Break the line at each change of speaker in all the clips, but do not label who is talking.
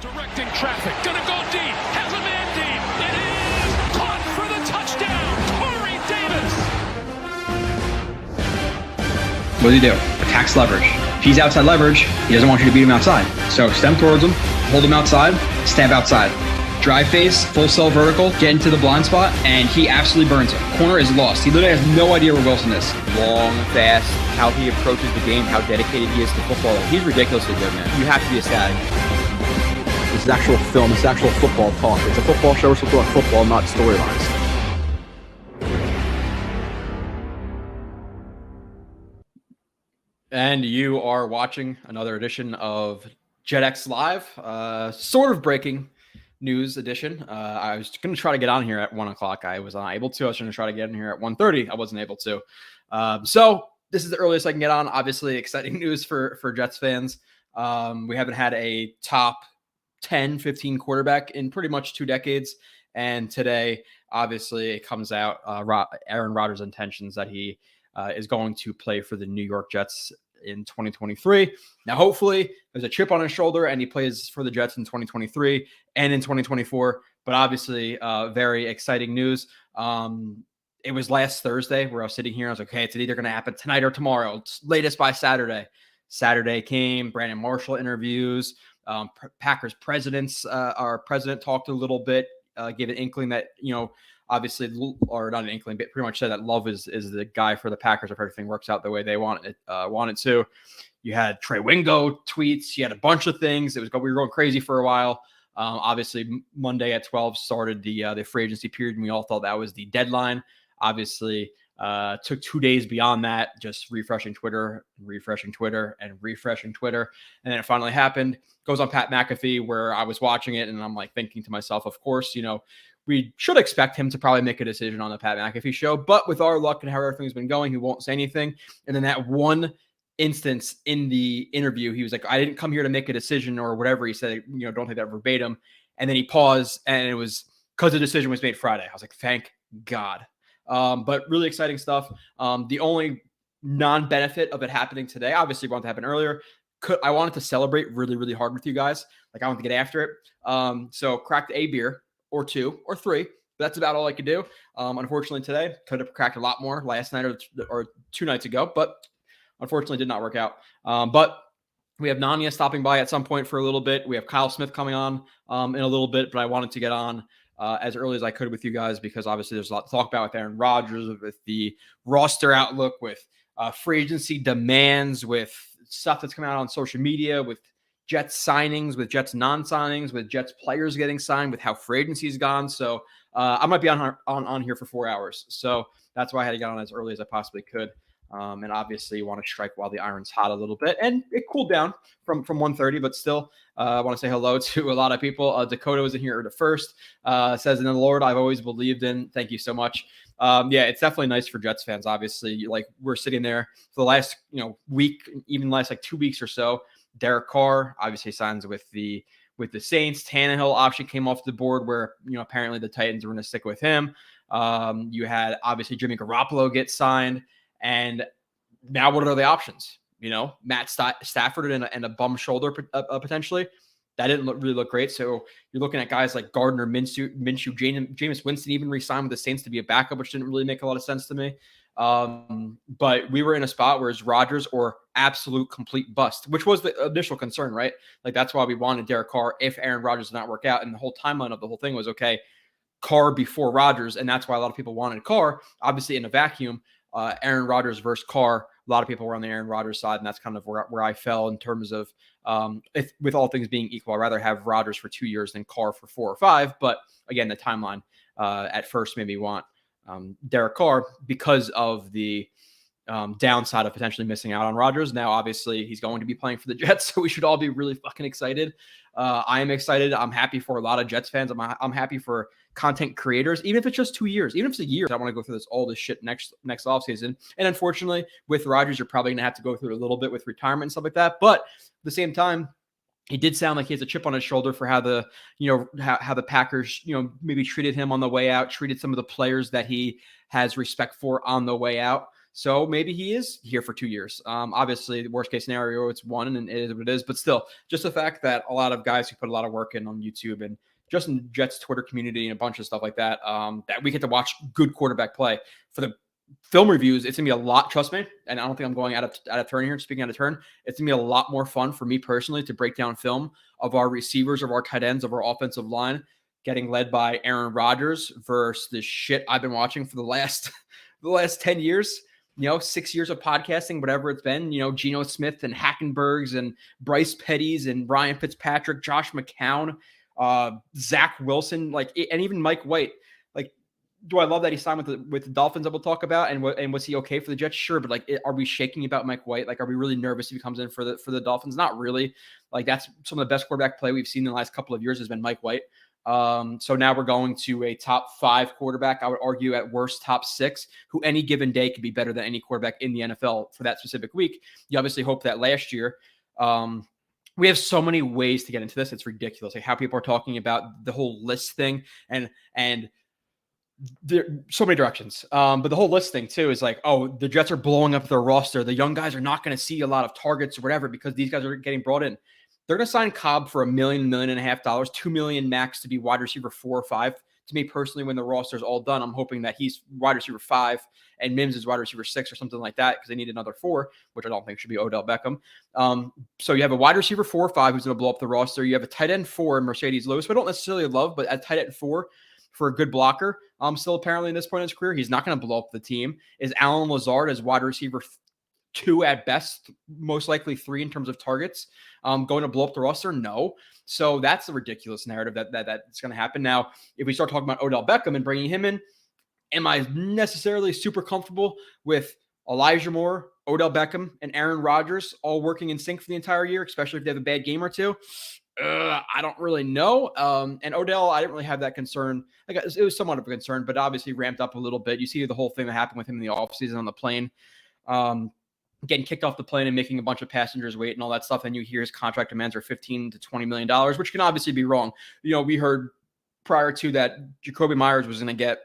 Directing traffic, gonna go deep, has a man deep, it is caught for the touchdown, Corey Davis!
What does he do? Attacks leverage. If he's outside leverage, he doesn't want you to beat him outside. So stem towards him, hold him outside, stab outside. Drive face, full cell vertical, get into the blind spot, and he absolutely burns him. Corner is lost. He literally has no idea where Wilson is.
Long, fast, how he approaches the game, how dedicated he is to football. He's ridiculously good, man. You have to be ecstatic.
This is actual film. This is actual football talk. It's a football show. We're supposed to talk football, not storylines.
And you are watching another edition of JetX Live, sort of breaking news edition. I was going to try to get on here at 1 o'clock. I was unable to. I was going to try to get in here at 1:30. I wasn't able to. So this is the earliest I can get on. Obviously, exciting news for Jets fans. We haven't had a top 10, 15 quarterback in pretty much 2 decades. And today, obviously, it comes out Aaron Rodgers' intentions that he is going to play for the New York Jets in 2023. Now, hopefully, there's a chip on his shoulder and he plays for the Jets in 2023 and in 2024. But obviously, very exciting news. It was last Thursday where I was sitting here. I was like, okay, it's either going to happen tonight or tomorrow. It's latest by Saturday. Saturday came. Brandon Marshall interviews. Packers our president talked a little bit, gave an inkling that, obviously, or not an inkling, but pretty much said that Love is the guy for the Packers if everything works out the way they want it to. You had Trey Wingo tweets. You had a bunch of things. We were going crazy for a while. Obviously, Monday at 12 started the free agency period, and we all thought that was the deadline. Obviously, took 2 days beyond that, just refreshing Twitter, and then it finally happened. Goes on Pat McAfee, where I was watching it, and I'm like thinking to myself, of course, we should expect him to probably make a decision on the Pat McAfee show, but with our luck and how everything's been going, he won't say anything. And then that one instance in the interview, he was like, I didn't come here to make a decision or whatever. He said, don't take that verbatim. And then he paused, and it was because the decision was made Friday. I was like, thank God. But really exciting stuff. The only non-benefit of it happening today, obviously we wanted to happen earlier. I wanted to celebrate really, really hard with you guys. Like I wanted to get after it. So cracked a beer or 2 or 3. That's about all I could do. Unfortunately today, could have cracked a lot more last night or 2 nights ago, but unfortunately did not work out. But we have Nanya stopping by at some point for a little bit. We have Kyle Smith coming on in a little bit, but I wanted to get on as early as I could with you guys because obviously there's a lot to talk about with Aaron Rodgers, with the roster outlook, with free agency demands, with stuff that's coming out on social media, with Jets signings, with Jets non-signings, with Jets players getting signed, with how free agency's gone. So I might be on here for 4 hours. So that's why I had to get on as early as I possibly could. And obviously you want to strike while the iron's hot a little bit. And it cooled down from 1:30, but still I want to say hello to a lot of people. Dakota was in here the first, says, in the Lord, I've always believed in. Thank you so much. Yeah, it's definitely nice for Jets fans. Obviously, like we're sitting there for the last, week, even last like 2 weeks or so. Derek Carr obviously signs with the Saints. Tannehill option came off the board where, apparently the Titans were going to stick with him. You had obviously Jimmy Garoppolo get signed. And now what are the options? Matt Stafford and a bum shoulder potentially. That didn't really look great. So you're looking at guys like Gardner Minshew, Jameis Winston even re-signed with the Saints to be a backup, which didn't really make a lot of sense to me. But we were in a spot where it's Rodgers or absolute complete bust, which was the initial concern, right? Like that's why we wanted Derek Carr if Aaron Rodgers did not work out. And the whole timeline of the whole thing was, okay, Carr before Rodgers. And that's why a lot of people wanted Carr, obviously in a vacuum. Aaron Rodgers versus Carr. A lot of people were on the Aaron Rodgers side, and that's kind of where I fell in terms of with all things being equal. I'd rather have Rodgers for 2 years than Carr for 4 or 5. But again, the timeline at first made me want Derek Carr because of the downside of potentially missing out on Rodgers. Now, obviously, he's going to be playing for the Jets, so we should all be really fucking excited. I am excited. I'm happy for a lot of Jets fans. I'm happy for content creators, even if it's just 2 years, even if it's a year. I want to go through all this shit next offseason. And unfortunately, with Rodgers, you're probably going to have to go through a little bit with retirement and stuff like that. But at the same time, he did sound like he has a chip on his shoulder for how the Packers, maybe treated him on the way out, treated some of the players that he has respect for on the way out. So maybe he is here for 2 years. Obviously, the worst case scenario, it's 1 and it is what it is. But still, just the fact that a lot of guys who put a lot of work in on YouTube and just in Jets Twitter community and a bunch of stuff like that, that we get to watch good quarterback play. For the film reviews, it's going to be a lot, trust me, and I don't think I'm going out of turn here, speaking out of turn. It's going to be a lot more fun for me personally to break down film of our receivers, of our tight ends, of our offensive line, getting led by Aaron Rodgers versus the shit I've been watching for the last 10 years, 6 years of podcasting, whatever it's been, Geno Smith and Hackenbergs and Bryce Petty's and Ryan Fitzpatrick, Josh McCown, Zach Wilson, and even Mike White. Do I love that he signed with the Dolphins that we'll talk about? And was he okay for the Jets? Sure. But are we shaking about Mike White? Are we really nervous if he comes in for the Dolphins? Not really. That's some of the best quarterback play we've seen in the last couple of years has been Mike White. So now we're going to a top 5 quarterback. I would argue at worst top 6, who any given day could be better than any quarterback in the NFL for that specific week. You obviously hope that last year. We have so many ways to get into this. It's ridiculous. How people are talking about the whole list thing and there so many directions. But the whole list thing too is the Jets are blowing up their roster. The young guys are not going to see a lot of targets or whatever because these guys are getting brought in. They're going to sign Cobb for $1 million, $1.5 million, $2 million max to be wide receiver 4 or 5. To me personally, when the roster is all done, I'm hoping that he's wide receiver 5 and Mims is wide receiver 6 or something like that because they need another 4, which I don't think should be Odell Beckham. So you have a wide receiver 4 or 5 who's going to blow up the roster. You have a tight end 4 in Mercedes Lewis, who I don't necessarily love, but at tight end 4 for a good blocker. Still apparently in this point in his career, he's not going to blow up the team. Is Allen Lazard as wide receiver 2 at best, most likely 3 in terms of targets, going to blow up the roster? No. So that's the ridiculous narrative that's going to happen. Now, if we start talking about Odell Beckham and bringing him in, am I necessarily super comfortable with Elijah Moore, Odell Beckham, and Aaron Rodgers all working in sync for the entire year, especially if they have a bad game or two? I don't really know. And Odell, I didn't really have that concern. It was somewhat of a concern, but obviously ramped up a little bit. You see the whole thing that happened with him in the offseason on the plane, getting kicked off the plane and making a bunch of passengers wait and all that stuff. And you hear his contract demands are $15 to $20 million, which can obviously be wrong. We heard prior to that Jacoby Myers was going to get,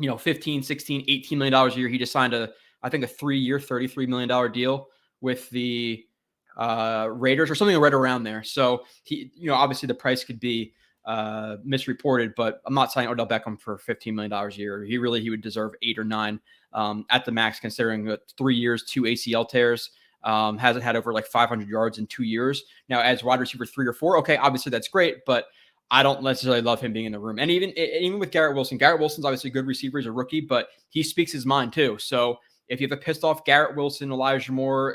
$15, $16, $18 million a year. He just signed a 3-year, $33 million deal with the Raiders or something right around there. So he, obviously the price could be misreported, but I'm not signing Odell Beckham for $15 million a year. He would deserve 8 or 9 at the max, considering 3 years, 2 ACL tears, hasn't had over 500 yards in 2 years. Now as wide receiver 3 or 4, okay, obviously that's great, but I don't necessarily love him being in the room. And even with Garrett Wilson's obviously a good receiver. He's a rookie, but he speaks his mind too. So if you have a pissed off Garrett Wilson, Elijah Moore,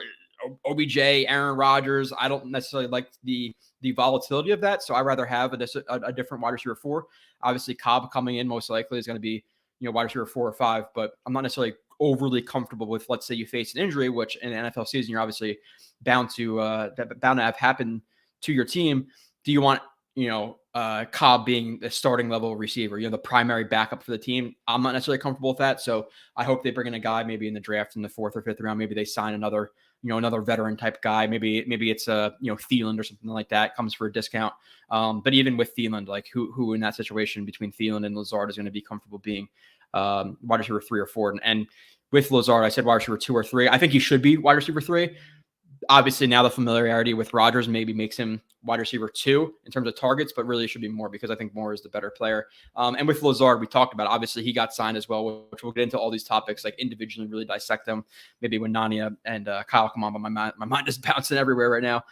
OBJ, Aaron Rodgers, I don't necessarily like the volatility of that. So I'd rather have a different wide receiver 4. Obviously, Cobb coming in most likely is going to be wide receiver 4 or 5, but I'm not necessarily overly comfortable with, let's say you face an injury, which in the NFL season you're obviously bound to have happen to your team. Do you want Cobb being the starting level receiver, the primary backup for the team? I'm not necessarily comfortable with that. So I hope they bring in a guy maybe in the draft in the 4th or 5th round. Maybe they sign another veteran type guy. Maybe it's a, Thielen or something like that comes for a discount. But even with Thielen, who in that situation between Thielen and Lazard is going to be comfortable being wide receiver 3 or 4. And with Lazard, I said wide receiver 2 or 3. I think he should be wide receiver 3. Obviously, now the familiarity with Rodgers maybe makes him wide receiver 2 in terms of targets, but really it should be Moore because I think Moore is the better player. And with Lazard, we talked about, obviously he got signed as well, which we'll get into all these topics, individually really dissect them. Maybe when Nania and Kyle come on, but my mind is bouncing everywhere right now.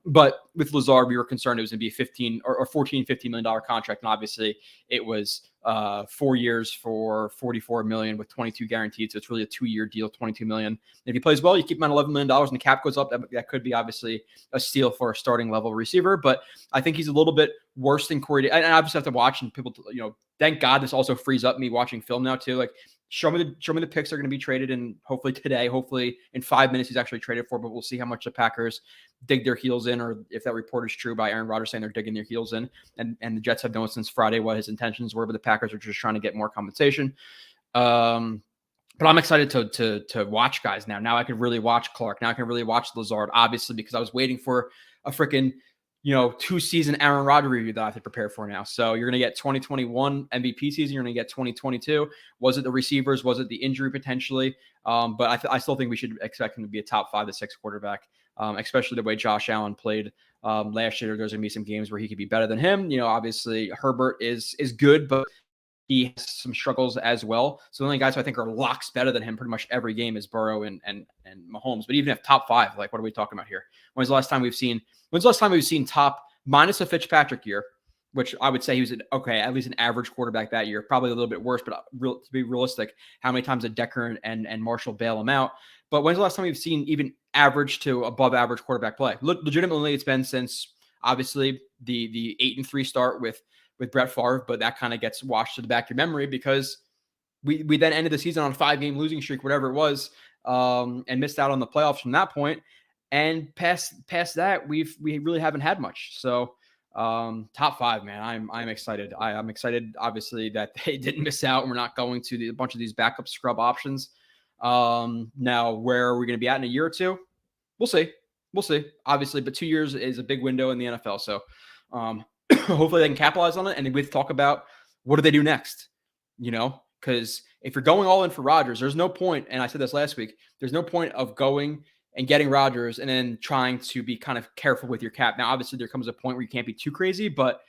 But with Lazard, we were concerned it was going to be a $15 million contract. And obviously it was 4 years for $44 million with 22 guaranteed. So it's really a 2-year deal, $22 million. And if he plays well, you keep him at $11 million and the cap goes up. That could be obviously a steal for a starting level receiver, but I think he's a little bit worse than Corey. And I obviously have to watch, and people, thank God this also frees up me watching film now too. Show me the picks are going to be traded, and hopefully today, hopefully in 5 minutes he's actually traded for, but we'll see how much the Packers dig their heels in, or if that report is true by Aaron Rodgers saying they're digging their heels in. And the Jets have known since Friday what his intentions were, but the Packers are just trying to get more compensation. But I'm excited to watch guys now. Now I can really watch Clark. Now I can really watch Lazard, obviously, because I was waiting for a freaking, 2-season Aaron Rodgers review that I have to prepare for now. So you're going to get 2021 MVP season. You're going to get 2022. Was it the receivers? Was it the injury potentially? But I still think we should expect him to be a top 5 to 6 quarterback, especially the way Josh Allen played last year. There's going to be some games where he could be better than him. Obviously Herbert is good, but he has some struggles as well. So the only guys who I think are locks better than him pretty much every game is Burrow and Mahomes. But even if top 5, like, what are we talking about here? When's the last time we've seen top, minus a Fitzpatrick year, which I would say he was at least an average quarterback that year, probably a little bit worse, but to be realistic, how many times did Decker and Marshall bail him out? But when's the last time we've seen even average to above average quarterback play? Legitimately, it's been since obviously the 8-3 start with Brett Favre, but that kind of gets washed to the back of your memory because we then ended the season on a 5-game losing streak, whatever it was, and missed out on the playoffs from that point. And past that, we really haven't had much. So top 5, man, I'm excited. I'm excited, obviously, that they didn't miss out. And we're not going to a bunch of these backup scrub options. Now, where are we going to be at in a year or two? We'll see, obviously, but 2 years is a big window in the NFL. So hopefully they can capitalize on it. And we talk about what do they do next, because if you're going all in for Rodgers, there's no point. And I said this last week, there's no point of going and getting Rodgers and then trying to be kind of careful with your cap. Now, obviously there comes a point where you can't be too crazy, but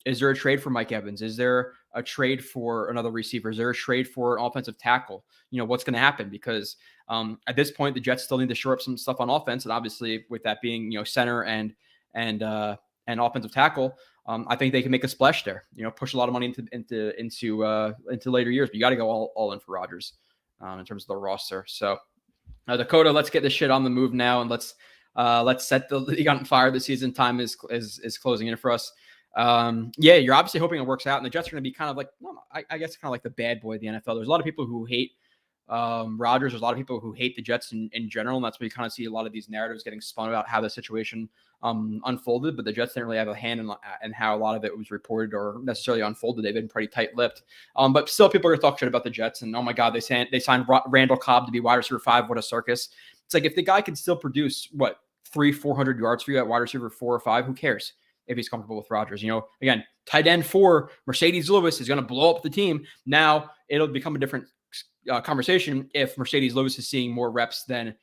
is there a trade for Mike Evans? Is there a trade for another receiver? Is there a trade for an offensive tackle? What's going to happen? Because at this point, the Jets still need to shore up some stuff on offense. And obviously with that being, center and offensive tackle, I think they can make a splash there, push a lot of money into later years, but you got to go all in for Rodgers in terms of the roster. So Dakota, let's get this shit on the move now. And let's set the league on fire. The season time is closing in for us. You're obviously hoping it works out, and the Jets are going to be kind of like, I guess kind of like the bad boy of the NFL. There's a lot of people who hate Rodgers. There's a lot of people who hate the Jets in general, and that's where you kind of see a lot of these narratives getting spun about how the situation unfolded. But the Jets didn't really have a hand in how a lot of it was reported or necessarily unfolded. They've been pretty tight-lipped. But still, people are going to talk shit about the Jets. And, oh, my God, they signed Randall Cobb to be wide receiver 5. What a circus. It's like if the guy can still produce, 300-400 yards for you at wide receiver 4 or 5, who cares if he's comfortable with Rodgers? Again, tight end 4, Mercedes Lewis is going to blow up the team. Now it'll become a different conversation if Mercedes Lewis is seeing more reps than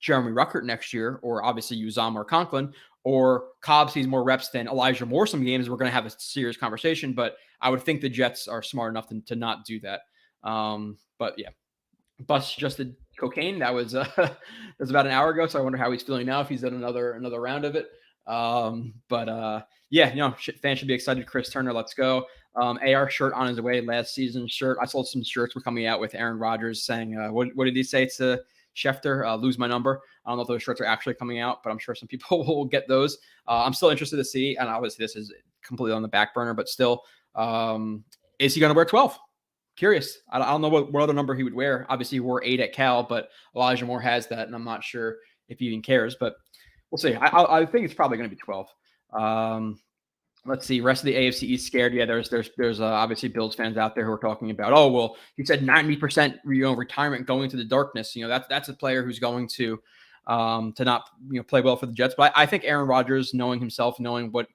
Jeremy Ruckert next year, or obviously Uzomah or Conklin, or Cobb sees more reps than Elijah Moore some games. We're going to have a serious conversation, but I would think the Jets are smart enough to not do that. But yeah, Bus adjusted cocaine. That was about an hour ago. So I wonder how he's feeling now, if he's done another round of it. Fans should be excited. Chris Turner, let's go. AR shirt on his way, last season's shirt. I saw some shirts were coming out with Aaron Rodgers saying, what did he say to Schefter? Lose my number. I don't know if those shirts are actually coming out, but I'm sure some people will get those. I'm still interested to see, and obviously this is completely on the back burner, but still, is he going to wear 12? Curious. I don't know what other number he would wear. Obviously he wore 8 at Cal, but Elijah Moore has that, and I'm not sure if he even cares, but we'll see. I think it's probably going to be 12. Let's see. Rest of the AFC East scared. Yeah, there's obviously Bills fans out there who are talking about, oh, well, he said 90% retirement going to the darkness. That's a player who's going to not play well for the Jets. But I think Aaron Rodgers, knowing himself, knowing what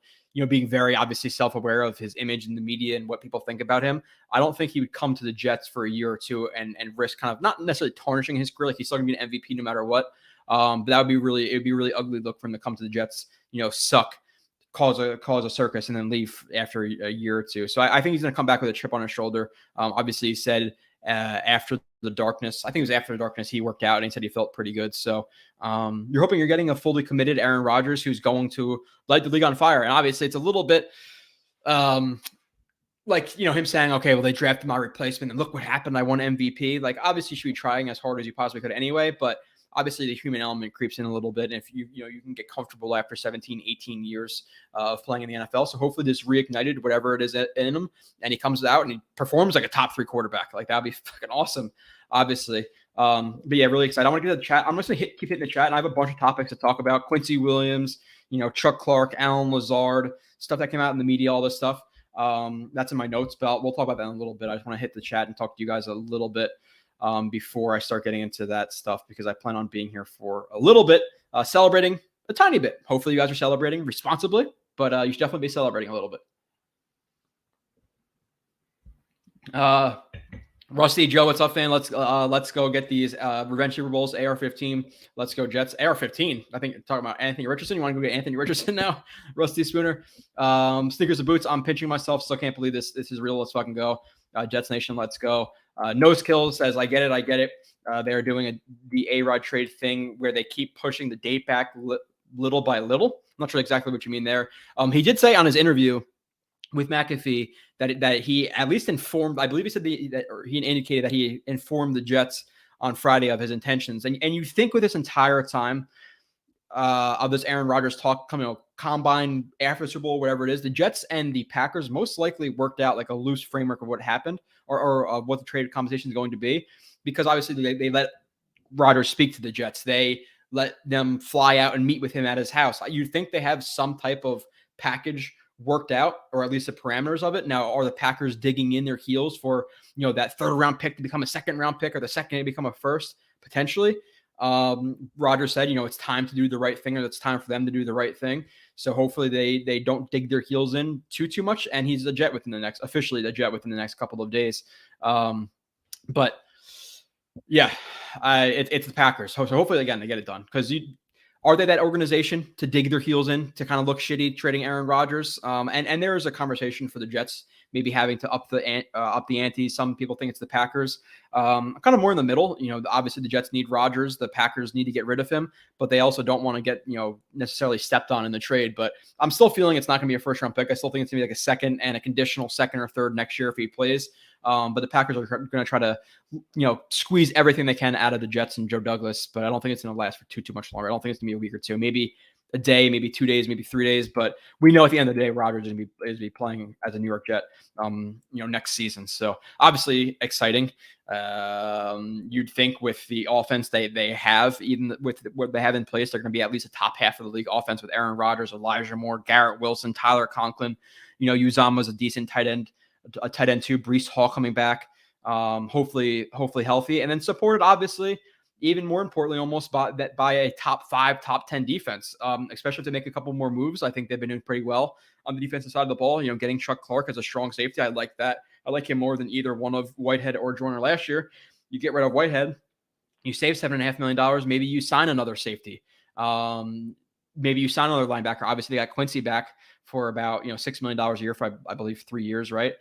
being very obviously self-aware of his image in the media and what people think about him, I don't think he would come to the Jets for a year or two and risk kind of not necessarily tarnishing his career. Like, he's still going to be an MVP no matter what. But it would be really ugly look for him to come to the Jets, suck, cause a circus, and then leave after a year or two. So I think he's going to come back with a chip on his shoulder. Obviously he said after the darkness, I think it was after the darkness, he worked out and he said he felt pretty good. So you're hoping you're getting a fully committed Aaron Rodgers who's going to light the league on fire. And obviously it's a little bit him saying, okay, well, they drafted my replacement and look what happened. I won MVP. Like, obviously you should be trying as hard as you possibly could anyway, but obviously the human element creeps in a little bit. And if you can get comfortable after 17, 18 years of playing in the NFL. So hopefully this reignited whatever it is in him, and he comes out and he performs like a top 3 quarterback. Like, that'd be fucking awesome, obviously. But yeah, really excited. I want to get to the chat. I'm just going to keep hitting the chat, and I have a bunch of topics to talk about. Quincy Williams, Chuck Clark, Alan Lazard, stuff that came out in the media, all this stuff. That's in my notes, but we'll talk about that in a little bit. I just want to hit the chat and talk to you guys a little bit before I start getting into that stuff, because I plan on being here for a little bit, celebrating a tiny bit. Hopefully you guys are celebrating responsibly. but you should definitely be celebrating a little bit. Rusty Joe, what's up, fan? Let's go get these revenge Super Bowls. AR-15. Let's go Jets. AR-15. I think talking about Anthony Richardson. You want to go get Anthony Richardson now? Rusty Spooner. Sneakers and boots. I'm pinching myself. Still can't believe this. This is real. Let's fucking go. Jets Nation. Let's go. Nose Kills says, I get it. They are doing the A-Rod trade thing where they keep pushing the date back little by little. I'm not sure exactly what you mean there. He did say on his interview with McAfee that he at least informed, I believe he said he indicated that he informed the Jets on Friday of his intentions. And you think with this entire time of this Aaron Rodgers talk coming combine after Super Bowl, whatever it is, the Jets and the Packers most likely worked out like a loose framework of what happened or what the trade conversation is going to be, because obviously they let Rodgers speak to the Jets. They let them fly out and meet with him at his house. You'd think they have some type of package worked out, or at least the parameters of it. Now, are the Packers digging in their heels for, that third round pick to become a second round pick, or the second to become a first potentially? Rodgers said, it's time to do the right thing, or it's time for them to do the right thing. So hopefully they don't dig their heels in too much. And he's officially the Jet within the next couple of days. But yeah, it's the Packers. So hopefully again, they get it done, because are they that organization to dig their heels in, to kind of look shitty trading Aaron Rodgers? And there is a conversation for the Jets maybe having to up the ante. Some people think it's the Packers. Kind of more in the middle. Obviously the Jets need Rodgers. The Packers need to get rid of him, but they also don't want to get necessarily stepped on in the trade. But I'm still feeling it's not going to be a first round pick. I still think it's going to be like a second and a conditional second or third next year if he plays. But the Packers are going to try to, squeeze everything they can out of the Jets and Joe Douglas. But I don't think it's going to last for too much longer. I don't think it's going to be a week or two, maybe a day, maybe 2 days, maybe 3 days. But we know at the end of the day, Rodgers is going to be playing as a New York Jet, next season. So obviously exciting. You'd think with the offense they have, even with what they have in place, they're going to be at least a top half of the league offense with Aaron Rodgers, Elijah Moore, Garrett Wilson, Tyler Conklin. Uzomah's a decent tight end. A tight end too, Breece Hall coming back, hopefully healthy, and then supported obviously, even more importantly, almost by a top 5, top 10 defense, especially if they make a couple more moves. I think they've been doing pretty well on the defensive side of the ball. Getting Chuck Clark as a strong safety, I like that. I like him more than either one of Whitehead or Joyner last year. You get rid of Whitehead, you save $7.5 million. Maybe you sign another safety. Maybe you sign another linebacker. Obviously, they got Quincy back for about $6 million a year for I believe 3 years, right?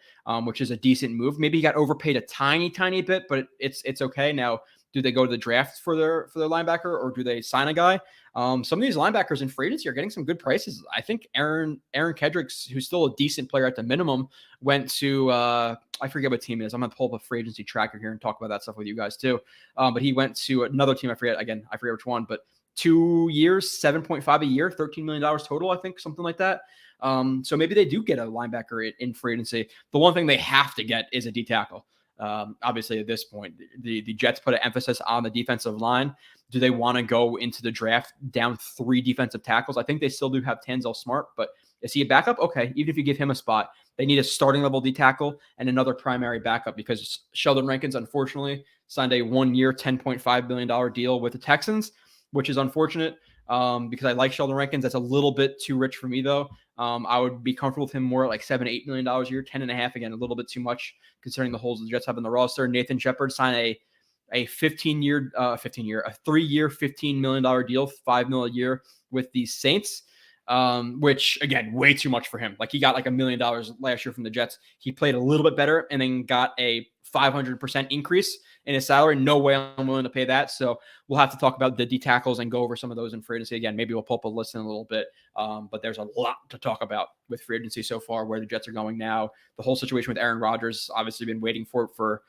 Which is a decent move. Maybe he got overpaid a tiny bit, but it's okay. Now, do they go to the draft for their linebacker, or do they sign a guy? Some of these linebackers in free agency are getting some good prices. I think Aaron Kedricks, who's still a decent player at the minimum, went to I forget what team it is. I'm gonna pull up a free agency tracker here and talk about that stuff with you guys too. But he went to another team. I forget which one, but 2 years, 7.5 a year, $13 million total, I think, something like that. So maybe they do get a linebacker in free agency. The one thing they have to get is a D tackle. Obviously, at this point, the Jets put an emphasis on the defensive line. Do they want to go into the draft down 3 defensive tackles? I think they still do have Tanzel Smart, but is he a backup? Okay, even if you give him a spot, they need a starting level D tackle and another primary backup, because Sheldon Rankins, unfortunately, signed a 1-year, $10.5 billion deal with the Texans, which is unfortunate because I like Sheldon Rankins. That's a little bit too rich for me, though. I would be comfortable with him more at like $7-8 million a year. 10.5, again, a little bit too much considering the holes the Jets have in the roster. Nathan Shepard signed a 3-year, $15 million deal, $5 million a year with the Saints, which again, way too much for him. Like, he got like $1 million last year from the Jets. He played a little bit better and then got a 500% increase in his salary. No way I'm willing to pay that. So we'll have to talk about the D tackles and go over some of those in free agency. Again, maybe we'll pull up a list in a little bit. But there's a lot to talk about with free agency so far, where the Jets are going now. The whole situation with Aaron Rodgers, obviously been waiting for it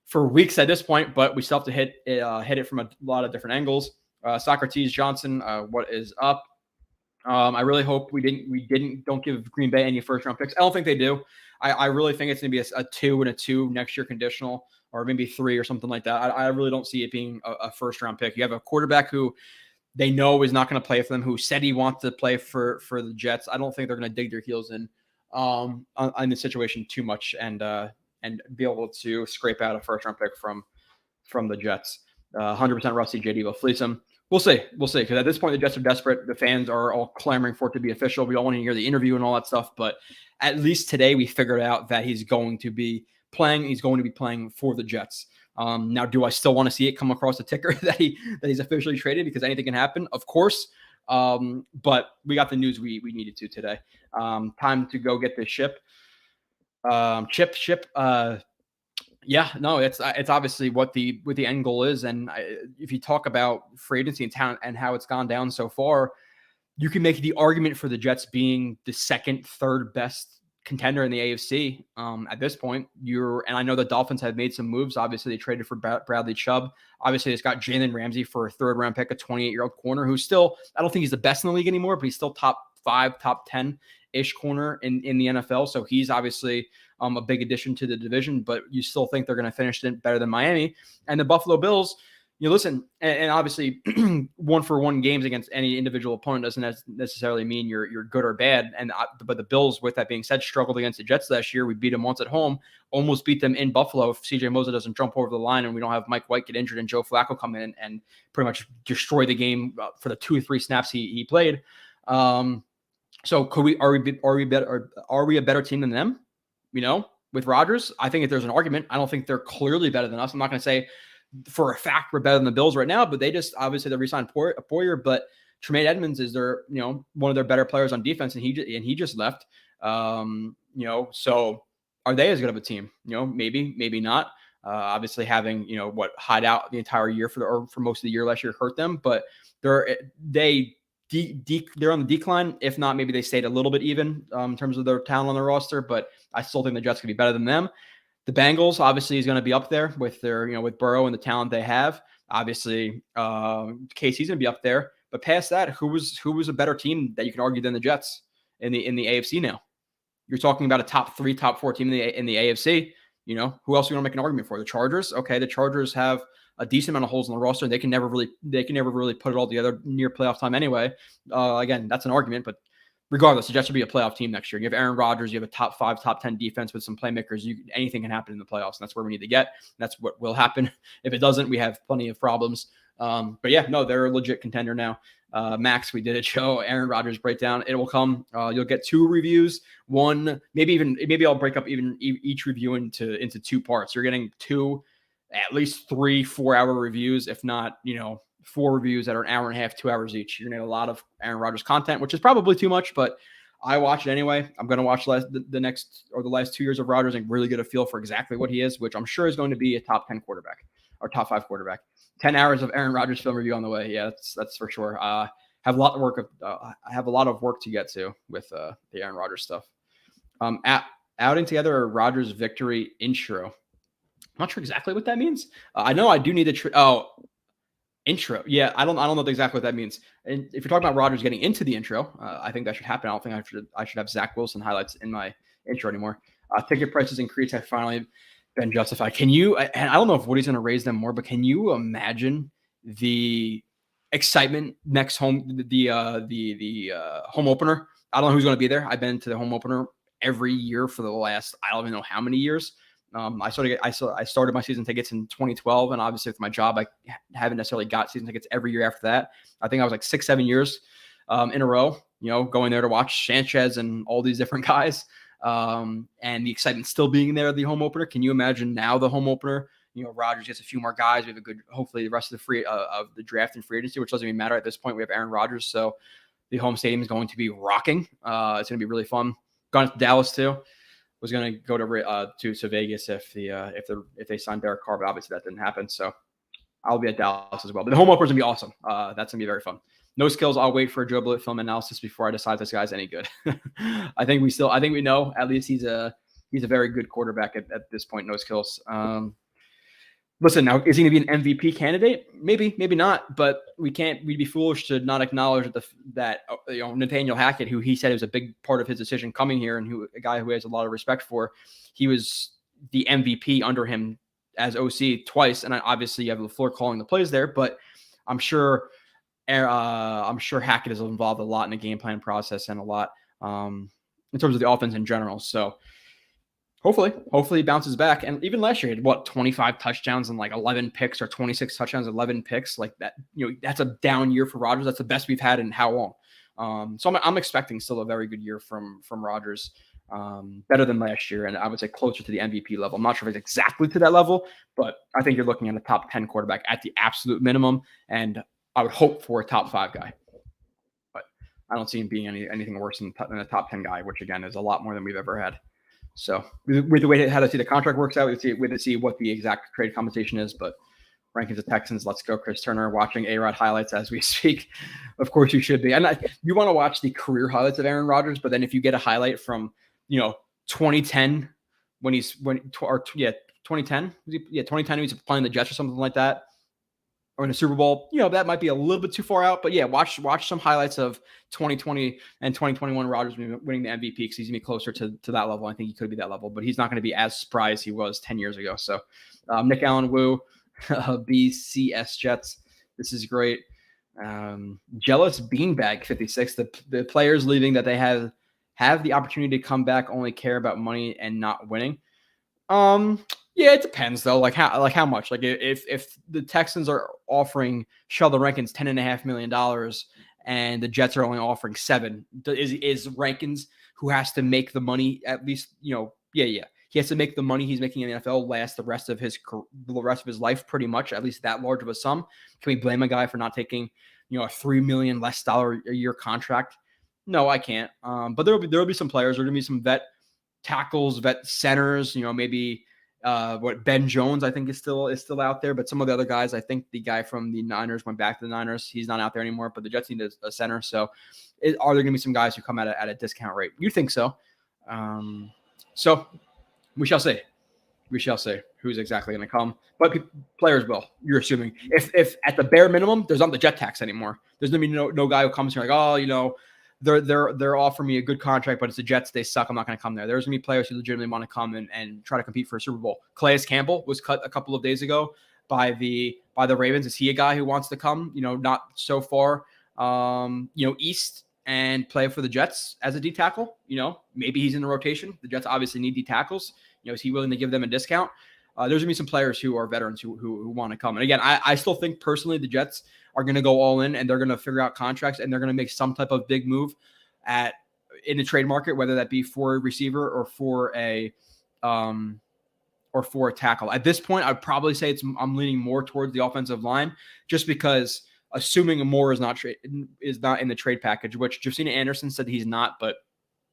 for weeks at this point, but we still have to hit it from a lot of different angles. Socrates Johnson, what is up? I really hope we don't give Green Bay any first round picks. I don't think they do. I really think it's going to be a 2 and a 2 next year conditional, or maybe 3 or something like that. I really don't see it being a first round pick. You have a quarterback who they know is not going to play for them, who said he wants to play for the Jets. I don't think they're going to dig their heels in on the situation too much and be able to scrape out a first round pick from the Jets. 100% Rusty JD will fleece him. We'll see. We'll see. Because at this point, the Jets are desperate. The fans are all clamoring for it to be official. We all want to hear the interview and all that stuff. But at least today, we figured out that he's going to be playing. He's going to be playing for the Jets. Now, do I still want to see it come across the ticker that he's officially traded? Because anything can happen, of course. But we got the news we needed to today. Time to go get this ship. Yeah, no, it's obviously what the end goal is, and if you talk about free agency and talent and how it's gone down so far, you can make the argument for the Jets being the second, third best contender in the AFC at this point. And I know the Dolphins have made some moves. Obviously, they traded for Bradley Chubb. Obviously, it's got Jalen Ramsey for a third-round pick, a 28-year-old corner who's still, I don't think he's the best in the league anymore, but he's still top 5, top 10-ish corner in the NFL. So he's obviously a big addition to the division, but you still think they're going to finish better than Miami. And the Buffalo Bills, listen, and obviously 1-for-1 games against any individual opponent doesn't necessarily mean you're good or bad. But the Bills, with that being said, struggled against the Jets last year. We beat them once at home, almost beat them in Buffalo. If CJ Mosley doesn't jump over the line and we don't have Mike White get injured and Joe Flacco come in and pretty much destroy the game for the 2 or 3 snaps he played. So are we a better team than them? With Rodgers, I think if there's an argument, I don't think they're clearly better than us. I'm not going to say for a fact we're better than the Bills right now, but they just obviously they re-signed Poyer, but Tremaine Edmonds is their one of their better players on defense, and he just left. So are they as good of a team? Maybe not. Obviously having hide out the entire year for most of the year last year hurt them, but they're on the decline. If not, maybe they stayed a little bit even in terms of their talent on their roster, but I still think the Jets could be better than them. The Bengals obviously is going to be up there with their, with Burrow and the talent they have. Obviously, KC's going to be up there, but past that, who was a better team that you can argue than the Jets in the AFC now? You're talking about a top 3, top 4 team in the AFC. Who else are you going to make an argument for? The Chargers. Okay, the Chargers have a decent amount of holes in the roster, and they can never really put it all together near playoff time anyway. Again, that's an argument, but regardless, the Jets will be a playoff team next year. You have Aaron Rodgers, you have a top 5, top 10 defense with some playmakers. Anything can happen in the playoffs, and that's where we need to get. That's what will happen. If it doesn't, we have plenty of problems. But yeah, no, they're a legit contender now. Max, we did a show, Aaron Rodgers breakdown. It will come. You'll get 2 reviews. One, maybe I'll break up even each review into 2 parts. You're getting 2, at least 3 4-hour reviews, if not, 4 reviews that are an hour and a half, 2 hours each. You're going to get a lot of Aaron Rodgers content, which is probably too much, but I watch it anyway. I'm going to watch the last 2 years of Rodgers and really get a feel for exactly what he is, which I'm sure is going to be a top 10 quarterback or top 5 quarterback. 10 hours of Aaron Rodgers film review on the way. Yeah, that's for sure. I have a lot of work to get to with the Aaron Rodgers stuff. Outing together a Rodgers victory intro. I'm not sure exactly what that means. I know I do need to intro. Yeah, I don't know exactly what that means. And if you're talking about Rodgers getting into the intro, I think that should happen. I don't think I should have Zach Wilson highlights in my intro anymore. Ticket prices increase have finally been justified. Can you? And I don't know if Woody's going to raise them more, but can you imagine the excitement next home the home opener? I don't know who's going to be there. I've been to the home opener every year for the last I don't even know how many years. I started my season tickets in 2012, and obviously with my job, I haven't necessarily got season tickets every year after that. I think I was like 6-7 years in a row, going there to watch Sanchez and all these different guys. And the excitement still being there at the home opener. Can you imagine now the home opener? Rodgers gets a few more guys. We have a good, hopefully, the rest of the draft and free agency, which doesn't even matter at this point. We have Aaron Rodgers, so the home stadium is going to be rocking. It's going to be really fun. Gone to Dallas too. Was going to go to Vegas if they signed Derek Carr, but obviously that didn't happen. So I'll be at Dallas as well. But the home opener is going to be awesome. That's going to be very fun. No skills. I'll wait for a Joe Blewett film analysis before I decide this guy's any good. I think we know at least he's a very good quarterback at this point. No skills. Listen, now is he going to be an MVP candidate? Maybe not. But we'd be foolish to not acknowledge that Nathaniel Hackett, who he said was a big part of his decision coming here, and a guy who has a lot of respect for, he was the MVP under him as OC twice, and obviously you have LaFleur calling the plays there. But I'm sure Hackett is involved a lot in the game plan process and a lot in terms of the offense in general. So Hopefully he bounces back. And even last year, he had 25 touchdowns and like 11 picks, or 26 touchdowns, 11 picks. Like that, that's a down year for Rodgers. That's the best we've had in how long? So I'm expecting still a very good year from Rodgers. Better than last year, and I would say closer to the MVP level. I'm not sure if it's exactly to that level, but I think you're looking at a top 10 quarterback at the absolute minimum, and I would hope for a top 5 guy. But I don't see him being anything worse than a top 10 guy, which again is a lot more than we've ever had. So with the way how to see the contract works out, we have to see what the exact trade compensation is, but rankings of Texans, let's go. Chris Turner watching A-Rod highlights as we speak. Of course you should be. And you want to watch the career highlights of Aaron Rodgers, but then if you get a highlight from 2010 2010 when he was playing the Jets or something like that, or in a Super Bowl, that might be a little bit too far out. But yeah, watch some highlights of 2020 and 2021 Rodgers winning the MVP, because he's going to be closer to that level. I think he could be that level, but he's not going to be as spry as he was 10 years ago. So Nick Allen Wu, BCS Jets, this is great. Jealous Beanbag 56, the players leaving that they have the opportunity to come back only care about money and not winning. Yeah, it depends though. Like how much? Like if the Texans are offering Sheldon Rankins $10.5 million and the Jets are only offering $7 million, is Rankins, who has to make the money at least? He has to make the money he's making in the NFL last the rest of his life, pretty much, at least that large of a sum. Can we blame a guy for not taking a $3 million less a year contract? No, I can't. But there'll be some players. There'll be some vet tackles, vet centers. Maybe Ben Jones, I think, is still out there. But some of the other guys, I think the guy from the Niners went back to the Niners. He's not out there anymore. But the Jets need a center. So are there going to be some guys who come at a discount rate? You think so? So we shall see. We shall see who's exactly going to come. But players will. You're assuming if at the bare minimum, there's not the jet tax anymore. There's going to be no guy who comes here like, they're offering me a good contract, but it's the Jets. They suck. I'm not going to come there. There's going to be players who legitimately want to come and try to compete for a Super Bowl. Calais Campbell was cut a couple of days ago by the Ravens. Is he a guy who wants to come, not so far, east and play for the Jets as a D tackle? Maybe he's in the rotation. The Jets obviously need D tackles. Is he willing to give them a discount? There's going to be some players who are veterans who want to come. And again, I still think personally the Jets are going to go all in, and they're going to figure out contracts, and they're going to make some type of big move in the trade market, whether that be for a receiver or for a tackle. At this point, I'd probably say I'm leaning more towards the offensive line, just because assuming Moore is not in the trade package, which Josina Anderson said he's not, but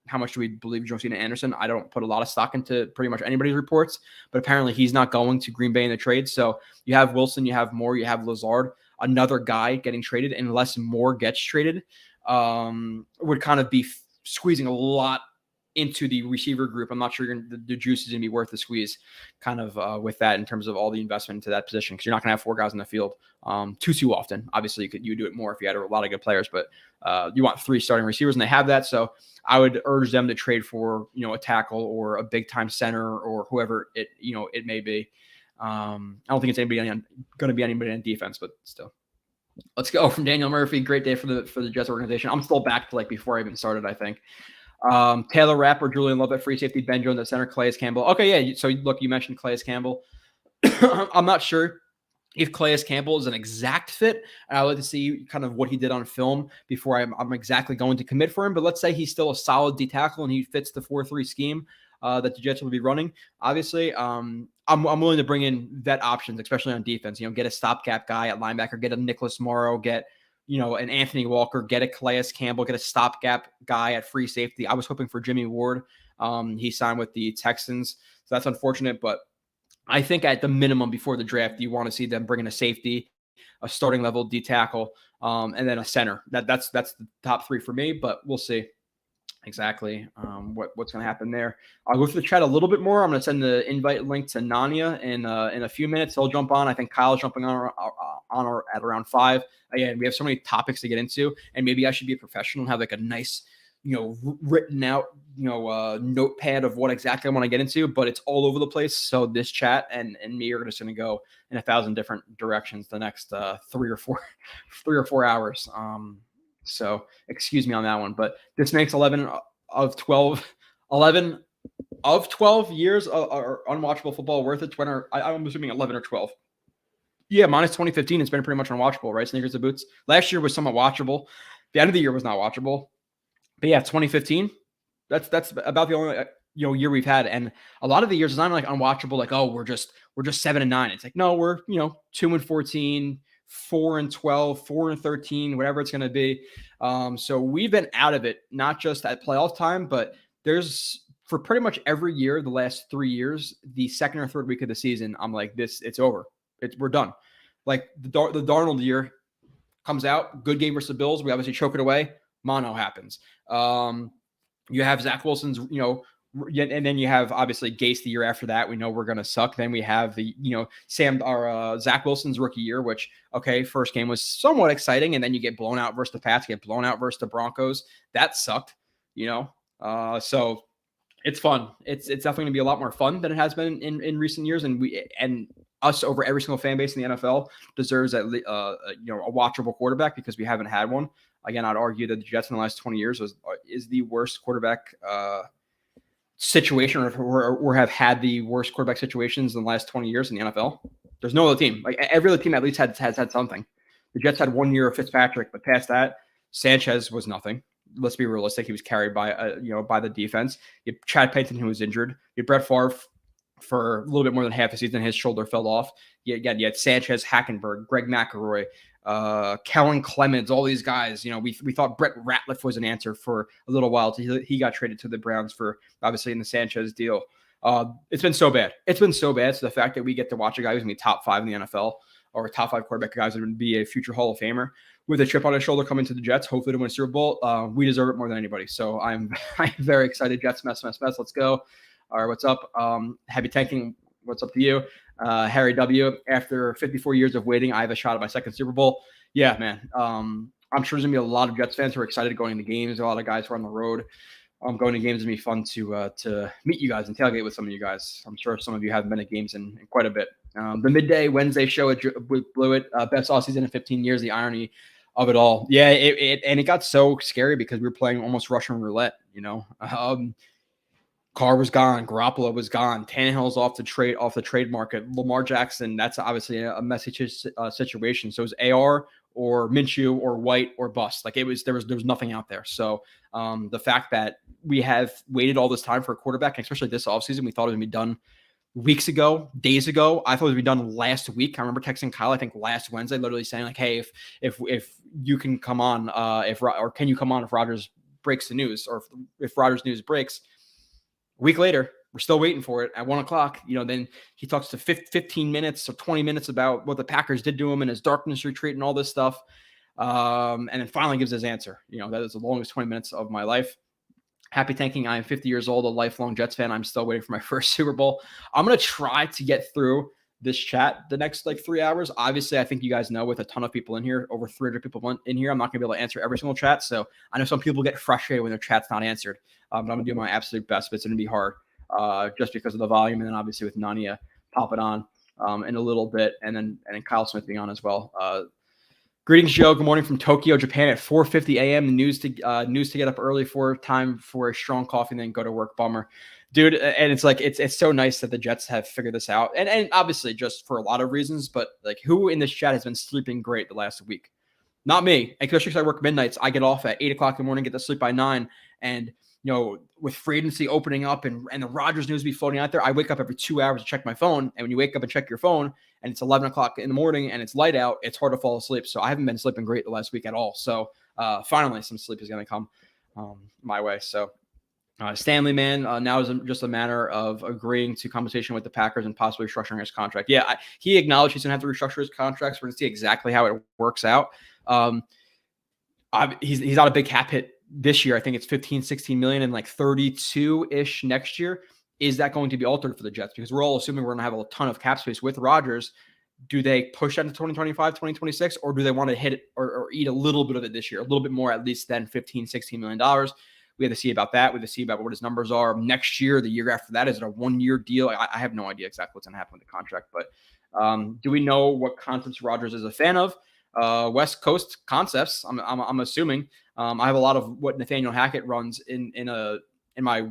how much do we believe Josina Anderson? I don't put a lot of stock into pretty much anybody's reports, but apparently he's not going to Green Bay in the trade. So you have Wilson, you have Moore, you have Lazard, another guy getting traded, unless Moore gets traded, would kind of be squeezing a lot into the receiver group. I'm not sure the juice is going to be worth the squeeze kind of with that in terms of all the investment into that position, because you're not going to have 4 guys in the field too often. Obviously, you do it more if you had a lot of good players, but you want 3 starting receivers, and they have that. So I would urge them to trade for a tackle or a big time center or whoever it may be. I don't think it's going to be anybody on defense, but still. Let's go from Daniel Murphy. Great day for the Jets organization. I'm still back to like before I even started, I think. Taylor Rapp or Julian Love at free safety, Ben Jones at center, Calais Campbell. Okay, yeah. So look, you mentioned Calais Campbell. I'm not sure if Calais Campbell is an exact fit, and I'd like to see kind of what he did on film before I'm exactly going to commit for him. But let's say he's still a solid D tackle and he fits the 4-3 scheme that the Jets will be running. Obviously, I'm willing to bring in vet options, especially on defense. Get a stopgap guy at linebacker, get a Nicholas Morrow, get an Anthony Walker, get a Calais Campbell, get a stopgap guy at free safety. I was hoping for Jimmy Ward. He signed with the Texans, so that's unfortunate. But I think at the minimum before the draft, you want to see them bring in a safety, a starting level D tackle, and then a center. That's the top 3 for me, but we'll see exactly what's going to happen there. I'll go through the chat a little bit more. I'm going to send the invite link to Nanya in a few minutes. He'll jump on. I think Kyle's jumping on at around 5. Again, we have so many topics to get into, and maybe I should be a professional and have like a nice, written out, notepad of what exactly I want to get into, but it's all over the place. So this chat and me are just going to go in 1,000 different directions the next 3 or 4 hours. So excuse me on that one, but this makes 11 of of 12 years are unwatchable football worth it. I'm assuming 11 or 12. Yeah, minus 2015, it's been pretty much unwatchable, right? Sneakers and boots. Last year was somewhat watchable. The end of the year was not watchable. But yeah, 2015, that's about the only year we've had. And a lot of the years it's not like unwatchable, like, oh, we're just 7-9. It's like, no, we're 2-14, 4-12, 4-13, whatever it's gonna be. So we've been out of it, not just at playoff time, but there's for pretty much every year, the last 3 years, the second or third week of the season, I'm like, it's over. We're done. Like the Darnold year comes out, good game versus the Bills. We obviously choke it away. Mono happens. You have Zach Wilson's, and then you have obviously Gase the year after that. We know we're going to suck. Then we have the, Zach Wilson's rookie year, which, okay, first game was somewhat exciting. And then you get blown out versus the Pats, get blown out versus the Broncos. That sucked, so it's fun. It's definitely going to be a lot more fun than it has been in recent years. And us over every single fan base in the NFL deserves a watchable quarterback because we haven't had one. Again, I'd argue that the Jets in the last 20 years is the worst quarterback situation, or have had the worst quarterback situations in the last 20 years in the NFL. There's no other team. Like every other team at least has had something. The Jets had 1 year of Fitzpatrick, but past that, Sanchez was nothing. Let's be realistic. He was carried by the defense. You had Chad Payton, who was injured. You had Brett Favre for a little bit more than half a season. His shoulder fell off. You had Sanchez, Hackenberg, Greg McElroy, Kellen Clemens, all these guys. We thought Brett Ratliff was an answer for a little while. He got traded to the Browns for obviously in the Sanchez deal. It's been so bad. It's been so bad. So the fact that we get to watch a guy who's going to be top 5 in the NFL or top 5 quarterback guys that would be a future Hall of Famer with a chip on his shoulder coming to the Jets, hopefully to win a Super Bowl, we deserve it more than anybody. So I'm very excited. Jets, mess. Let's go. All right, what's up? Happy tanking. What's up to you? Harry W. After 54 years of waiting, I have a shot at my second Super Bowl. Yeah, man. I'm sure there's going to be a lot of Jets fans who are excited going to games. A lot of guys who are on the road. Going to games is going to be fun to meet you guys and tailgate with some of you guys. I'm sure some of you haven't been at games in quite a bit. The midday Wednesday show with Blewett, best offseason in 15 years, the irony of it all. Yeah, it got so scary because we were playing almost Russian roulette, Carr was gone. Garoppolo was gone. Tannehill's off the trade market. Lamar Jackson, that's obviously a messy situation. So it was AR or Minshew or White or bust. Like there was nothing out there. So the fact that we have waited all this time for a quarterback, and especially this offseason, we thought it would be done weeks ago, days ago. I thought it would be done last week. I remember texting Kyle, I think last Wednesday, literally saying like, hey, if you can come on, can you come on if Rodgers breaks the news, or if Rodgers news breaks. A week later, we're still waiting for it at 1:00. Then he talks to 15 minutes or 20 minutes about what the Packers did to him in his darkness retreat and all this stuff. And then finally gives his answer. That is the longest 20 minutes of my life. Happy tanking. I am 50 years old, a lifelong Jets fan. I'm still waiting for my first Super Bowl. I'm going to try to get through this chat the next 3 hours. Obviously, I think you guys know, with a ton of people in here, over 300 people in here, I'm not going to be able to answer every single chat. So I know some people get frustrated when their chat's not answered. But I'm going to do my absolute best, but it's going to be hard just because of the volume. And then obviously with Nania popping on in a little bit, and then Kyle Smith being on as well. Greetings, Joe. Good morning from Tokyo, Japan at 4:50 a.m. The news to get up early for time for a strong coffee and then go to work. Bummer, dude. And it's so nice that the Jets have figured this out, and obviously just for a lot of reasons. But who in this chat has been sleeping great the last week? Not me, especially because I work midnights. I get off at 8:00 in the morning, get to sleep by 9, and with free agency opening up and the Rodgers news be floating out there, I wake up every 2 hours to check my phone. And when you wake up and check your phone and it's 11:00 in the morning and it's light out, it's hard to fall asleep. So I haven't been sleeping great the last week at all. So finally, some sleep is going to come my way. So Stanley, man, now is just a matter of agreeing to compensation with the Packers and possibly restructuring his contract. Yeah, he acknowledged he's going to have to restructure his contracts. We're going to see exactly how it works out. He's not a big cap hit this year. I think it's 15-16 million and 32-ish next year. Is that going to be altered for the Jets? Because we're all assuming we're going to have a ton of cap space with Rodgers. Do they push that to 2025, 2026, or do they want to hit it or eat a little bit of it this year, a little bit more at least than $15-16 million? We have to see about that. We have to see about what his numbers are next year, the year after that. Is it a 1-year deal? I have no idea exactly what's going to happen with the contract, but do we know what concepts Rodgers is a fan of? West Coast concepts. I'm assuming. I have a lot of what Nathaniel Hackett runs in my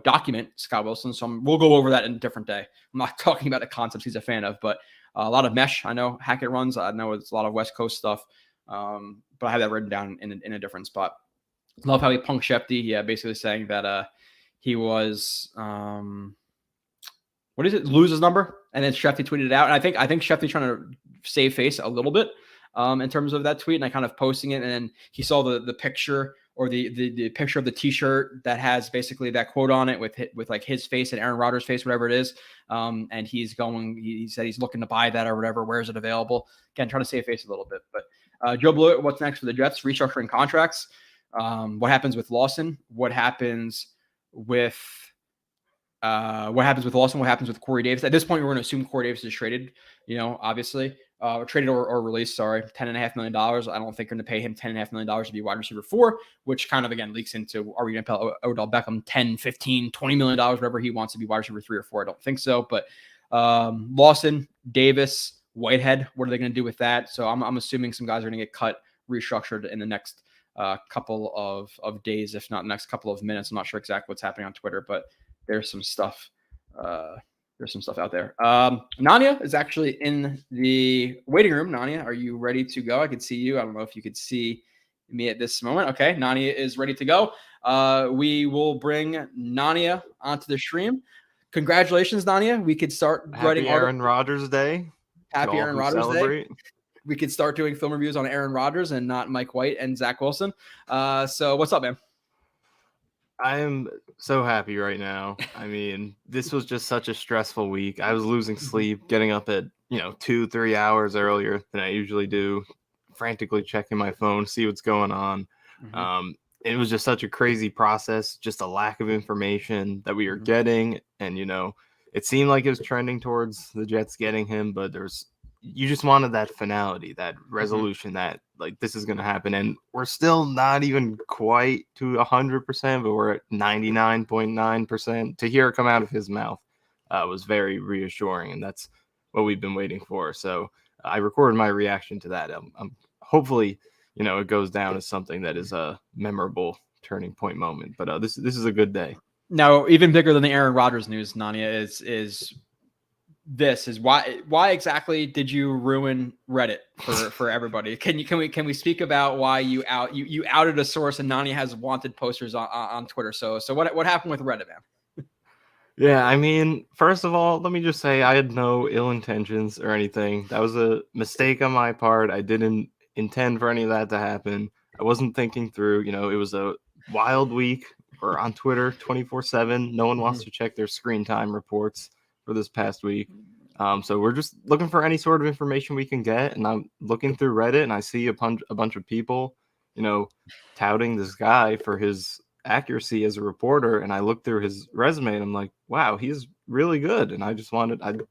document Scott Wilson. So we'll go over that in a different day. I'm not talking about the concepts he's a fan of, but a lot of mesh. I know Hackett runs. I know it's a lot of West Coast stuff, but I have that written down in a different spot. Love how he punked Shefty. Yeah, basically saying that he was lose his number, and then Shefty tweeted it out. And I think Shefty's trying to save face a little bit in terms of that tweet, and I kind of posting it, and then he saw the picture or the picture of the T-shirt that has basically that quote on it with like his face and Aaron Rodgers' face, whatever it is. And he said he's looking to buy that or whatever. Where is it available? Again, trying to save face a little bit. But Joe Blewett, what's next for the Jets? Restructuring contracts. What happens with Lawson? What happens with Lawson? What happens with Corey Davis? At this point, we're going to assume Corey Davis is traded, obviously, traded or released, sorry, $10.5 million. I don't think they're going to pay him $10.5 million to be wide receiver 4, which kind of, again, leaks into, are we going to pay Odell Beckham $10, $15, $20 million, whatever he wants to be wide receiver 3 or 4? I don't think so. But Lawson, Davis, Whitehead, what are they going to do with that? So I'm assuming some guys are going to get cut, restructured in the next couple of days, if not the next couple of minutes. I'm not sure exactly what's happening on Twitter, but there's some stuff. There's some stuff out there. Nanya is actually in the waiting room. Nanya, are you ready to go? I can see you. I don't know if you could see me at this moment. Okay, Nanya is ready to go. We will bring Nanya onto the stream. Congratulations, Nanya. We could start writing
Aaron Rodgers Day.
Happy Aaron Rodgers
celebrate.
Day. We could start doing film reviews on Aaron Rodgers and not Mike White and Zach Wilson. So what's up, man?
I am so happy right now. I mean, this was just such a stressful week. I was losing sleep, getting up at 2-3 hours earlier than I usually do, frantically checking my phone, see what's going on. Mm-hmm. It was just such a crazy process, just a lack of information that we were getting. And, it seemed like it was trending towards the Jets getting him, but you just wanted that finality, that resolution that like this is going to happen. And we're still not even quite to 100%, but we're at 99.9%. To hear it come out of his mouth was very reassuring. And that's what we've been waiting for. So I recorded my reaction to that. I'm hopefully, it goes down as something that is a memorable turning point moment, but this is a good day.
Now, even bigger than the Aaron Rodgers news, Nanya, is why exactly did you ruin Reddit for everybody? Can we speak about why you outed a source, and Nanya has wanted posters on Twitter? So what happened with Reddit, man?
Yeah, I mean, first of all, let me just say I had no ill intentions or anything. That was a mistake on my part. I didn't intend for any of that to happen. I wasn't thinking through. It was a wild week. We're on Twitter 24/7. No one wants to check their screen time reports for this past week. So we're just looking for any sort of information we can get. And I'm looking through Reddit and I see a bunch of people, touting this guy for his accuracy as a reporter. And I look through his resume and I'm like, wow, he's really good. And I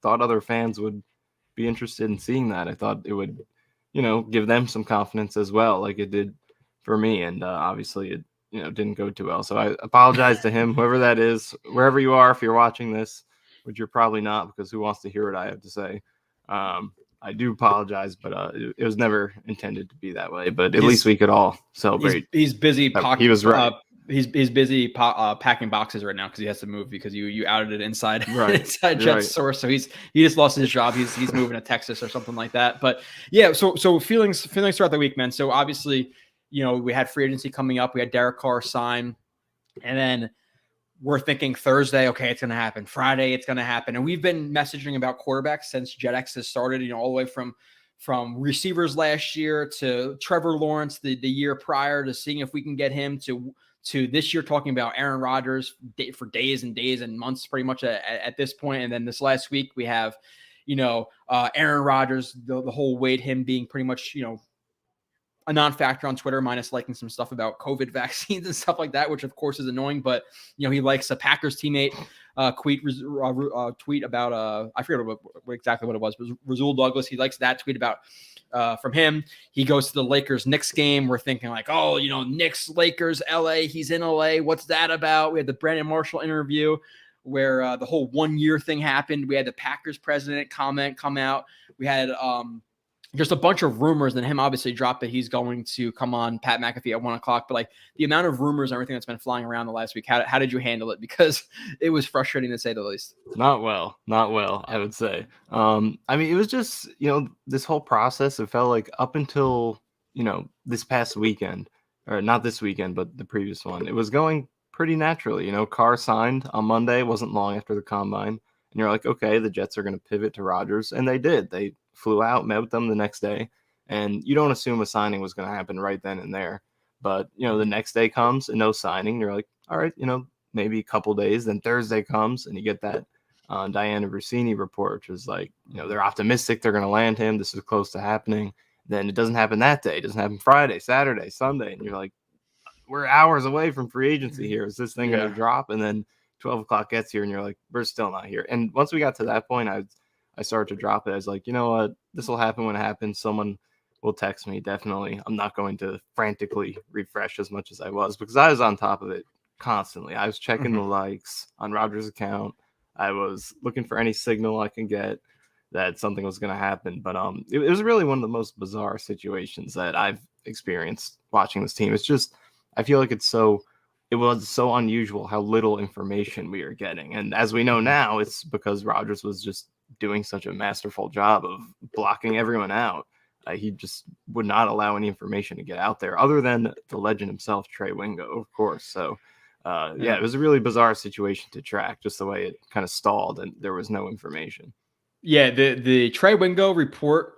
thought other fans would be interested in seeing that. I thought it would, give them some confidence as well, like it did for me. And obviously it, didn't go too well. So I apologize to him, whoever that is, wherever you are, if you're watching this, which you're probably not, because who wants to hear what I have to say? I do apologize, but it was never intended to be that way. But at least we could all celebrate.
He's busy.
He was right.
He's busy packing boxes right now because he has to move because you outed it inside Jets source. So he just lost his job. He's moving to Texas or something like that. But yeah, so feelings throughout the week, man. So obviously, we had free agency coming up. We had Derek Carr sign, and then we're thinking Thursday, okay, it's going to happen. Friday, it's going to happen. And we've been messaging about quarterbacks since JetX has started, all the way from receivers last year to Trevor Lawrence the year prior, to seeing if we can get him to this year, talking about Aaron Rodgers for days and days and months pretty much at this point. And then this last week we have, Aaron Rodgers, the whole Wade, him being pretty much, a non-factor on Twitter, minus liking some stuff about COVID vaccines and stuff like that, which of course is annoying. But he likes a Packers teammate tweet about I forget exactly what it was, but Rasul Douglas. He likes that tweet about from him. He goes to the Lakers-Knicks game. We're thinking like, oh, Knicks, Lakers, LA. He's in LA. What's that about? We had the Brandon Marshall interview where the whole 1 year thing happened. We had the Packers president come out. We had just a bunch of rumors, and him obviously dropped that he's going to come on Pat McAfee at 1:00. But like the amount of rumors and everything that's been flying around the last week, how did you handle it? Because it was frustrating to say the least.
Not well, I would say. I mean, it was just, this whole process, it felt like up until, this past weekend, or not this weekend, but the previous one, it was going pretty naturally. Carr signed on Monday, wasn't long after the combine. And you're like, okay, the Jets are going to pivot to Rodgers. And they did. They flew out, met with them the next day. And you don't assume a signing was going to happen right then and there. But, the next day comes and no signing. You're like, all right, maybe a couple days. Then Thursday comes and you get that Diana Rossini report, which is like, they're optimistic they're going to land him. This is close to happening. Then it doesn't happen that day. It doesn't happen Friday, Saturday, Sunday. And you're like, we're hours away from free agency here. Is this thing going to drop? And then 12 o'clock gets here and you're like, we're still not here. And once we got to that point, I started to drop it. I was like, you know what? This will happen when it happens. Someone will text me. Definitely. I'm not going to frantically refresh as much as I was because I was on top of it constantly. I was checking the likes on Rodgers' account. I was looking for any signal I can get that something was going to happen. But it was really one of the most bizarre situations that I've experienced watching this team. It's just, I feel like it was so unusual how little information we are getting. And as we know now, it's because Rodgers was just doing such a masterful job of blocking everyone out. He just would not allow any information to get out there other than the legend himself, Trey Wingo, of course. So, it was a really bizarre situation to track, just the way it kind of stalled and there was no information.
Yeah, the Trey Wingo report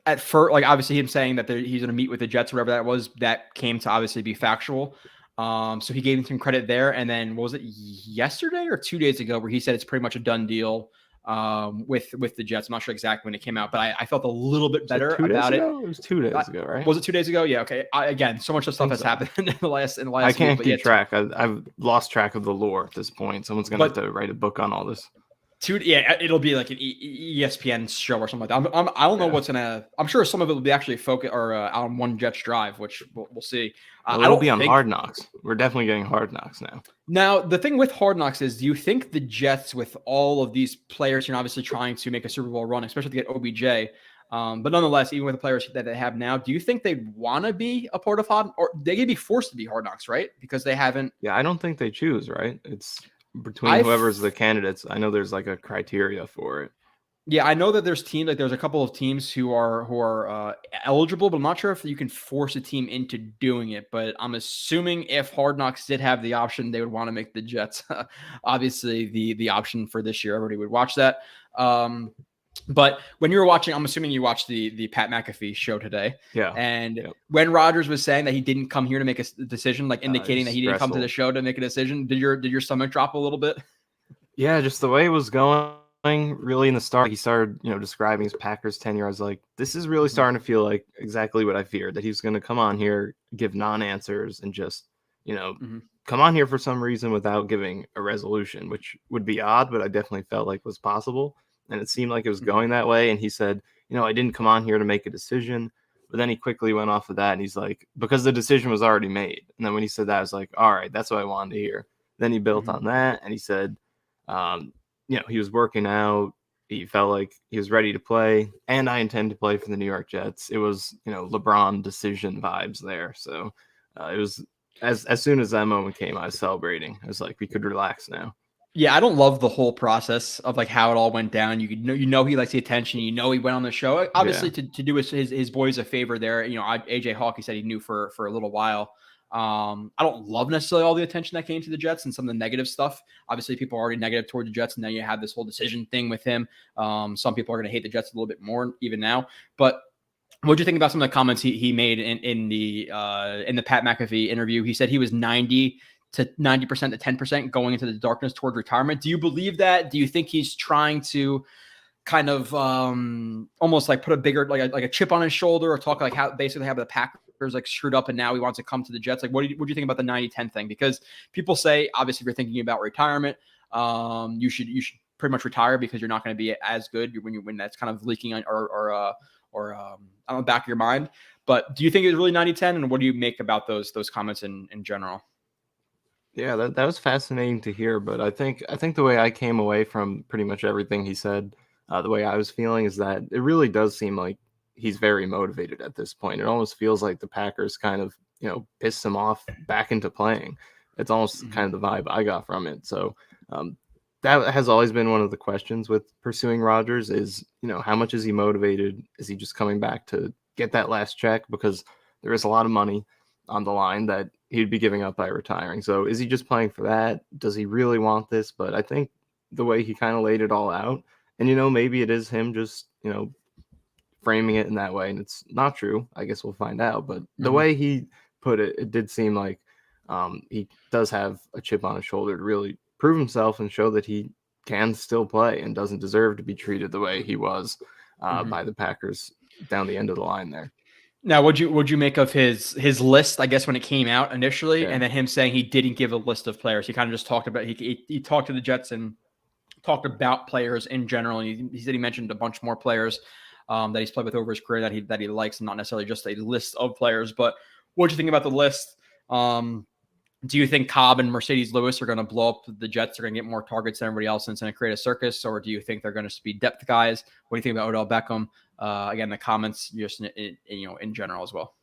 at first, like obviously him saying that he's going to meet with the Jets, whatever that was, that came to obviously be factual. So he gave him some credit there. And then what was it, yesterday or 2 days ago, where he said it's pretty much a done deal with the Jets. I'm not sure exactly when it came out, but I felt a little bit better about it.
It was 2 days ago, right?
Was it 2 days ago? Yeah. Okay. Again, so much of stuff has happened in the last
I can't
week,
keep track. I've lost track of the lore at this point. Someone's going to have to write a book on all this.
It'll be like an ESPN show or something like that. I don't know what's gonna. I'm sure some of it will be actually focused or on One Jets Drive, which we'll see.
It'll be on Hard Knocks. We're definitely getting Hard Knocks now.
Now the thing with Hard Knocks is, do you think the Jets, with all of these players, obviously trying to make a Super Bowl run, especially to get OBJ, but nonetheless, even with the players that they have now, do you think they'd want to be a part of Hard, or they could be forced to be Hard Knocks, right? Because they haven't.
Yeah, I don't think they choose, right? It's between whoever's the candidates. I know there's like a criteria for it.
Yeah, I know that there's teams, like there's a couple of teams who are eligible, but I'm not sure if you can force a team into doing it. But I'm assuming if Hard Knocks did have the option, they would want to make the Jets obviously the option for this year. Everybody would watch that. But when you were watching, I'm assuming you watched the Pat McAfee show today.
Yeah.
And when Rodgers was saying that he didn't come here to make a decision, like indicating that he didn't come to the show to make a decision, did your stomach drop a little bit?
Yeah, just the way it was going. Really in the start, he started, describing his Packers tenure. I was like, this is really starting to feel like exactly what I feared, that he was going to come on here, give non-answers, and just, come on here for some reason without giving a resolution, which would be odd, but I definitely felt like was possible. And it seemed like it was going that way. And he said, I didn't come on here to make a decision. But then he quickly went off of that. And he's like, because the decision was already made. And then when he said that, I was like, all right, that's what I wanted to hear. Then he built on that. And he said, he was working out. He felt like he was ready to play. And I intend to play for the New York Jets. It was, LeBron decision vibes there. So it was as soon as that moment came, I was celebrating. I was like, we could relax now.
Yeah, I don't love the whole process of like how it all went down. You know he likes the attention. He went on the show, obviously to do his boys a favor there. AJ Hawk, he said he knew for a little while. I don't love necessarily all the attention that came to the Jets and some of the negative stuff. Obviously, people are already negative toward the Jets, and now you have this whole decision thing with him. Some people are going to hate the Jets a little bit more even now. But what do you think about some of the comments he made in the Pat McAfee interview? He said he was 90% to 10% going into the darkness toward retirement. Do you believe that? Do you think he's trying to kind of almost like put a bigger like a chip on his shoulder, or talk like how basically have the Packers like screwed up and now he wants to come to the Jets? Like what do you think about the 90-10 thing? Because people say obviously if you're thinking about retirement, you should pretty much retire because you're not going to be as good when that's kind of leaking on or on the back of your mind. But do you think it's really 90-10, and what do you make about those comments in general?
Yeah, that was fascinating to hear. But I think the way I came away from pretty much everything he said, the way I was feeling is that it really does seem like he's very motivated at this point. It almost feels like the Packers kind of, pissed him off back into playing. It's almost kind of the vibe I got from it. So that has always been one of the questions with pursuing Rodgers is, how much is he motivated? Is he just coming back to get that last check? Because there is a lot of money on the line that he'd be giving up by retiring. So is he just playing for that? Does he really want this? But I think the way he kind of laid it all out, and, maybe it is him just, framing it in that way. And it's not true. I guess we'll find out. But the way he put it, it did seem like he does have a chip on his shoulder to really prove himself and show that he can still play and doesn't deserve to be treated the way he was by the Packers down the end of the line there.
Now, would you make of his list, I guess, when it came out initially,
Yeah.
and then him saying he didn't give a list of players? He kind of just talked about he talked to the Jets and talked about players in general. And he said he mentioned a bunch more players that he's played with over his career that he likes, and not necessarily just a list of players. But what do you think about the list? Do you think Cobb and Mercedes Lewis are going to blow up the Jets? Are going to get more targets than everybody else and it's going to create a circus? Or do you think they're going to be depth guys? What do you think about Odell Beckham? Again, the comments just in general as well.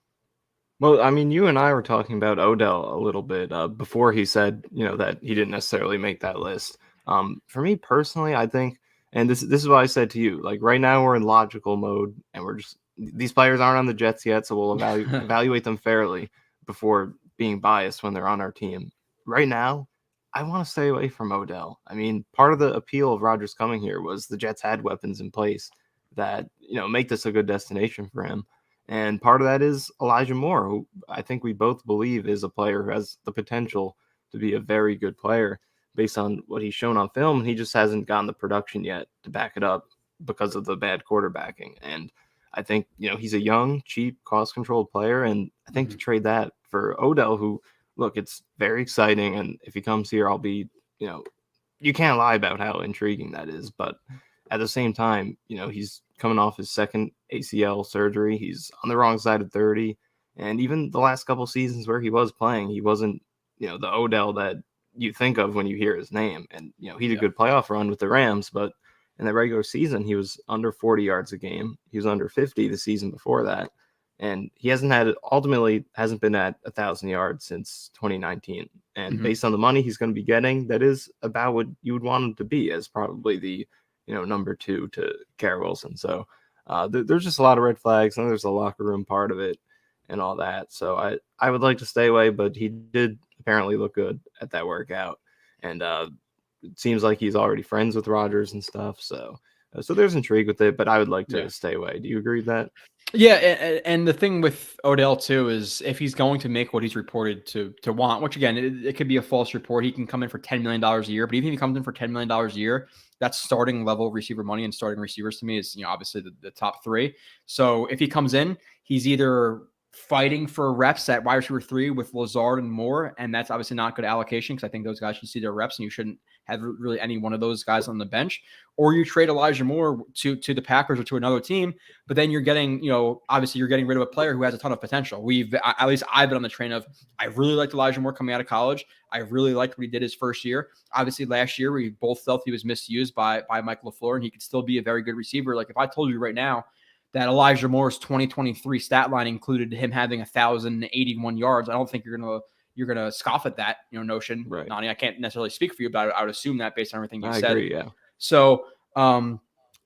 Well, I mean, you and I were talking about Odell a little bit before he said, that he didn't necessarily make that list. For me personally, I think, and this is what I said to you, like right now we're in logical mode and these players aren't on the Jets yet. So we'll evaluate them fairly before being biased when they're on our team. Right now, I want to stay away from Odell. I mean, part of the appeal of Rodgers coming here was the Jets had weapons in place that, make this a good destination for him. And part of that is Elijah Moore, who I think we both believe is a player who has the potential to be a very good player based on what he's shown on film. And he just hasn't gotten the production yet to back it up because of the bad quarterbacking. And I think, he's a young, cheap, cost-controlled player. And I think to trade that for Odell, who, look, it's very exciting. And if he comes here, I'll be, you can't lie about how intriguing that is. But at the same time, he's coming off his second ACL surgery. He's on the wrong side of 30. And even the last couple seasons where he was playing, he wasn't, the Odell that you think of when you hear his name. And, he had a good playoff run with the Rams, but in the regular season, he was under 40 yards a game. He was under 50 the season before that. And he hasn't been at 1,000 yards since 2019. And based on the money he's going to be getting, that is about what you would want him to be as probably the, number 2 to Garrett Wilson. So there's just a lot of red flags, and there's a locker room part of it and all that. So I would like to stay away, but he did apparently look good at that workout. And it seems like he's already friends with Rodgers and stuff. So there's intrigue with it, but I would like to stay away. Do you agree with that?
Yeah, and the thing with Odell too is if he's going to make what he's reported to want, which again, it could be a false report. He can come in for $10 million a year, but even if he comes in for $10 million a year, that's starting level receiver money, and starting receivers to me is, obviously the top 3. So if he comes in, he's either fighting for reps at wide receiver 3 with Lazard and Moore, and that's obviously not good allocation because I think those guys should see their reps, and you shouldn't have really any one of those guys on the bench. Or you trade Elijah Moore to the Packers or to another team, but then you're getting, obviously you're getting rid of a player who has a ton of potential. At least I've been on the train of, I really liked Elijah Moore coming out of college. I really liked what he did his first year. Obviously last year we both felt he was misused by Mike LaFleur, and he could still be a very good receiver. Like if I told you right now that Elijah Moore's 2023 stat line included him having 1,081 yards, I don't think you're gonna scoff at that, notion.
Right.
Nani, I can't necessarily speak for you, but I would assume that based on everything you said.
I agree, yeah.
So, do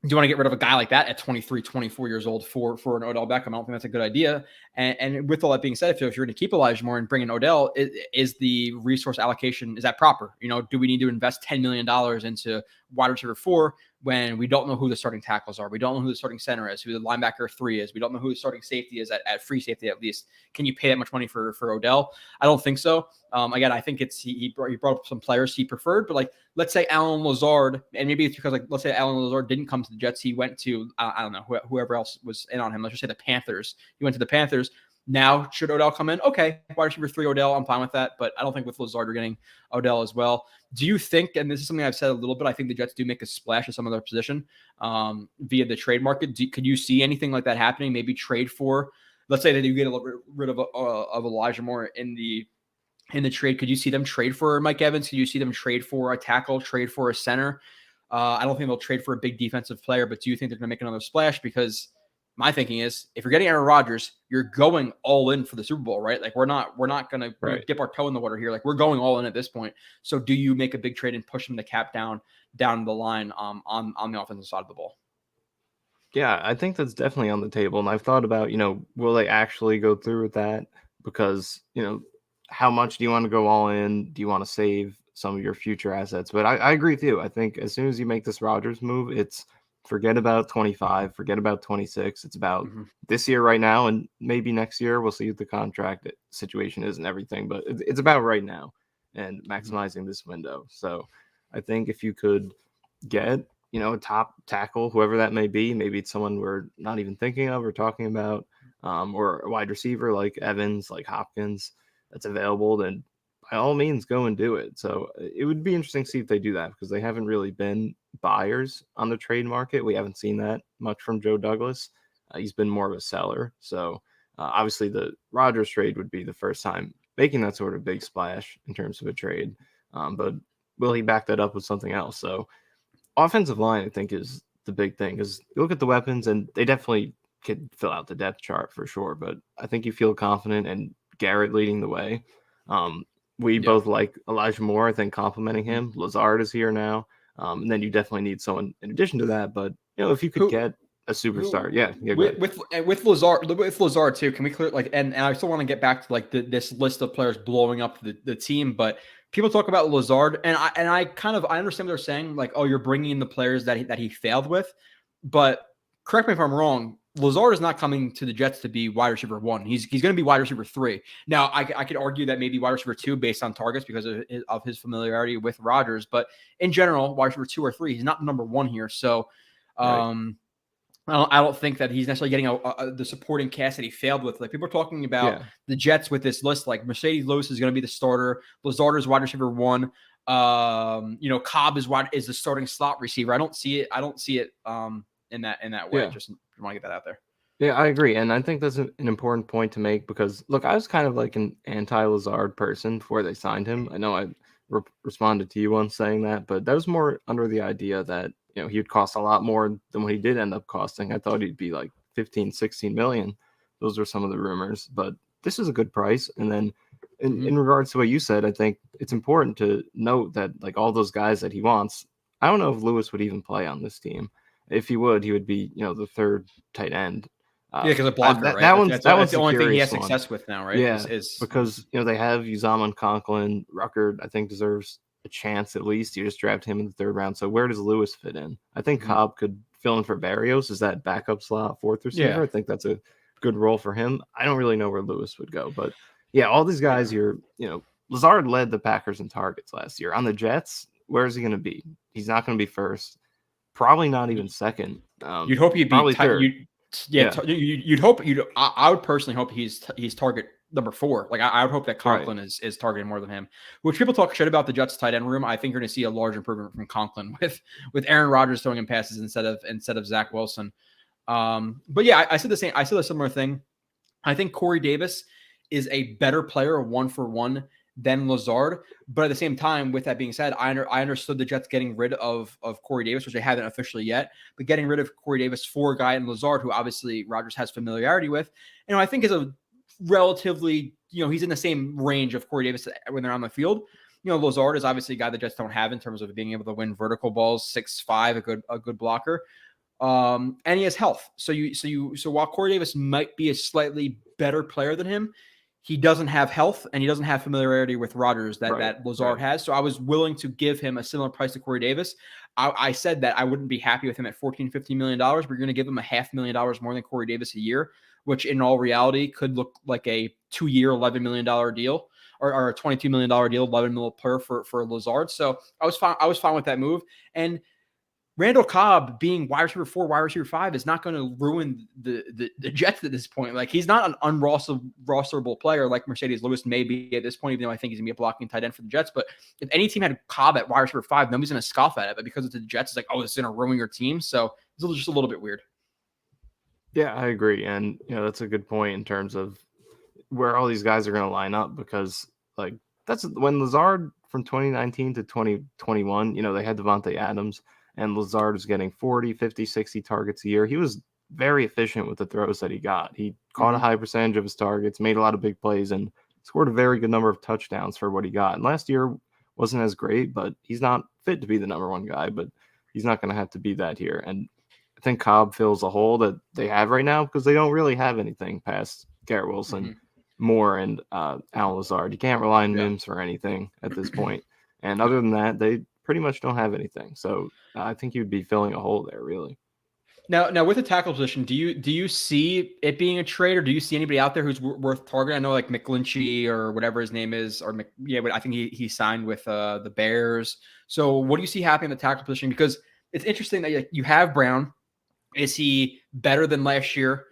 you want to get rid of a guy like that at 23, 24 years old for an Odell Beckham? I don't think that's a good idea. And with all that being said, if you're going to keep Elijah Moore and bring in Odell, is the resource allocation, is that proper? Do we need to invest $10 million into wide receiver 4 when we don't know who the starting tackles are? We don't know who the starting center is, who the linebacker 3 is. We don't know who the starting safety is at free safety, at least. Can you pay that much money for Odell? I don't think so. Again, I think he brought up some players he preferred, but like, let's say Allen Lazard, and maybe it's because let's say Allen Lazard didn't come to the Jets. He went to, I don't know, whoever else was in on him. Let's just say the Panthers. He went to the Panthers. Now, should Odell come in? Okay, wide receiver 3 Odell, I'm fine with that, but I don't think with Lazard you're getting Odell as well. Do you think, and this is something I've said a little bit, I think the Jets do make a splash at some of their position via the trade market. Could you see anything like that happening? Maybe trade for, let's say that you get rid of Elijah Moore in the trade. Could you see them trade for Mike Evans? Could you see them trade for a tackle, trade for a center? I don't think they'll trade for a big defensive player, but do you think they're going to make another splash? Because my thinking is if you're getting Aaron Rodgers, you're going all in for the Super Bowl, right? Like we're not going to dip our toe in the water here. Like we're going all in at this point. So do you make a big trade and push him the cap down the line on the offensive side of the ball?
Yeah, I think that's definitely on the table. And I've thought about, will they actually go through with that? Because, how much do you want to go all in? Do you want to save some of your future assets? But I agree with you. I think as soon as you make this Rodgers move, it's forget about 25, forget about 26. It's about this year right now, and maybe next year we'll see what the contract situation is and everything. But it's about right now and maximizing this window. So I think if you could get, a top tackle, whoever that may be, maybe it's someone we're not even thinking of or talking about, or a wide receiver like Evans, like Hopkins, that's available, then by all means go and do it. So it would be interesting to see if they do that because they haven't really been buyers on the trade market. We haven't seen that much from Joe Douglas. He's been more of a seller. So obviously the Rodgers trade would be the first time making that sort of big splash in terms of a trade. But will he back that up with something else? So offensive line, I think, is the big thing because you look at the weapons and they definitely could fill out the depth chart for sure. But I think you feel confident and Garrett leading the way. We both like Elijah Moore, I think, complimenting him. Lazard is here now. And then you definitely need someone in addition to that. But, if you could get a superstar.
With Lazard too, can we clear and I still want to get back to this list of players blowing up the team, but people talk about Lazard and I understand what they're saying, like, oh, you're bringing in the players that he failed with, but correct me if I'm wrong. Lazard is not coming to the Jets to be wide receiver 1. He's going to be wide receiver 3. Now, I could argue that maybe wide receiver 2 based on targets because of his familiarity with Rodgers. But in general, wide receiver 2 or 3, he's not number 1 here. So I don't think that he's necessarily getting the supporting cast that he failed with. Like people are talking about the Jets with this list, like Mercedes Lewis is going to be the starter. Lazard is wide receiver 1. Cobb is the starting slot receiver. I don't see it in that way. Just want to get that out there.
Yeah, I agree. And I think that's an important point to make because, look, I was kind of like an anti-Lazard person before they signed him. I know I responded to you once saying that, but that was more under the idea that, he would cost a lot more than what he did end up costing. I thought he'd be like 15, 16 million. Those are some of the rumors, but this is a good price. And then in regards to what you said, I think it's important to note that like all those guys that he wants, I don't know if Lewis would even play on this team. If he would be, the third tight end.
Because a blocker, right? That's the only thing he has success with now, right?
Yeah, because they have Uzama Conklin. Rucker, I think, deserves a chance at least. You just drafted him in the 3rd round. So where does Lewis fit in? I think Cobb could fill in for Barrios. Is that backup slot 4th receiver? Yeah. I think that's a good role for him. I don't really know where Lewis would go, but yeah, all these guys. Lazard led the Packers in targets last year. On the Jets, where is he going to be? He's not going to be first. Probably not even second.
You'd hope he'd be
probably third.
You'd hope. I would personally hope he's target number 4. Like I would hope that Conklin is targeting more than him. Which people talk shit about the Jets tight end room. I think you're going to see a large improvement from Conklin with Aaron Rodgers throwing him passes instead of Zach Wilson. But yeah, I said the same. I said a similar thing. I think Corey Davis is a better player 1-for-1 than Lazard. But at the same time, with that being said, I understood the Jets getting rid of Corey Davis, which they haven't officially yet, but getting rid of Corey Davis for a guy in Lazard, who obviously Rodgers has familiarity with, I think is a relatively, he's in the same range of Corey Davis when they're on the field. Lazard is obviously a guy the Jets don't have in terms of being able to win vertical balls, 6'5", a good blocker. And he has health. So while Corey Davis might be a slightly better player than him, he doesn't have health and he doesn't have familiarity with Rodgers that Lazard has. So I was willing to give him a similar price to Corey Davis. I said that I wouldn't be happy with him at $14-15 million. We're going to give him $500,000 more than Corey Davis a year, which in all reality could look like a 2-year, $11 million deal or a $22 million deal, $11 million per for Lazard. So I was fine with that move. And Randall Cobb being wide receiver 4, wide receiver 5 is not going to ruin the Jets at this point. Like he's not an unrosterable player like Mercedes Lewis may be at this point, even though I think he's going to be a blocking tight end for the Jets. But if any team had Cobb at wide receiver 5, nobody's going to scoff at it. But because it's the Jets, it's like, oh, it's going to ruin your team. So it's just a little bit weird.
Yeah, I agree. And, that's a good point in terms of where all these guys are going to line up because, like, that's when Lazard from 2019 to 2021, they had Devontae Adams. And Lazard was getting 40, 50, 60 targets a year. He was very efficient with the throws that he got. He caught a high percentage of his targets, made a lot of big plays, and scored a very good number of touchdowns for what he got. And last year wasn't as great, but he's not fit to be the number one guy, but he's not going to have to be that here. And I think Cobb fills a hole that they have right now because they don't really have anything past Garrett Wilson, Moore, and Alan Lazard. You can't rely on Mims for anything at this point. And other than that, they pretty much don't have anything. So I think you'd be filling a hole there, really.
Now with the tackle position, do you see it being a trade, or do you see anybody out there who's worth targeting? I know like McGlinchey or whatever his name is, or I think he signed with the Bears. So what do you see happening in the tackle position? Because it's interesting that you have Brown. Is he better than last year?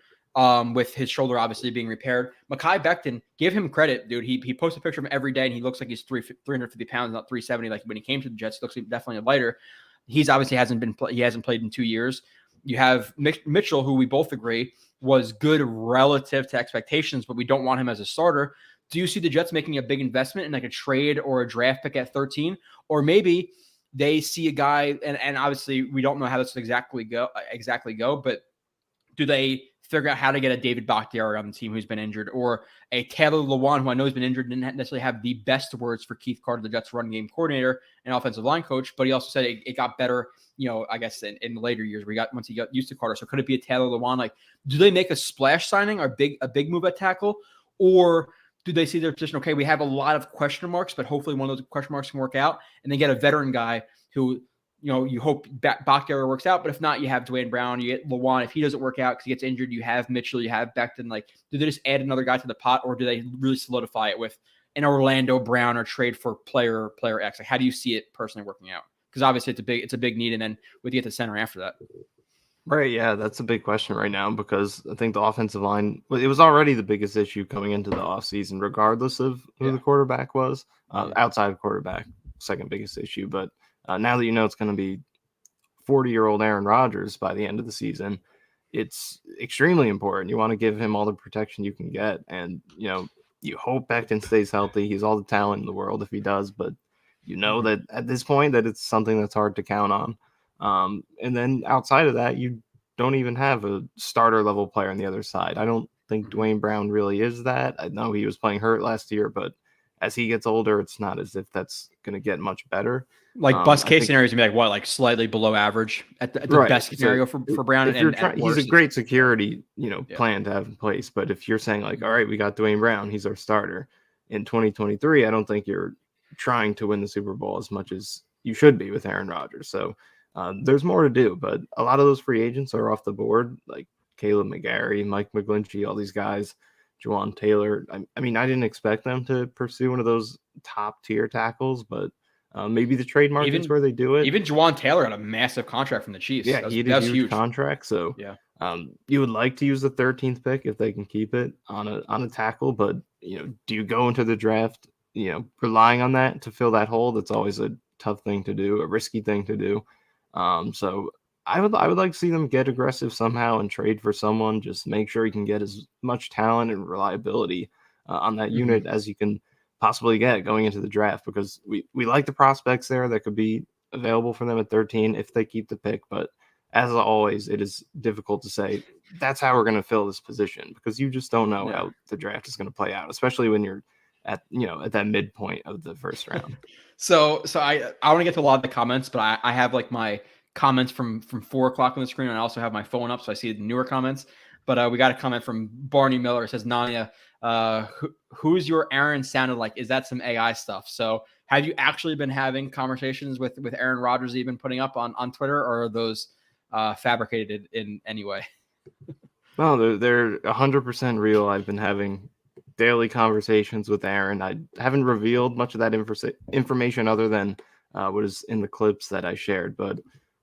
With his shoulder obviously being repaired. Mekhi Becton, give him credit, dude. He posts a picture of him every day, and he looks like he's 350 pounds, not 370. Like when he came to the Jets, he looks like definitely lighter. He's obviously he hasn't played in 2 years. You have Mitchell, who we both agree was good relative to expectations, but we don't want him as a starter. Do you see the Jets making a big investment in like a trade or a draft pick at 13, or maybe they see a guy, and obviously we don't know how this will exactly go, but do they figure out how to get a David Bakhtiari on the team who's been injured, or a Taylor Lewan, who I know has been injured, didn't necessarily have the best words for Keith Carter, the Jets run game coordinator and offensive line coach, but he also said it got better, I guess in the later years once he got used to Carter. So could it be a Taylor Lewan? Like, do they make a splash signing or a big move at tackle, or do they see their position? Okay, we have a lot of question marks, but hopefully one of those question marks can work out, and they get a veteran guy who, you hope Bakhtiari works out, but if not, you have Dwayne Brown, you get Lewan. If he doesn't work out because he gets injured, you have Mitchell, you have Becton. Like, do they just add another guy to the pot, or do they really solidify it with an Orlando Brown or trade for player X? Like, how do you see it personally working out? Because obviously it's a big need, and then we get the center after that.
Right, yeah, that's a big question right now because I think the offensive line, it was already the biggest issue coming into the offseason, regardless of who the quarterback was. Outside of quarterback, second biggest issue, but now that it's going to be 40-year-old Aaron Rodgers by the end of the season, it's extremely important. You want to give him all the protection you can get. And, you hope Becton stays healthy. He's all the talent in the world if he does. But that at this point that it's something that's hard to count on. And then outside of that, you don't even have a starter level player on the other side. I don't think Dwayne Brown really is that. I know he was playing hurt last year, but as he gets older, it's not as if that's going to get much better.
Like best case scenario is gonna be like slightly below average at the best scenario for Brown.
He's a great security, plan to have in place. But if you're saying like, all right, we got Dwayne Brown, he's our starter in 2023, I don't think you're trying to win the Super Bowl as much as you should be with Aaron Rodgers. So there's more to do, but a lot of those free agents are off the board, like Caleb McGarry, Mike McGlinchey, all these guys. Juwan Taylor. I mean, I didn't expect them to pursue one of those top tier tackles, but maybe the trade market's where they do it.
Even Juwan Taylor had a massive contract from the Chiefs.
Yeah, he had a huge contract. So you would like to use the 13th pick if they can keep it on a tackle, but do you go into the draft, relying on that to fill that hole? That's always a tough thing to do, a risky thing to do. So I would like to see them get aggressive somehow and trade for someone. Just make sure you can get as much talent and reliability on that unit as you can possibly get going into the draft, because we like the prospects there that could be available for them at 13 if they keep the pick. But as always, it is difficult to say that's how we're going to fill this position, because you just don't know how the draft is going to play out, especially when you're at that midpoint of the first round.
So I want to get to a lot of the comments, but I have like my comments from 4 o'clock on the screen, and I also have my phone up, so I see the newer comments. But we got a comment from Barney Miller. It says, Nanya, who's your Aaron sounded like? Is that some AI stuff? So have you actually been having conversations with Aaron Rodgers that you've been putting up on Twitter, or are those fabricated in any way?
No, they're 100% real. I've been having daily conversations with Aaron. I haven't revealed much of that information other than what is in the clips that I shared, but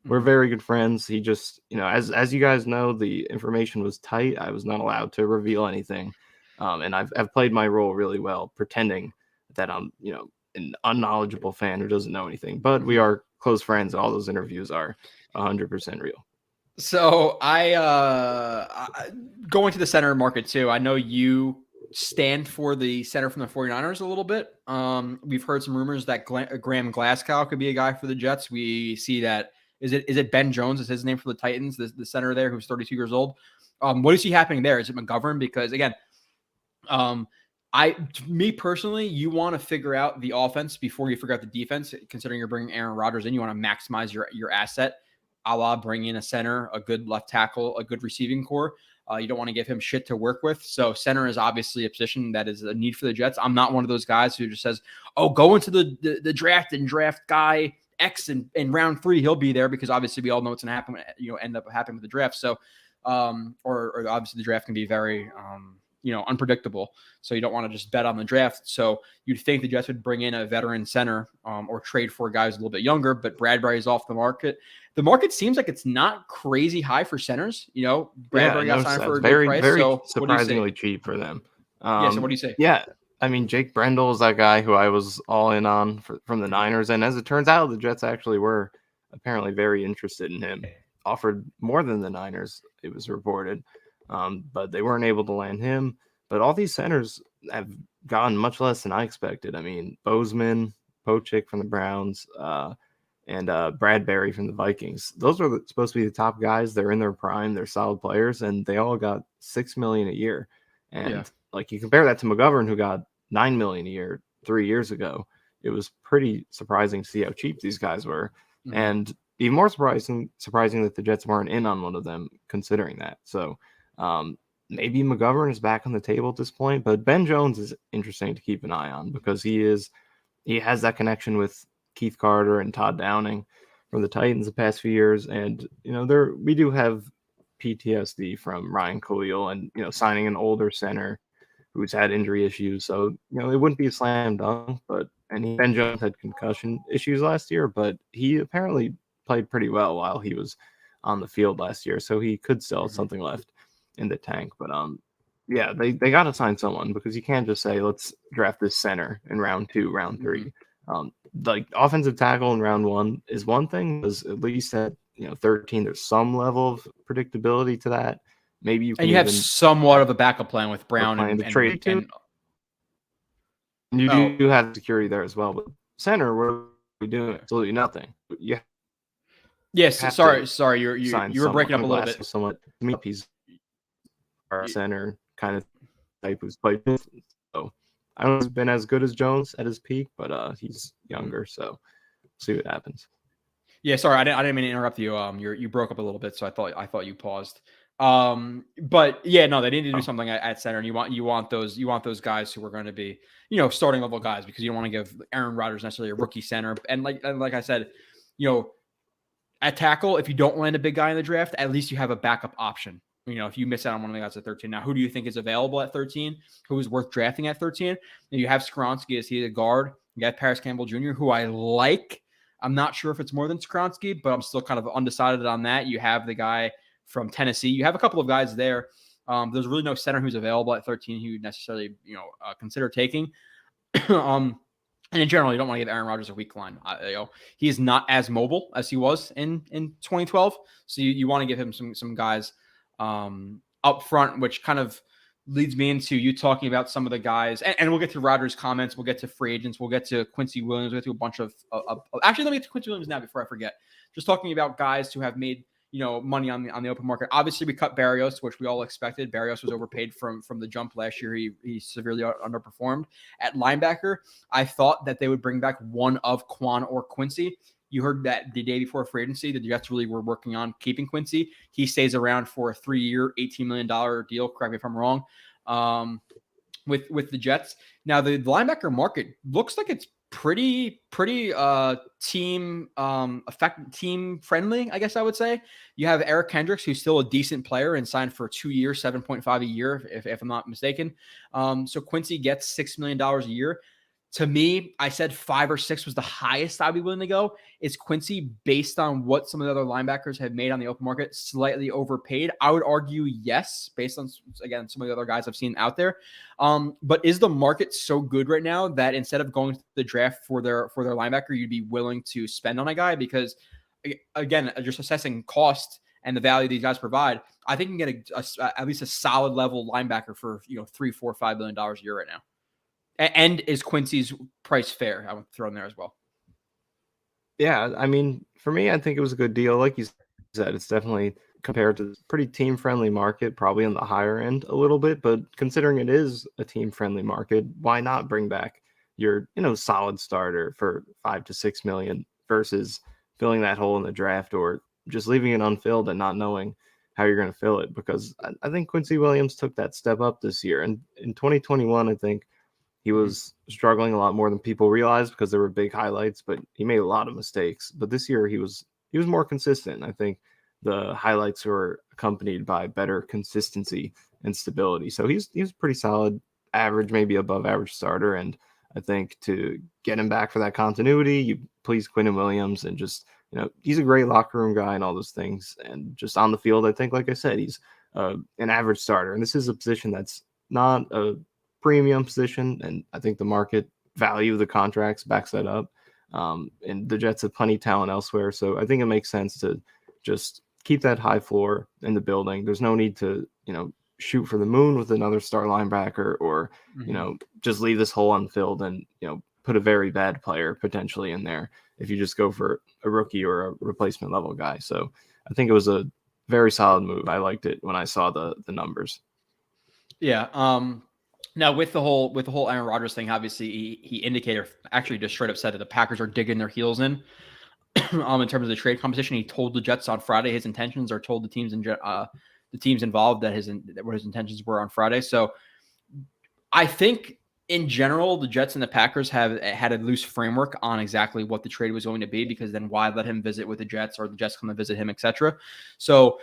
we're very good friends. He just, as you guys know, the information was tight. I was not allowed to reveal anything. And I've played my role really well, pretending that I'm, an unknowledgeable fan who doesn't know anything. But we are close friends. All those interviews are 100% real.
So going to the center market too, I know you stand for the center from the 49ers a little bit. We've heard some rumors that Graham Glasgow could be a guy for the Jets. We see that Is it Ben Jones? Is his name for the Titans? The center there who's 32 years old. What do you see happening there? Is it McGovern? Because again, me personally, you want to figure out the offense before you figure out the defense. Considering you're bringing Aaron Rodgers in, you want to maximize your asset. A la bring in a center, a good left tackle, a good receiving core. You don't want to give him shit to work with. So center is obviously a position that is a need for the Jets. I'm not one of those guys who just says, oh, go into the draft and draft guy X in round 3. He'll be there, because obviously we all know what's going to happen, end up happening with the draft. So, or obviously the draft can be very, unpredictable. So you don't want to just bet on the draft. So you'd think the Jets would bring in a veteran center or trade for guys a little bit younger, but Bradbury's off the market. The market seems like it's not crazy high for centers. Bradbury got signed for a good price.
Very
so
surprisingly cheap for them.
So what do you say?
Yeah, I mean, Jake Brendel is that guy who I was all in on from the Niners. And as it turns out, the Jets actually were apparently very interested in him. Offered more than the Niners, it was reported. But they weren't able to land him. But all these centers have gotten much less than I expected. I mean, Bozeman, Pochik from the Browns, and Bradbury from the Vikings. Those are supposed to be the top guys. They're in their prime. They're solid players, and they all got $6 million a year. And like, you compare that to McGovern, who got $9 million a year 3 years ago. It was pretty surprising to see how cheap these guys were. Mm-hmm. And even more surprising that the Jets weren't in on one of them, considering that. So maybe McGovern is back on the table at this point, but Ben Jones is interesting to keep an eye on, because he has that connection with Keith Carter and Todd Downing from the Titans the past few years. And, we do have PTSD from Ryan Khalil and, signing an older center who's had injury issues. So, it wouldn't be a slam dunk, Ben Jones had concussion issues last year, but he apparently played pretty well while he was on the field last year. So he could still have something left in the tank. But they got to sign someone, because you can't just say, let's draft this center in round 2, round 3. Like, offensive tackle in round 1 is one thing, because at least at 13 there's some level of predictability to that. Maybe you
have somewhat of a backup plan with Brown
and the trade too. And you do have security there as well. But center, what are we doing? Absolutely nothing.
Yes, sorry, you were breaking up a little bit.
Somewhat, he's our center kind of type who's played. So I don't know if he's been as good as Jones at his peak, but he's younger, so see what happens. Yeah,
sorry, I didn't mean to interrupt you. You broke up a little bit, so I thought you paused. But yeah, no, they need to do something at center, and you want those guys who are going to be starting level guys, because you don't want to give Aaron Rodgers necessarily a rookie center. And like I said, at tackle, if you don't land a big guy in the draft, at least you have a backup option. If you miss out on one of the guys at 13. Now, who do you think is available at 13? Who is worth drafting at 13? And you have Skoronski. Is he a guard? You got Paris Campbell Jr., who I like. I'm not sure if it's more than Skoronski, but I'm still kind of undecided on that. You have the guy from Tennessee. You have a couple of guys there. There's really no center who's available at 13 who you'd necessarily, consider taking. And in general, you don't want to give Aaron Rodgers a weak line. He is not as mobile as he was in 2012. So you want to give him some guys up front, which kind of leads me into you talking about some of the guys. And we'll get to Rodgers' comments. We'll get to free agents. We'll get to Quincy Williams. We'll get to a bunch of actually, let me get to Quincy Williams now before I forget. Just talking about guys who have made money on the open market. Obviously, we cut Barrios, which we all expected. Barrios was overpaid from the jump last year. He severely underperformed at linebacker. I thought that they would bring back one of Quan or Quincy. You heard that the day before free agency, the Jets really were working on keeping Quincy. He stays around for a 3-year, $18 million deal. Correct me if I'm wrong. With the Jets. Now the linebacker market looks like it's pretty team friendly, I guess I would say. You have Eric Kendricks, who's still a decent player and signed for 2 years, 7.5 a year, if I'm not mistaken. So Quincy gets $6 million a year. To me, I said 5 or 6 was the highest I'd be willing to go. Is Quincy, based on what some of the other linebackers have made on the open market, slightly overpaid? I would argue yes, based on, again, some of the other guys I've seen out there. But is the market so good right now that instead of going to the draft for their linebacker, you'd be willing to spend on a guy? Because, again, just assessing cost and the value these guys provide, I think you can get at least a solid level linebacker for $3, $4, $5 million a year right now. And is Quincy's price fair? I would throw in there as well.
Yeah, I mean, for me, I think it was a good deal. Like you said, it's definitely compared to pretty team-friendly market, probably on the higher end a little bit. But considering it is a team-friendly market, why not bring back your, solid starter for 5 to 6 million versus filling that hole in the draft or just leaving it unfilled and not knowing how you're going to fill it? Because I think Quincy Williams took that step up this year, and in 2021, I think he was struggling a lot more than people realized because there were big highlights, but he made a lot of mistakes. But this year he was more consistent. I think the highlights were accompanied by better consistency and stability. So he's pretty solid, average, maybe above average starter. And I think to get him back for that continuity, you please Quinton Williams and just he's a great locker room guy and all those things. And just on the field, I think, like I said, he's an average starter. And this is a position that's not a premium position, and I think the market value of the contracts backs that up. And the Jets have plenty of talent elsewhere, so I think it makes sense to just keep that high floor in the building. There's no need to, shoot for the moon with another star linebacker or, just leave this hole unfilled and, put a very bad player potentially in there if you just go for a rookie or a replacement level guy. So I think it was a very solid move. I liked it when I saw the numbers.
Yeah. Now with the whole Aaron Rodgers thing, obviously he indicated, actually just straight up said that the Packers are digging their heels in terms of the trade competition. He told the Jets on Friday his intentions, or told the teams involved that what his intentions were on Friday. So I think in general, the Jets and the Packers have had a loose framework on exactly what the trade was going to be, because then why let him visit with the Jets, or the Jets come and visit him, etc. So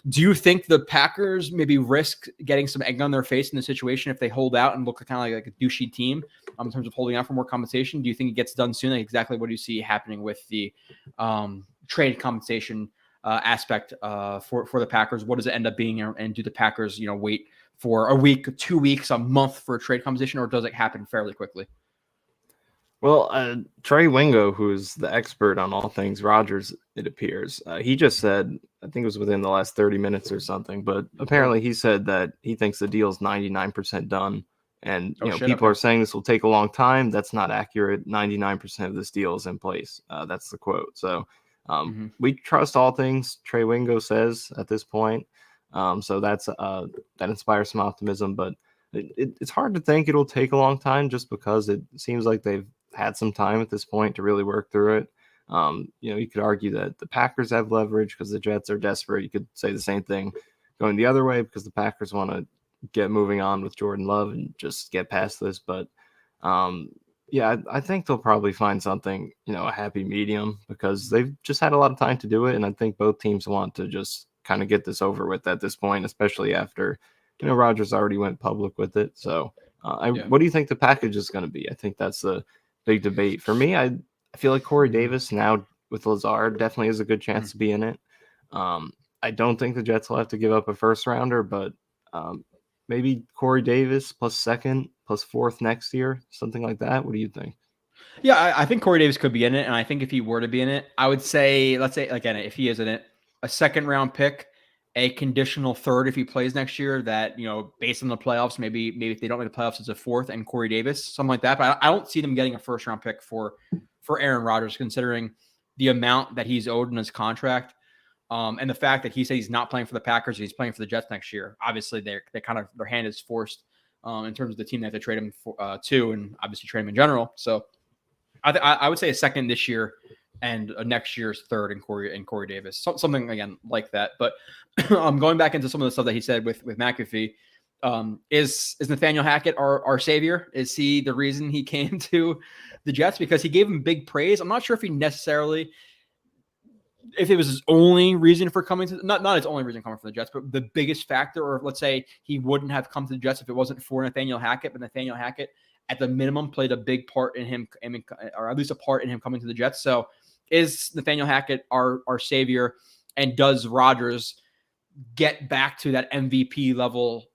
do you think the Packers maybe risk getting some egg on their face in the situation if they hold out and look kind of like a douchey team in terms of holding out for more compensation? Do you think it gets done soon? Like exactly what do you see happening with the trade compensation aspect for the Packers? What does it end up being? And do the Packers, wait for a week, 2 weeks, a month for a trade compensation, or does it happen fairly quickly?
Well, Trey Wingo, who's the expert on all things Rodgers, it appears, he just said, I think it was within the last 30 minutes or something, but apparently he said that he thinks the deal is 99% done. And people are saying this will take a long time. That's not accurate. 99% of this deal is in place. That's the quote. So we trust all things Trey Wingo says at this point. So that inspires some optimism, but it's hard to think it'll take a long time just because it seems like they've had some time at this point to really work through it. You could argue that the Packers have leverage because the Jets are desperate. You could say the same thing going the other way because the Packers want to get moving on with Jordan Love and just get past this. But I think they'll probably find something, a happy medium, because they've just had a lot of time to do it. And I think both teams want to just kind of get this over with at this point, especially after, Rodgers already went public with it. So what do you think the package is going to be? I think that's the big debate. For me, I feel like Corey Davis now with Lazard definitely has a good chance to be in it. I don't think the Jets will have to give up a first rounder, but maybe Corey Davis plus second, plus fourth next year, something like that. What do you think?
Yeah, I think Corey Davis could be in it. And I think if he were to be in it, I would say, let's say, again, if he is in it, a second round pick, a conditional third if he plays next year, that, based on the playoffs, maybe if they don't make the playoffs, it's a fourth and Corey Davis, something like that. But I don't see them getting a first round pick for Aaron Rodgers, considering the amount that he's owed in his contract. And the fact that he said he's not playing for the Packers, he's playing for the Jets next year. Obviously, they kind of, their hand is forced in terms of the team they have to trade him to, and obviously trade him in general. So I would say a second this year and a next year's third in Corey Davis, something again like that. But going back into some of the stuff that he said with McAfee, is Nathaniel Hackett our savior? Is he the reason he came to the Jets? Because he gave him big praise. I'm not sure if he necessarily, if it was his only reason for coming to, not his only reason coming from the Jets, but the biggest factor, or let's say he wouldn't have come to the Jets if it wasn't for Nathaniel Hackett. But Nathaniel Hackett, at the minimum, played a big part in him, or at least a part in him coming to the Jets. So is Nathaniel Hackett our savior? And does Rodgers get back to that MVP level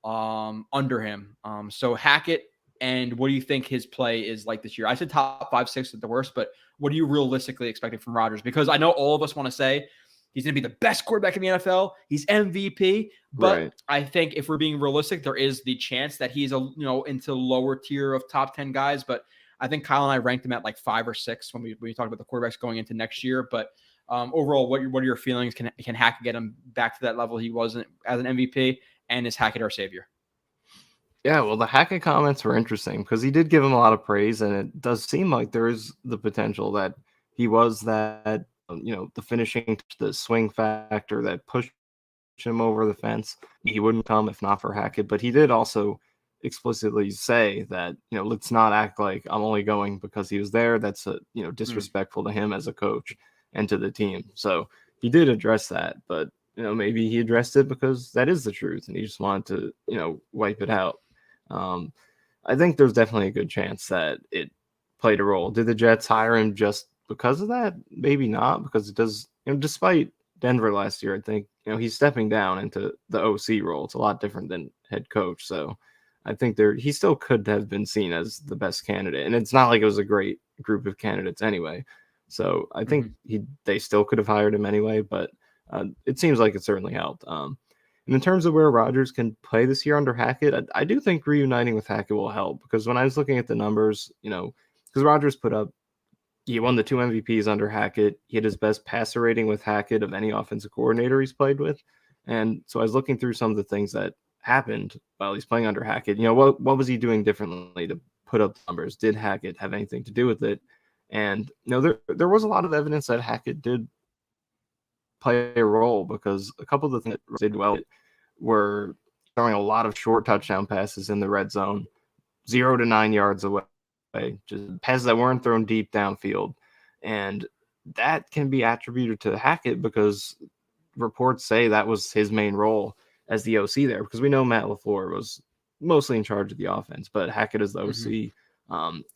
under him? So Hackett, and what do you think his play is like this year? I said top 5, 6 at the worst, but what are you realistically expecting from Rodgers? Because I know all of us want to say he's going to be the best quarterback in the NFL. He's MVP, but right. I think if we're being realistic, there is the chance that he's into lower tier of top 10 guys. But I think Kyle and I ranked him at like 5 or 6 when we talked about the quarterbacks going into next year. But overall, what are your feelings? Can Hackett get him back to that level he wasn't as an MVP? And is Hackett our savior?
Yeah, well, the Hackett comments were interesting because he did give him a lot of praise, and it does seem like there is the potential that he was that, the finishing, the swing factor that pushed him over the fence. He wouldn't come if not for Hackett, but he did also explicitly say that, let's not act like I'm only going because he was there. That's disrespectful to him as a coach and to the team. So he did address that, but maybe he addressed it because that is the truth and he just wanted to, wipe it out. I think there's definitely a good chance that it played a role. Did the Jets hire him just because of that? Maybe not, because it does, despite Denver last year, I think, he's stepping down into the OC role. It's a lot different than head coach. So I think he still could have been seen as the best candidate. And it's not like it was a great group of candidates anyway. So I think they still could have hired him anyway, but it seems like it certainly helped. And in terms of where Rodgers can play this year under Hackett, I do think reuniting with Hackett will help, because when I was looking at the numbers, because Rodgers he won the 2 MVPs under Hackett. He had his best passer rating with Hackett of any offensive coordinator he's played with. And so I was looking through some of the things that happened while he's playing under Hackett. What was he doing differently to put up the numbers? Did Hackett have anything to do with it? And, there was a lot of evidence that Hackett did play a role, because a couple of the things that did well were throwing a lot of short touchdown passes in the red zone, 0 to 9 yards away, just passes that weren't thrown deep downfield. And that can be attributed to Hackett, because reports say that was his main role as the OC there, because we know Matt LaFleur was mostly in charge of the offense, but Hackett as the OC.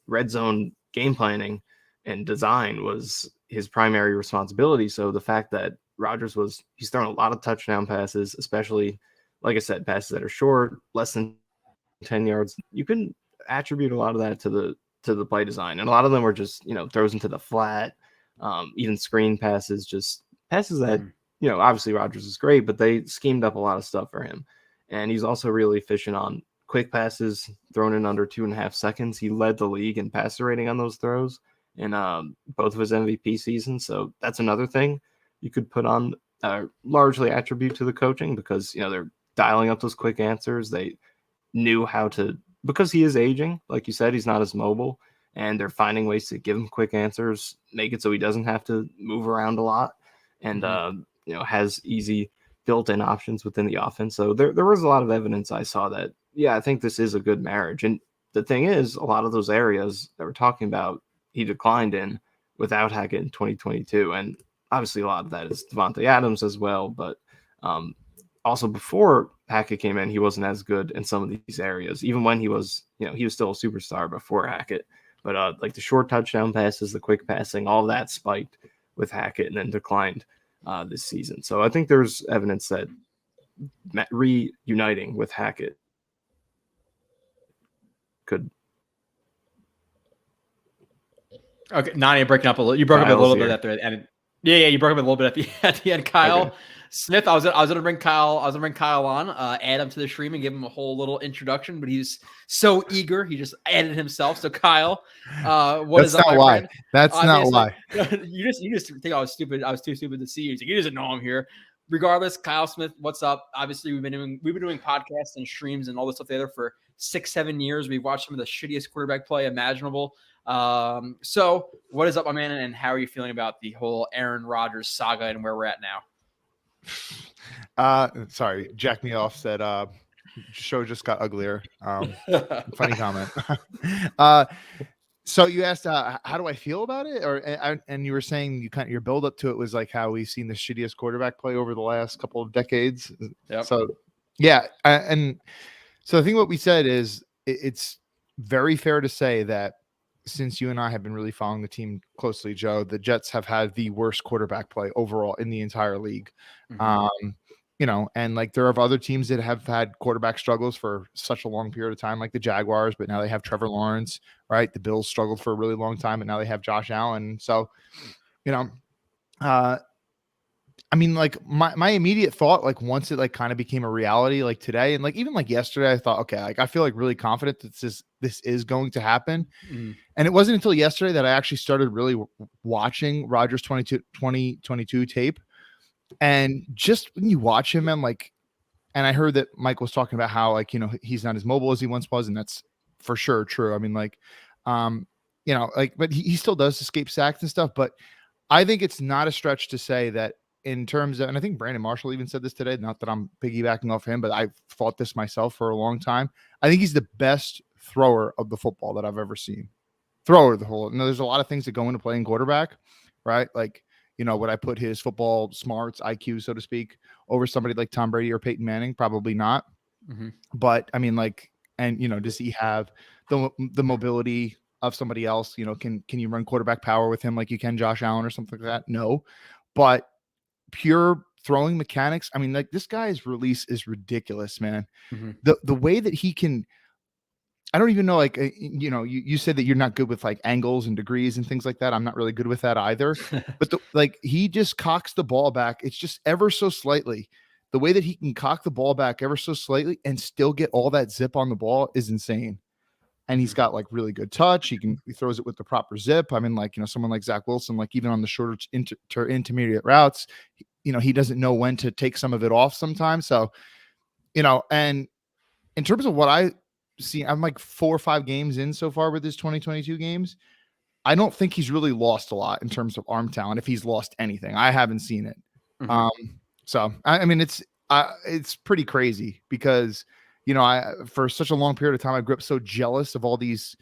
Red zone game planning and design was his primary responsibility. So the fact that Rodgers he's thrown a lot of touchdown passes, especially, like I said, passes that are short, less than 10 yards. You can attribute a lot of that to the play design. And a lot of them were just, throws into the flat, even screen passes, just passes that, obviously Rodgers is great, but they schemed up a lot of stuff for him. And he's also really efficient on quick passes thrown in under 2.5 seconds. He led the league in passer rating on those throws in both of his MVP seasons. So that's another thing you could put on largely attribute to the coaching, because, they're dialing up those quick answers. They knew how to, because he is aging, like you said, he's not as mobile, and they're finding ways to give him quick answers, make it so he doesn't have to move around a lot, and, has easy built-in options within the offense. So there was a lot of evidence I saw that, I think this is a good marriage. And the thing is, a lot of those areas that we're talking about, he declined in without Hackett in 2022. And obviously a lot of that is Devontae Adams as well. But also before Hackett came in, he wasn't as good in some of these areas, even when he was still a superstar before Hackett. But like the short touchdown passes, the quick passing, all of that spiked with Hackett and then declined this season. So I think there's evidence that reuniting with Hackett could.
Okay, Nani, breaking up a little. You broke up a little bit at the end. Yeah, you broke up a little bit at the end. Kyle Smith, I was gonna bring Kyle on, add him to the stream and give him a whole little introduction, but he's so eager, he just added himself. So Kyle,
That's not why. That's not why.
You just think I was stupid. I was too stupid to see you. He doesn't know I'm here. Regardless, Kyle Smith, what's up? Obviously, we've been doing podcasts and streams and all this stuff together for 6-7 years. We've watched some of the shittiest quarterback play imaginable. So what is up, my man, and how are you feeling about the whole Aaron Rodgers saga and where we're at now?
Sorry, Jack Me Off said show just got uglier. Funny comment. So you asked how do I feel about it, and you were saying your build up to it was like how we've seen the shittiest quarterback play over the last couple of decades.
Yep.
So yeah, and so I think what we said is it's very fair to say that since you and I have been really following the team closely, Joe, the Jets have had the worst quarterback play overall in the entire league. And like there are other teams that have had quarterback struggles for such a long period of time, like the Jaguars, but now they have Trevor Lawrence, right? The Bills struggled for a really long time, but now they have Josh Allen. So, I mean, like my immediate thought, like once it like kind of became a reality, like today and like even like yesterday, I thought, okay, like I feel like really confident that this is going to happen.
Mhm.
And it wasn't until yesterday that I actually started really watching Rodgers 2022 tape. And just when you watch him, and like, and I heard that Mike was talking about how like, you know, he's not as mobile as he once was, and that's for sure true. I mean, like, you know, like, but he still does escape sacks and stuff. But I think it's not a stretch to say that in terms of, and I think Brandon Marshall even said this today, not that I'm piggybacking off him, but I've thought this myself for a long time. I think he's the best thrower of the football that I've ever seen. Thrower of the whole. Now, there's a lot of things that go into playing quarterback, right? Like, you know, would I put his football smarts, IQ, so to speak, over somebody like Tom Brady or Peyton Manning? Probably not.
Mhm.
But I mean, like, and you know, does he have the mobility of somebody else? You know, can you run quarterback power with him like you can Josh Allen or something like that? No. But pure throwing mechanics, I mean, like this guy's release is ridiculous, man.
Mhm.
The way that he can, I don't even know, like, you know, you said that you're not good with like angles and degrees and things like that. I'm not really good with that either. But like he just cocks the ball back. It's just ever so slightly. The way that he can cock the ball back ever so slightly and still get all that zip on the ball is insane. And he's got like really good touch. He throws it with the proper zip. I mean, like, you know, someone like Zach Wilson, like even on the shorter intermediate routes, you know, he doesn't know when to take some of it off sometimes. So, you know, and in terms of what I see, I'm like 4 or 5 games in so far with his 2022 games. I don't think he's really lost a lot in terms of arm talent. If he's lost anything, I haven't seen it.
Mhm.
So I mean, it's pretty crazy because, you know, I for such a long period of time, I grew up so jealous of all these,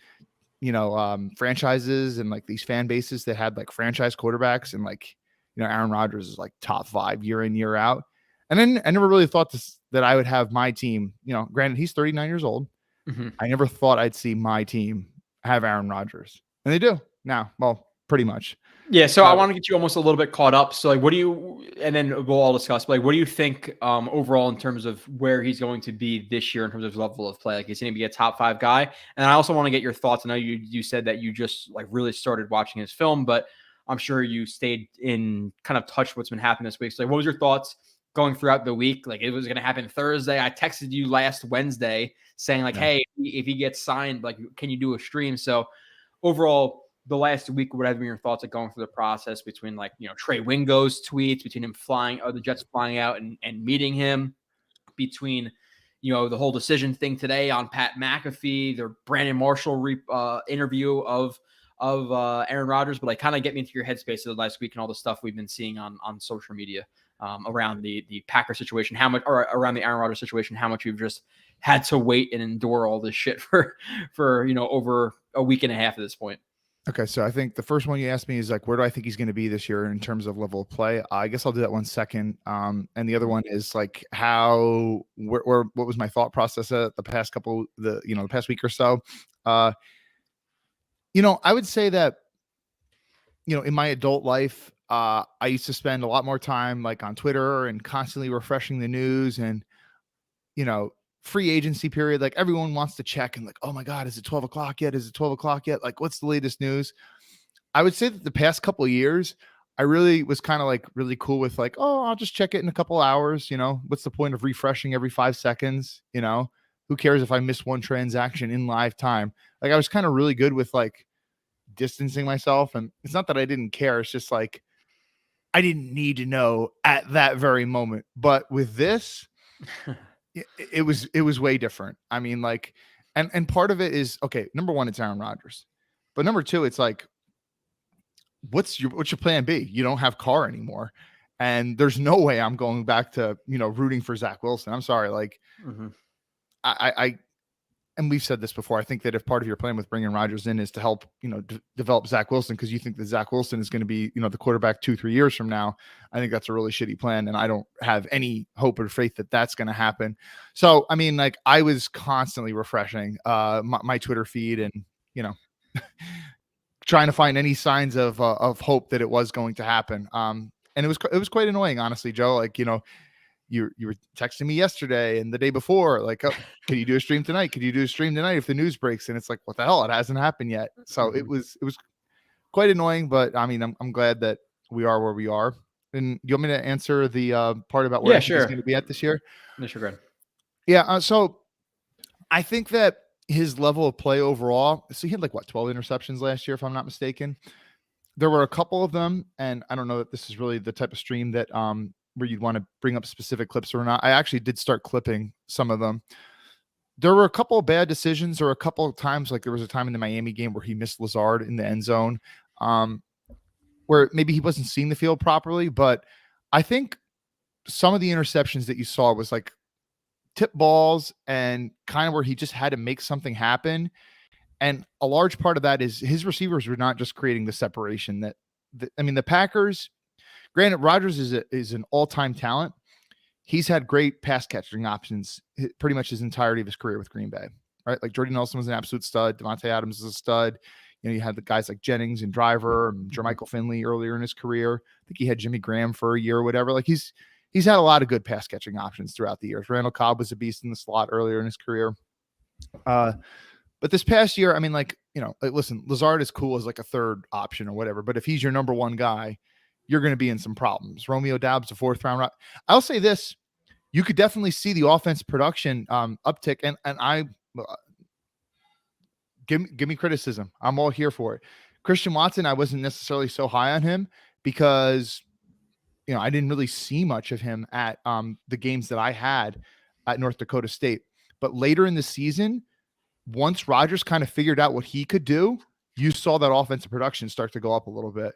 you know, franchises and like these fan bases that had like franchise quarterbacks, and like, you know, Aaron Rodgers is like top 5 year in, year out. And then I never really thought that I would have my team, you know, granted he's 39 years old.
Mhm.
I never thought I'd see my team have Aaron Rodgers, and they do now. Well, pretty much.
Yeah, so I want to get you almost a little bit caught up. So, like, what do you, and then we'll all discuss, but like, what do you think overall in terms of where he's going to be this year in terms of level of play? Like, is he going to be a top 5 guy? And I also want to get your thoughts. I know you said that you just like really started watching his film, but I'm sure you stayed in kind of touch with what's been happening this week. So, like, what was your thoughts going throughout the week? Like, it was going to happen Thursday. I texted you last Wednesday saying like, hey, if he gets signed, like, can you do a stream? So, overall, the last week, what have been your thoughts of going through the process between, like, you know, Trey Wingo's tweets, between him flying, or the Jets flying out and meeting him, between, you know, the whole decision thing today on Pat McAfee, the Brandon Marshall interview of Aaron Rodgers, but like kind of get me into your headspace of the last week and all the stuff we've been seeing on social media around the Packer situation, how much, or around the Aaron Rodgers situation, how much you've just had to wait and endure all this shit for you know, over a week and a half at this point.
Okay, so I think the first one you asked me is like, where do I think he's going to be this year in terms of level of play? I guess I'll do that one second. And the other one is like what was my thought process the past the past week or so? You know, I would say that, you know, in my adult life, I used to spend a lot more time like on Twitter and constantly refreshing the news, and, you know, free agency period, like everyone wants to check and like, oh my God, is it 12 o'clock yet? Is it 12 o'clock yet? Like, what's the latest news? I would say that the past couple of years, I really was kind of like really cool with like, oh, I'll just check it in a couple hours. You know, what's the point of refreshing every 5 seconds? You know, who cares if I miss one transaction in live time? Like, I was kind of really good with like distancing myself. And it's not that I didn't care. It's just like, I didn't need to know at that very moment. But with this, it was way different. I mean, like, and part of it is, okay, number one, it's Aaron Rodgers, but number two, it's like, what's your plan B? You don't have Carr anymore, and there's no way I'm going back to, you know, rooting for Zach Wilson. I'm sorry, like, I and we've said this before. I think that if part of your plan with bringing Rodgers in is to help, you know, develop Zach Wilson, because you think that Zach Wilson is going to be, you know, the quarterback 2-3 years from now, I think that's a really shitty plan. And I don't have any hope or faith that that's going to happen. So, I mean, like, I was constantly refreshing my Twitter feed and, you know, trying to find any signs of hope that it was going to happen. And it was quite annoying, honestly, Joe. Like, you know, you were texting me yesterday and the day before, like, oh, can you do a stream tonight? Could you do a stream tonight if the news breaks? And it's like, what the hell? It hasn't happened yet. So it was quite annoying, but I mean, I'm glad that we are where we are. And you want me to answer the part about where
Yeah,
I think he's
sure.
going to be at this year?
Yeah, sure, go ahead.
Yeah. So I think that his level of play overall, so he had 12 interceptions last year, if I'm not mistaken. There were a couple of them, and I don't know that this is really the type of stream that where you'd want to bring up specific clips or not. I actually did start clipping some of them. There were a couple of bad decisions, or a couple of times, like there was a time in the Miami game where he missed Lazard in the end zone, where maybe he wasn't seeing the field properly. But I think some of the interceptions that you saw was like tip balls and kind of where he just had to make something happen. And a large part of that is his receivers were not just creating the separation the Packers, granted, Rodgers is an all-time talent. He's had great pass catching options pretty much his entirety of his career with Green Bay, right? Like Jordy Nelson was an absolute stud. Devontae Adams is a stud. You had the guys like Jennings and Driver and Jermichael Finley earlier in his career. I think he had Jimmy Graham for a year or whatever. Like he's had a lot of good pass catching options throughout the years. Randall Cobb was a beast in the slot earlier in his career. But this past year, listen, Lazard is cool as like a third option or whatever. But if he's your number one guy, you're going to be in some problems. Romeo Doubs, a 4th round. I'll say this: you could definitely see the offense production uptick, and I give me criticism. I'm all here for it. Christian Watson, I wasn't necessarily so high on him because I didn't really see much of him at the games that I had at North Dakota State. But later in the season, once Rodgers kind of figured out what he could do, you saw that offensive production start to go up a little bit.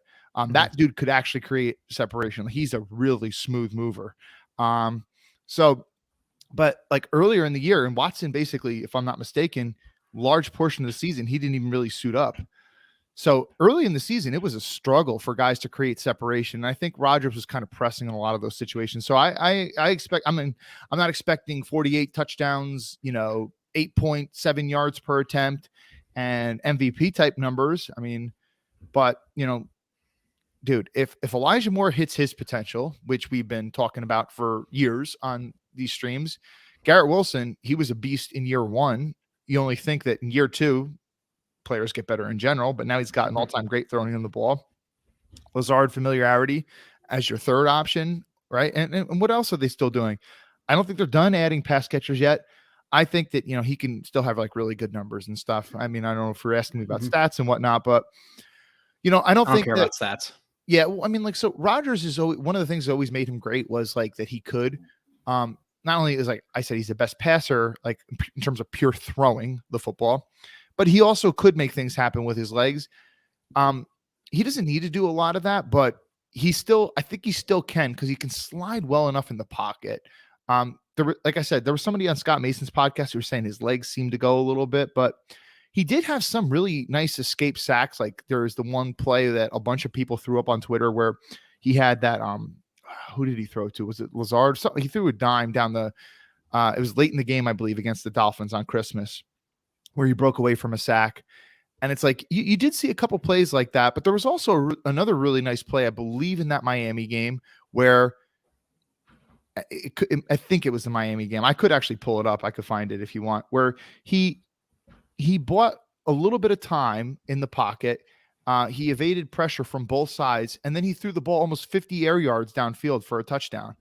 That dude could actually create separation. He's a really smooth mover. But like earlier in the year, and Watson basically, if I'm not mistaken, large portion of the season, he didn't even really suit up. So early in the season, it was a struggle for guys to create separation. And I think Rodgers was kind of pressing in a lot of those situations. So I expect, I'm not expecting 48 touchdowns, 8.7 yards per attempt and MVP type numbers. But dude, if Elijah Moore hits his potential, which we've been talking about for years on these streams, Garrett Wilson, he was a beast in year 1. You only think that in year 2, players get better in general, but now he's got an all-time great throwing in the ball. Lazard familiarity as your third option, right? And what else are they still doing? I don't think they're done adding pass catchers yet. I think that, he can still have like really good numbers and stuff. I don't know if you're asking me about stats and whatnot, but I don't think
care about stats.
Yeah. Well, so Rodgers is always, one of the things that always made him great was like that he could, not only is like I said, he's the best passer, like in terms of pure throwing the football, but he also could make things happen with his legs. He doesn't need to do a lot of that, but I think he still can because he can slide well enough in the pocket. Like I said, there was somebody on Scott Mason's podcast who was saying his legs seem to go a little bit, but he did have some really nice escape sacks. Like there's the one play that a bunch of people threw up on Twitter where he had that, who did he throw to? Was it Lazard? Something. He threw a dime down it was late in the game, I believe, against the Dolphins on Christmas, where he broke away from a sack. And it's like, you did see a couple plays like that, but there was also another really nice play, I believe, in that Miami game where I think it was the Miami game. I could actually pull it up. I could find it if you want, where he bought a little bit of time in the pocket. He evaded pressure from both sides, and then he threw the ball almost 50 air yards downfield for a touchdown.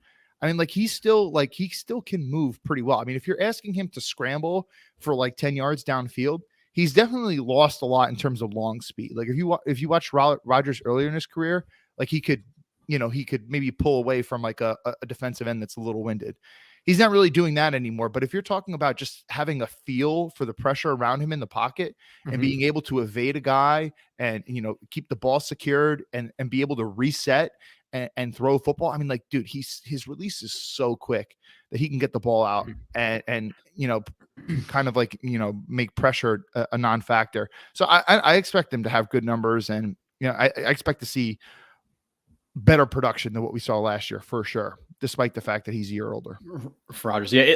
He still can move pretty well. If you're asking him to scramble for like 10 yards downfield, he's definitely lost a lot in terms of long speed. Like if you watch Rodgers earlier in his career, like he could maybe pull away from like a defensive end that's a little winded. He's not really doing that anymore. But if you're talking about just having a feel for the pressure around him in the pocket and being able to evade a guy and, keep the ball secured and be able to reset and throw football. Dude, his release is so quick that he can get the ball out and kind of like, make pressure a non-factor. So I expect them to have good numbers, and, I expect to see better production than what we saw last year for sure, despite the fact that he's a year older.
For Rodgers. Yeah.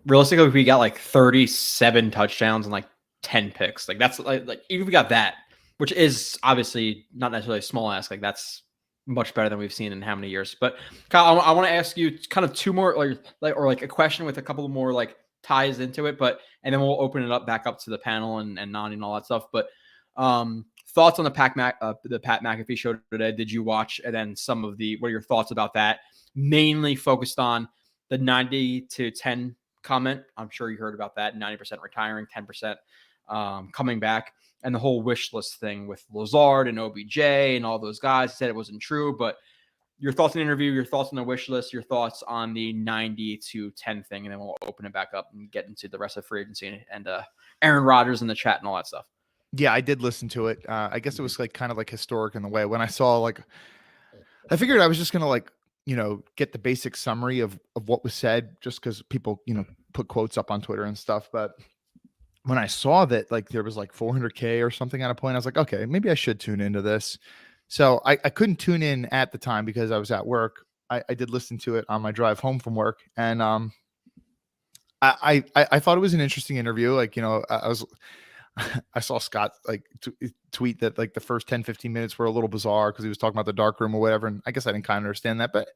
Realistically, if we got like 37 touchdowns and like 10 picks, like that's like even if we got that, which is obviously not necessarily a small ask, like that's much better than we've seen in how many years. But Kyle, I want to ask you kind of two more or a question with a couple more like ties into it, and then we'll open it up back up to the panel and Nani and all that stuff. But thoughts on the Pat McAfee show today. Did you watch? And then what are your thoughts about that? Mainly focused on the 90-10 comment. I'm sure you heard about that. 90% retiring, 10% coming back, and the whole wish list thing with Lazard and OBJ and all those guys. Said it wasn't true, but your thoughts on the interview, your thoughts on the wish list, your thoughts on the 90-10 thing, and then we'll open it back up and get into the rest of free agency and Aaron Rodgers in the chat and all that stuff.
Yeah, I did listen to it. I guess it was like kind of like historic in the way when I saw like, I figured I was just going to like, get the basic summary of what was said just because people, put quotes up on Twitter and stuff. But when I saw that like there was like 400K or something at a point, I was like, okay, maybe I should tune into this. So I couldn't tune in at the time because I was at work. I did listen to it on my drive home from work. And I thought it was an interesting interview. Like, I saw Scott like tweet that like the first 10-15 minutes were a little bizarre because he was talking about the dark room or whatever. And I guess I didn't kind of understand that. But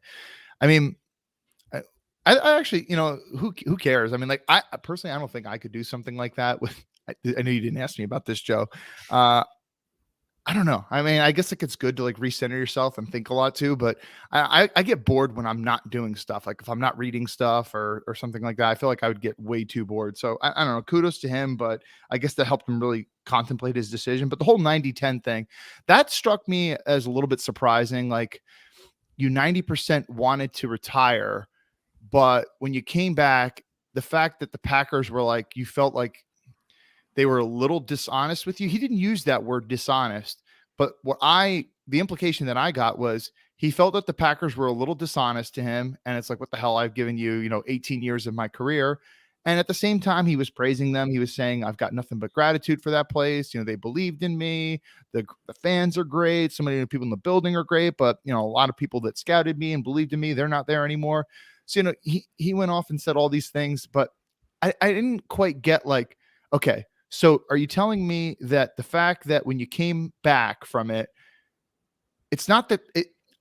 I mean, I actually, who cares? I mean, like I personally, I don't think I could do something like that with, I know you didn't ask me about this, Joe. I don't know. I mean, I guess like it's good to like recenter yourself and think a lot too, but I get bored when I'm not doing stuff. Like if I'm not reading stuff or something like that, I feel like I would get way too bored. So I don't know, kudos to him, but I guess that helped him really contemplate his decision. But the whole 90-10 thing, that struck me as a little bit surprising. Like you 90% wanted to retire, but when you came back, the fact that the Packers were like, you felt like they were a little dishonest with you. He didn't use that word dishonest, but the implication that I got was he felt that the Packers were a little dishonest to him. And it's like, what the hell? I've given you, 18 years of my career. And at the same time, he was praising them. He was saying, I've got nothing but gratitude for that place. They believed in me. The fans are great. So many people in the building are great, but a lot of people that scouted me and believed in me, they're not there anymore. So, he went off and said all these things, but I didn't quite get like, okay, so are you telling me that the fact that when you came back from it, it's not that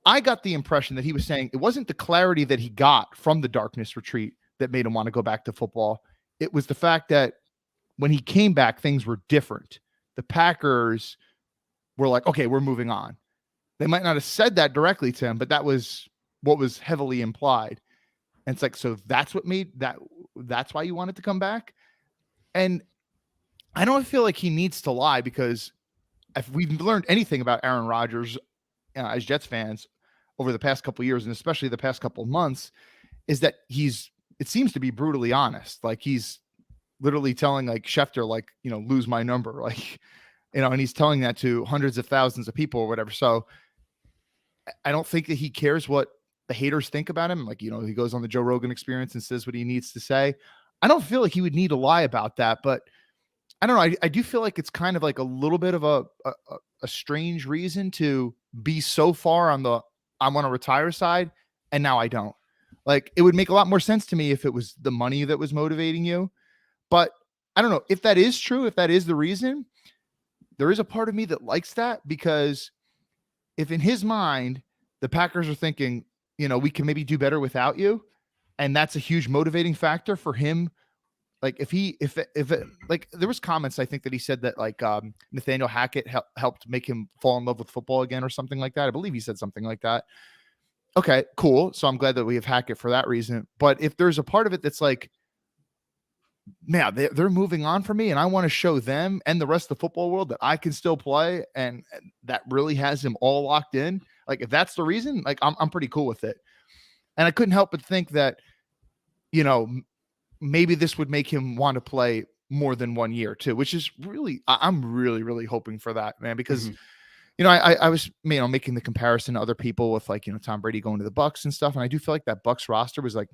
I got the impression that he was saying it wasn't the clarity that he got from the darkness retreat that made him want to go back to football. It was the fact that when he came back, things were different. The Packers were like, okay, we're moving on. They might not have said that directly to him, but that was what was heavily implied. And it's like, so that's what made that's why you wanted to come back. And I don't feel like he needs to lie, because if we've learned anything about Aaron Rodgers as Jets fans over the past couple of years, and especially the past couple of months, is that it seems to be brutally honest. Like he's literally telling like Schefter, like, lose my number, like, and he's telling that to hundreds of thousands of people or whatever. So I don't think that he cares what the haters think about him. Like, he goes on the Joe Rogan Experience and says what he needs to say. I don't feel like he would need to lie about that, but I don't know. I do feel like it's kind of like a little bit of a strange reason to be so far on the I want to retire side, and now I don't. Like, it would make a lot more sense to me if it was the money that was motivating you. But I don't know if that is true, if that is the reason. There is a part of me that likes that, because if in his mind the Packers are thinking, we can maybe do better without you, and that's a huge motivating factor for him. Like if it, like there was comments, I think that he said that like Nathaniel Hackett helped make him fall in love with football again or something like that. I believe he said something like that. Okay, cool. So I'm glad that we have Hackett for that reason. But if there's a part of it that's like, man, they're moving on from me, and I want to show them and the rest of the football world that I can still play, and that really has him all locked in. Like if that's the reason, like I'm pretty cool with it. And I couldn't help but think that, maybe this would make him want to play more than 1 year too, which is really, I'm really, really hoping for that, man, because, I was, making the comparison to other people with like, Tom Brady going to the Bucs and stuff. And I do feel like that Bucs roster was like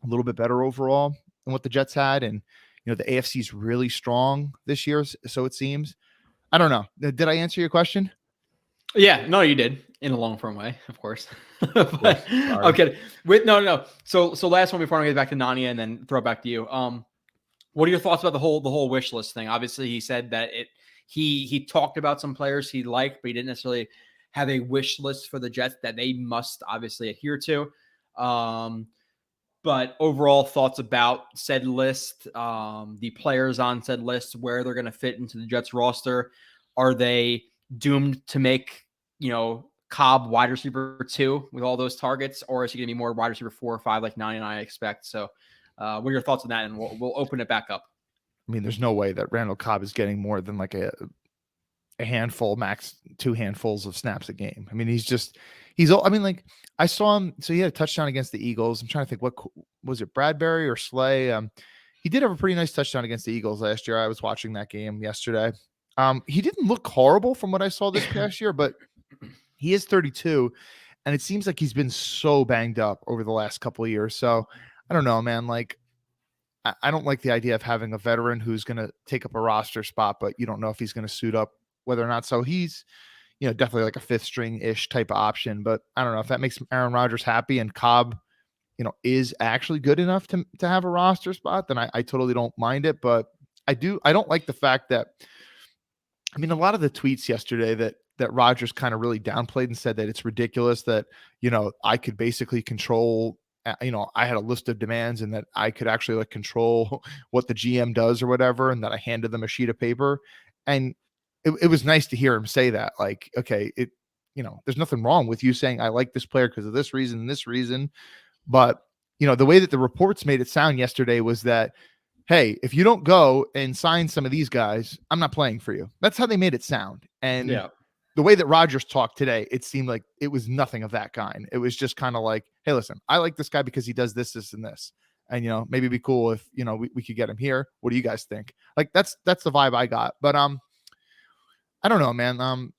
a little bit better overall than what the Jets had. And, the AFC is really strong this year. So it seems. I don't know. Did I answer your question?
Yeah, no, you did, in a long form way, of course. But I'm kidding. No. So last one before I get back to Nania and then throw it back to you. What are your thoughts about the whole wish list thing? Obviously, he said that he talked about some players he liked, but he didn't necessarily have a wish list for the Jets that they must obviously adhere to. But overall thoughts about said list, the players on said list, where they're going to fit into the Jets roster. Are they doomed to make, Cobb wide receiver 2 with all those targets, or is he going to be more wide receiver 4 or 5 like 9 and I expect? So what are your thoughts on that? And we'll open it back up.
I mean, there's no way that Randall Cobb is getting more than like a handful, max 2 handfuls of snaps a game. I mean, I saw him. So he had a touchdown against the Eagles. I'm trying to think, what was it, Bradbury or Slay? He did have a pretty nice touchdown against the Eagles last year. I was watching that game yesterday. He didn't look horrible from what I saw this past year, but he is 32, and it seems like he's been so banged up over the last couple of years. So I don't know, man. Like, I don't like the idea of having a veteran who's going to take up a roster spot, but you don't know if he's going to suit up whether or not. So he's, definitely like a 5th string-ish type of option. But I don't know if that makes Aaron Rodgers happy and Cobb, is actually good enough to have a roster spot, then I totally don't mind it. But I don't like the fact that, a lot of the tweets yesterday that Rodgers kind of really downplayed and said that it's ridiculous that, I could basically control, I had a list of demands and that I could actually like control what the GM does or whatever. And that I handed them a sheet of paper. And it was nice to hear him say that, like, okay, there's nothing wrong with you saying I like this player because of this reason and this reason. But, the way that the reports made it sound yesterday was that, hey, if you don't go and sign some of these guys, I'm not playing for you. That's how they made it sound. And the way that Rodgers talked today, it seemed like it was nothing of that kind. It was just kind of like, hey, listen, I like this guy because he does this, this, and this. And, maybe it'd be cool if, we could get him here. What do you guys think? Like, that's the vibe I got. But I don't know, man.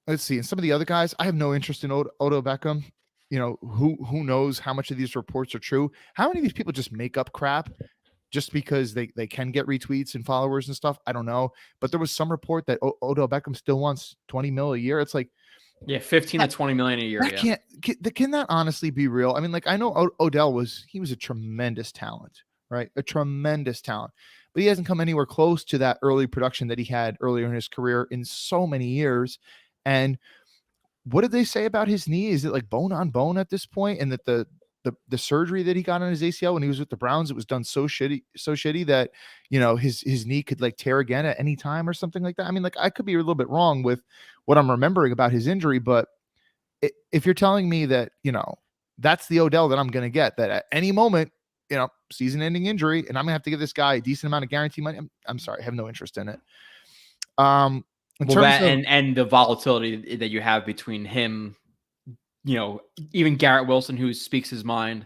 Let's see. And some of the other guys, I have no interest in Odell Beckham. Who knows how much of these reports are true? How many of these people just make up crap just because they can get retweets and followers and stuff? I don't know. But there was some report that Odell Beckham still wants $20 million a year. It's like,
15 to 20 million a year.
Can that honestly be real? I mean, like, I know Odell was a tremendous talent, right? A tremendous talent, but he hasn't come anywhere close to that early production that he had earlier in his career in so many years. And what did they say about his knee? Is it like bone on bone at this point? And that the surgery that he got on his ACL when he was with the Browns, it was done so shitty that, his knee could like tear again at any time or something like that. I mean, like, I could be a little bit wrong with what I'm remembering about his injury, but if you're telling me that, that's the Odell that I'm going to get, that at any moment, season ending injury, and I'm gonna have to give this guy a decent amount of guarantee money, I'm sorry, I have no interest in it.
And the volatility that you have between him, even Garrett Wilson, who speaks his mind,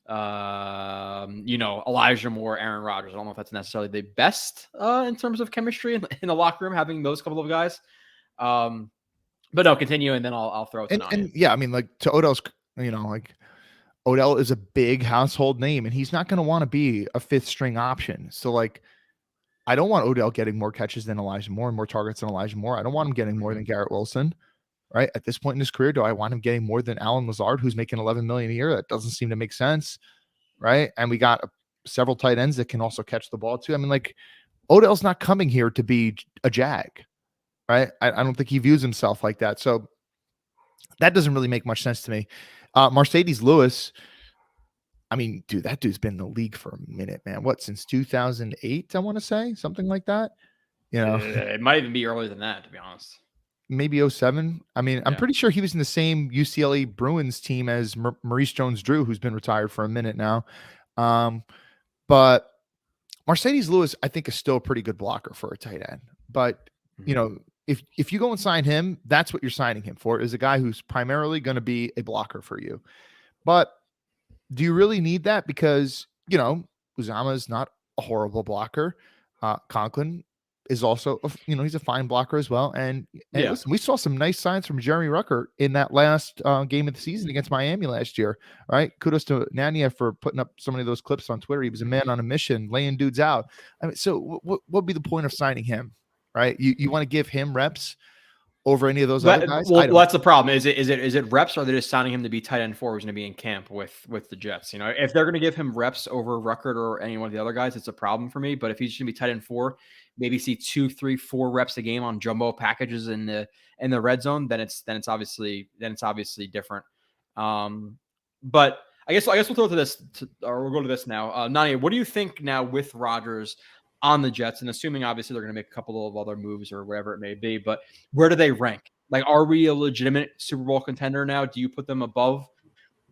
Elijah Moore, Aaron Rodgers. I don't know if that's necessarily the best in terms of chemistry in the locker room, having those couple of guys. But no, continue, and then I'll throw it to Nani.
And yeah, I mean, like, to Odell's, like, Odell is a big household name, and he's not going to want to be a 5th string option. So, like, I don't want Odell getting more catches than Elijah Moore and more targets than Elijah Moore. I don't want him getting more than Garrett Wilson, right? At this point in his career, do I want him getting more than Allen Lazard, who's making $11 million a year? That doesn't seem to make sense, right? And we got several tight ends that can also catch the ball too. I mean, like, Odell's not coming here to be a Jag, right? I don't think he views himself like that. So that doesn't really make much sense to me. Mercedes Lewis, I mean, dude, that dude's been in the league for a minute, man. What, since 2008, I want to say? Something like that.
It might even be earlier than that, to be honest.
Maybe 07. I mean, I'm pretty sure he was in the same UCLA Bruins team as Maurice Jones-Drew, who's been retired for a minute now. But Mercedes Lewis, I think, is still a pretty good blocker for a tight end. But, if you go and sign him, that's what you're signing him for, is a guy who's primarily going to be a blocker for you. But do you really need that? Because, Uzama is not a horrible blocker. Conklin is also, he's a fine blocker as well. And listen, we saw some nice signs from Jeremy Rucker in that last game of the season against Miami last year. All right. Kudos to Nania for putting up so many of those clips on Twitter. He was a man on a mission, laying dudes out. I mean, so what would be the point of signing him? Right? You want to give him reps over any of those other guys?
Well, that's the problem. Is it reps, or are they just signing him to be tight end 4 who's going to be in camp with the Jets? If they're going to give him reps over Ruckert or any one of the other guys, it's a problem for me. But if he's going to be tight end 4, maybe see 2, 3, 4 reps a game on jumbo packages in the red zone, then it's obviously different. But I guess we'll throw to this, or we'll go to this now. Nani, what do you think now with Rodgers on the Jets, and assuming obviously they're going to make a couple of other moves or whatever it may be, but where do they rank? Like, are we a legitimate Super Bowl contender now? Do you put them above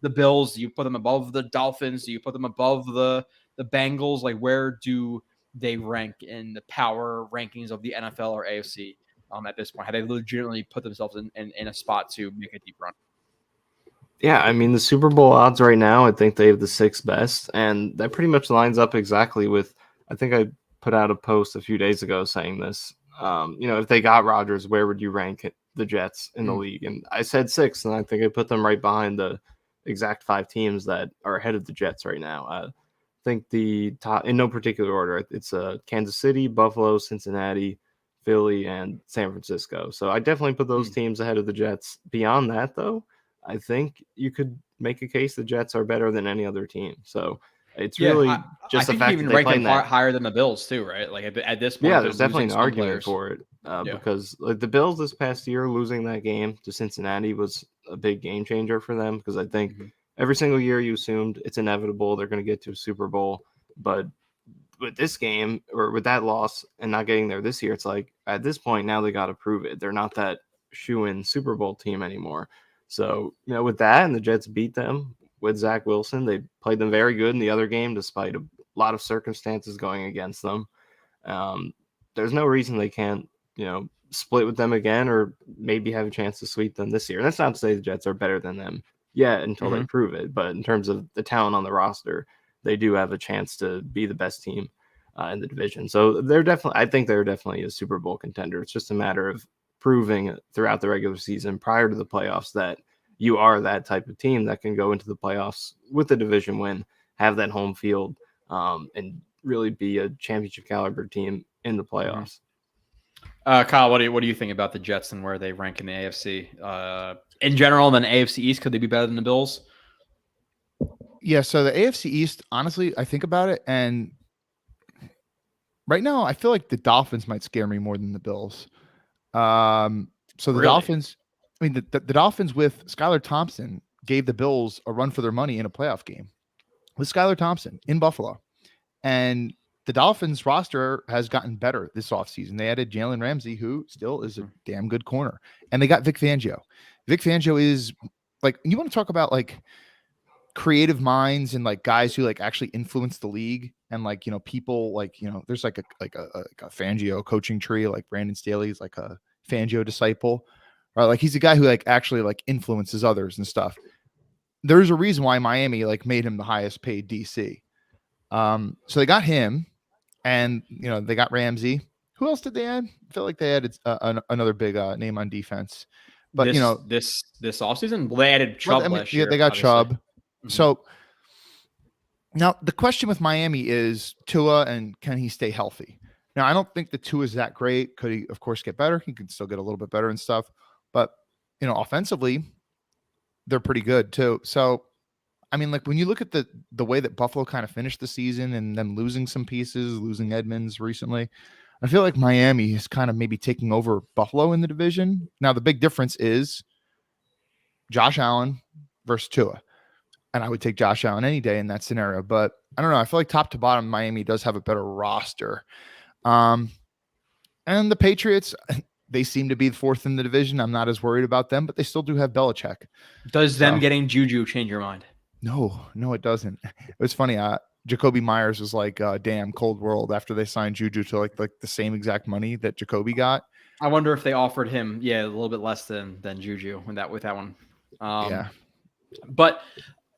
the Bills? Do you put them above the Dolphins? Do you put them above the Bengals? Like, where do they rank in the power rankings of the NFL or AFC at this point? Have they legitimately put themselves in a spot to make a deep run?
Yeah, I mean, the Super Bowl odds right now, I think they have the 6th best, and that pretty much lines up exactly with, I think I put out a post a few days ago saying this. If they got Rodgers, where would you rank the Jets in the league? And I said 6th, and I think I put them right behind the exact 5 teams that are ahead of the Jets right now. I think the top, in no particular order, it's Kansas City, Buffalo, Cincinnati, Philly, and San Francisco. So I definitely put those teams ahead of the Jets. Beyond that, though, I think you could make a case the Jets are better than any other team. So it's really just the fact that they play
higher than the Bills too, right? Like at this point,
yeah, there's definitely an argument for it because like the Bills this past year losing that game to Cincinnati was a big game changer for them because I think every single year you assumed it's inevitable they're going to get to a Super Bowl, but with this game or with that loss and not getting there this year, it's like at this point now they got to prove it. They're not that shoo-in Super Bowl team anymore. So, with that, and the Jets beat them with Zach Wilson. They played them very good in the other game, despite a lot of circumstances going against them. There's no reason they can't, split with them again or maybe have a chance to sweep them this year. That's not to say the Jets are better than them yet until they prove it. But in terms of the talent on the roster, they do have a chance to be the best team in the division. So I think they're definitely a Super Bowl contender. It's just a matter of proving throughout the regular season prior to the playoffs that you are that type of team that can go into the playoffs with a division win, have that home field, and really be a championship caliber team in the playoffs.
Kyle, what do you think about the Jets and where they rank in the AFC in general? And then AFC East, could they be better than the Bills?
Yeah, so the AFC East, honestly, I think about it, and right now I feel like the Dolphins might scare me more than the Bills. So the Dolphins, the Dolphins with Skylar Thompson gave the Bills a run for their money in a playoff game with Skylar Thompson in Buffalo. And the Dolphins roster has gotten better this offseason. They added Jalen Ramsey, who still is a damn good corner. And they got Vic Fangio. Vic Fangio is like, you want to talk about like creative minds and like guys who like actually influence the league and like, people like, there's like a Fangio coaching tree, like Brandon Staley is like a Fangio disciple, right? Like he's a guy who like actually like influences others and stuff. There's a reason why Miami like made him the highest paid DC. So they got him and, they got Ramsey. Who else did they add? I feel like they added another big name on defense, but
this offseason, they added Chubb last year.
Yeah, they got
obviously.
Chubb. So now the question with Miami is Tua, and can he stay healthy? Now, I don't think the Tua is that great. Could he, of course, get better? He could still get a little bit better and stuff. But, offensively, they're pretty good too. So, I mean, like when you look at the way that Buffalo kind of finished the season and them losing some pieces, losing Edmonds recently, I feel like Miami is kind of maybe taking over Buffalo in the division. Now, the big difference is Josh Allen versus Tua. And I would take Josh Allen any day in that scenario. But I don't know. I feel like top to bottom, Miami does have a better roster. And the Patriots, they seem to be fourth in the division. I'm not as worried about them, but they still do have Belichick.
Does them getting Juju change your mind?
No, it doesn't. It was funny. Jacoby Myers was like, damn, cold world after they signed Juju to like the same exact money that Jacoby got.
I wonder if they offered him, a little bit less than Juju with that one. But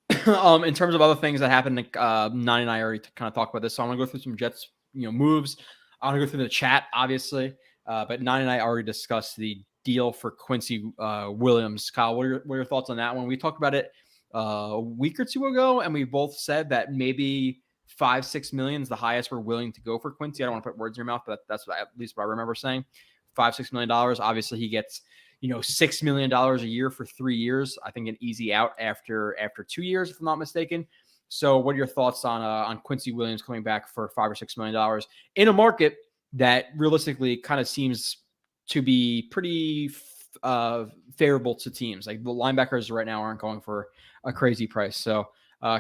in terms of other things that happened, Nani and I already kind of talked about this. So I'm going to go through some Jets, moves. I'm going to go through the chat, obviously. But Nani and I already discussed the deal for Quincy Williams. Kyle, what are your thoughts on that one? We talked about it a week or two ago, and we both said that maybe $5-6 million is the highest we're willing to go for Quincy. I don't want to put words in your mouth, but that's at least what I remember saying. $5-6 million. Obviously, he gets $6 million a year for 3 years. I think an easy out after 2 years, if I'm not mistaken. So, what are your thoughts on Quincy Williams coming back for $5 or $6 million in a market that realistically kind of seems to be pretty favorable to teams? Like the linebackers right now aren't going for a crazy price. So,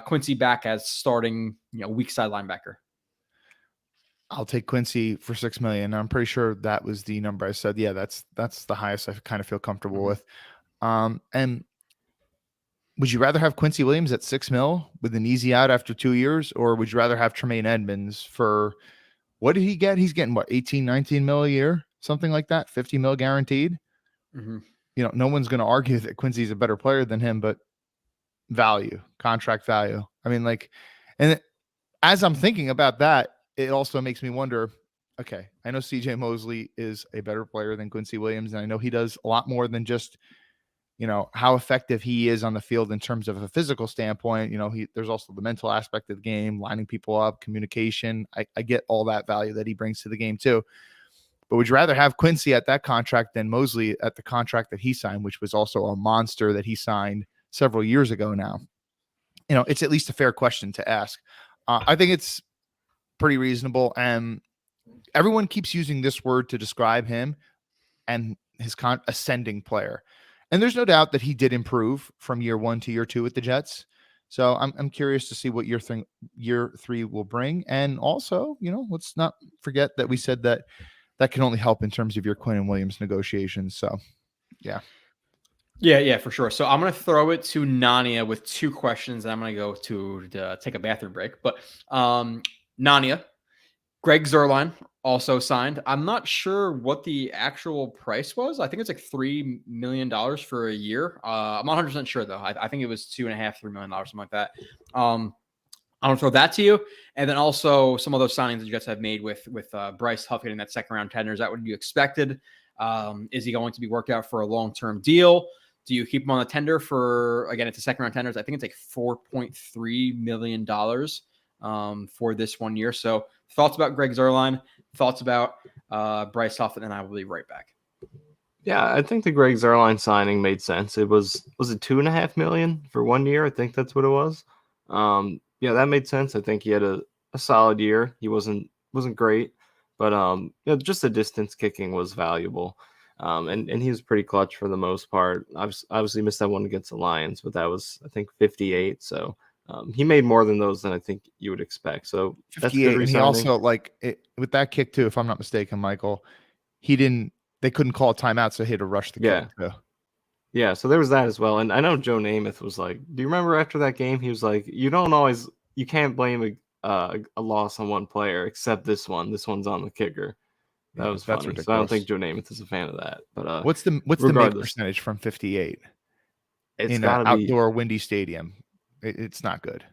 Quincy back as starting, weak side linebacker.
I'll take Quincy for $6 million. I'm pretty sure that was the number I said. Yeah, that's the highest I kind of feel comfortable with. And would you rather have Quincy Williams at $6 million with an easy out after 2 years, or would you rather have Tremaine Edmonds for what did he get? He's getting what, 18, 19 mil a year, something like that, 50 mil guaranteed. You know, no one's going to argue that Quincy's a better player than him, but value, contract value. I mean, like, and as I'm thinking about that, it also makes me wonder, okay, I know CJ Mosley is a better player than Quincy Williams, and I know he does a lot more than just, you know, how effective he is on the field in terms of a physical standpoint. You know, there's also the mental aspect of the game, lining people up, communication. I get all that value that he brings to the game too. But would you rather have Quincy at that contract than Mosley at the contract that he signed, which was also a monster that he signed several years ago now? You know, it's at least a fair question to ask. I think it's pretty reasonable. And everyone keeps using this word to describe him and his ascending player. And there's no doubt that he did improve from year 1 to year 2 with the Jets. So I'm curious to see what year 3 will bring. And also, you know, let's not forget that we said that can only help in terms of your Quinn and Williams negotiations. So, yeah.
Yeah, for sure. So I'm going to throw it to Nania with 2 questions. And I'm going to go to take a bathroom break. But Nania, Greg Zuerlein also signed. I'm not sure what the actual price was. I think it's like $3 million for a year. I'm not 100% sure, though. I think it was $2.5, $3 million, something like that. I'm going to throw that to you. And then also some of those signings that you guys have made with Bryce Huff getting that second-round tender. Is that what you expected? Is he going to be worked out for a long-term deal? Do you keep him on the tender for, again, it's a second-round tender. I think it's like $4.3 million for this 1 year. So thoughts about Greg Zuerlein, thoughts about Bryce Huff, and then I will be right back.
Yeah, I think the Greg Zuerlein signing made sense. It was it $2.5 million for 1 year? I think that's what it was. Yeah, that made sense. I think he had a solid year. He wasn't great, but you know, just the distance kicking was valuable. And he was pretty clutch for the most part. Obviously missed that one against the Lions, but that was, I think, 58. So he made more than those than I think you would expect. So
58. And he also, like, with that kick too, if I'm not mistaken, Michael, they couldn't call a timeout, so he had to rush the kick too.
Yeah, so there was that as well. And I know Joe Namath was like, do you remember after that game? He was like, you can't blame a loss on one player except this one. This one's on the kicker. That was funny. Ridiculous. So I don't think Joe Namath is a fan of that. But
what's the make percentage from 58?
It's
in an outdoor windy stadium. It's not good.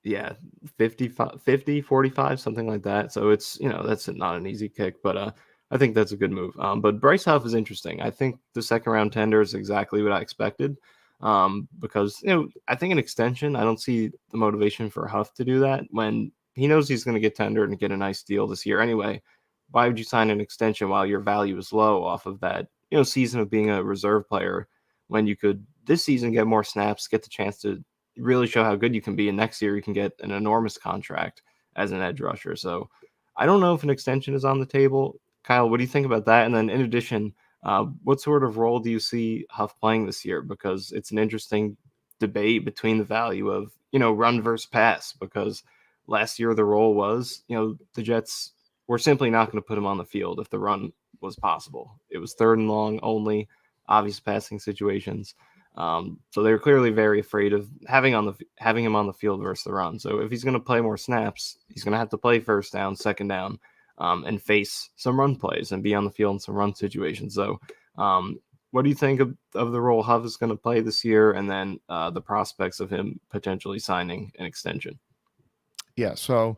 Yeah, 50, 45, something like that. So it's, you know, that's not an easy kick, but I think that's a good move. But Bryce Huff is interesting. I think the second round tender is exactly what I expected. Because, you know, I think an extension, I don't see the motivation for Huff to do that when he knows he's going to get tendered and get a nice deal this year anyway. Why would you sign an extension while your value is low off of that, you know, season of being a reserve player when you could this season get more snaps, get the chance to really show how good you can be, and next year you can get an enormous contract as an edge rusher. So I don't know if an extension is on the table. Kyle, what do you think about that? And then in addition, what sort of role do you see Huff playing this year? Because it's an interesting debate between the value of, you know, run versus pass, because last year the role was, you know, the Jets were simply not going to put him on the field if the run was possible. It was 3rd and long only, obvious passing situations. So they were clearly very afraid of having him on the field versus the run. So if he's going to play more snaps, he's going to have to play first down, second down, and face some run plays and be on the field in some run situations. So what do you think of the role Huff is going to play this year, and then the prospects of him potentially signing an extension?
Yeah, so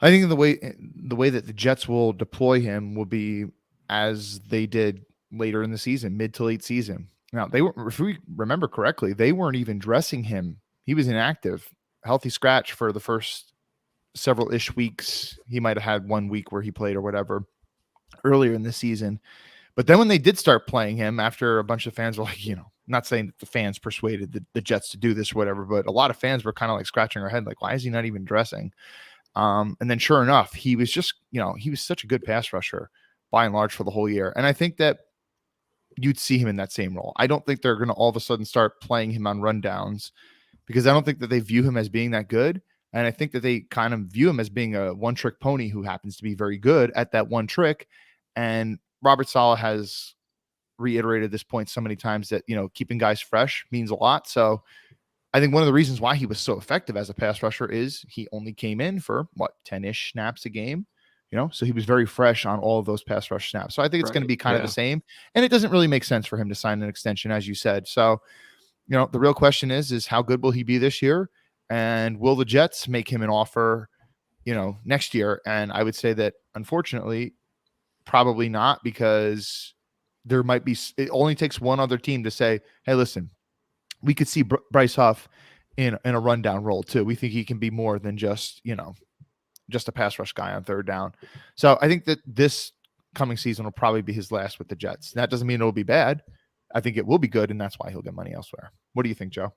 I think the way that the Jets will deploy him will be as they did later in the season, mid to late season. Now, if we remember correctly, they weren't even dressing him. He was inactive, healthy scratch for the first several-ish weeks. He might have had 1 week where he played or whatever earlier in the season. But then when they did start playing him, after a bunch of fans were like, you know, not saying that the fans persuaded the Jets to do this or whatever, but a lot of fans were kind of like scratching their head, like, why is he not even dressing? And then sure enough, he was just, you know, he was such a good pass rusher by and large for the whole year. And I think that you'd see him in that same role. I don't think they're going to all of a sudden start playing him on rundowns, because I don't think that they view him as being that good. And I think that they kind of view him as being a one-trick pony who happens to be very good at that one trick. And Robert Saleh has reiterated this point so many times that, keeping guys fresh means a lot. So I think one of the reasons why he was so effective as a pass rusher is he only came in for 10-ish snaps a game, so he was very fresh on all of those pass rush snaps. So I think it's going to be kind of the same, and it doesn't really make sense for him to sign an extension, as you said. So, the real question is how good will he be this year? And will the Jets make him an offer, next year? And I would say that, unfortunately, probably not, because it only takes one other team to say, hey, listen, we could see Bryce Huff in a rundown role too. We think he can be more than just a pass rush guy on third down. So I think that this coming season will probably be his last with the Jets. That doesn't mean it'll be bad. I think it will be good, and that's why he'll get money elsewhere. What do you think, Joe?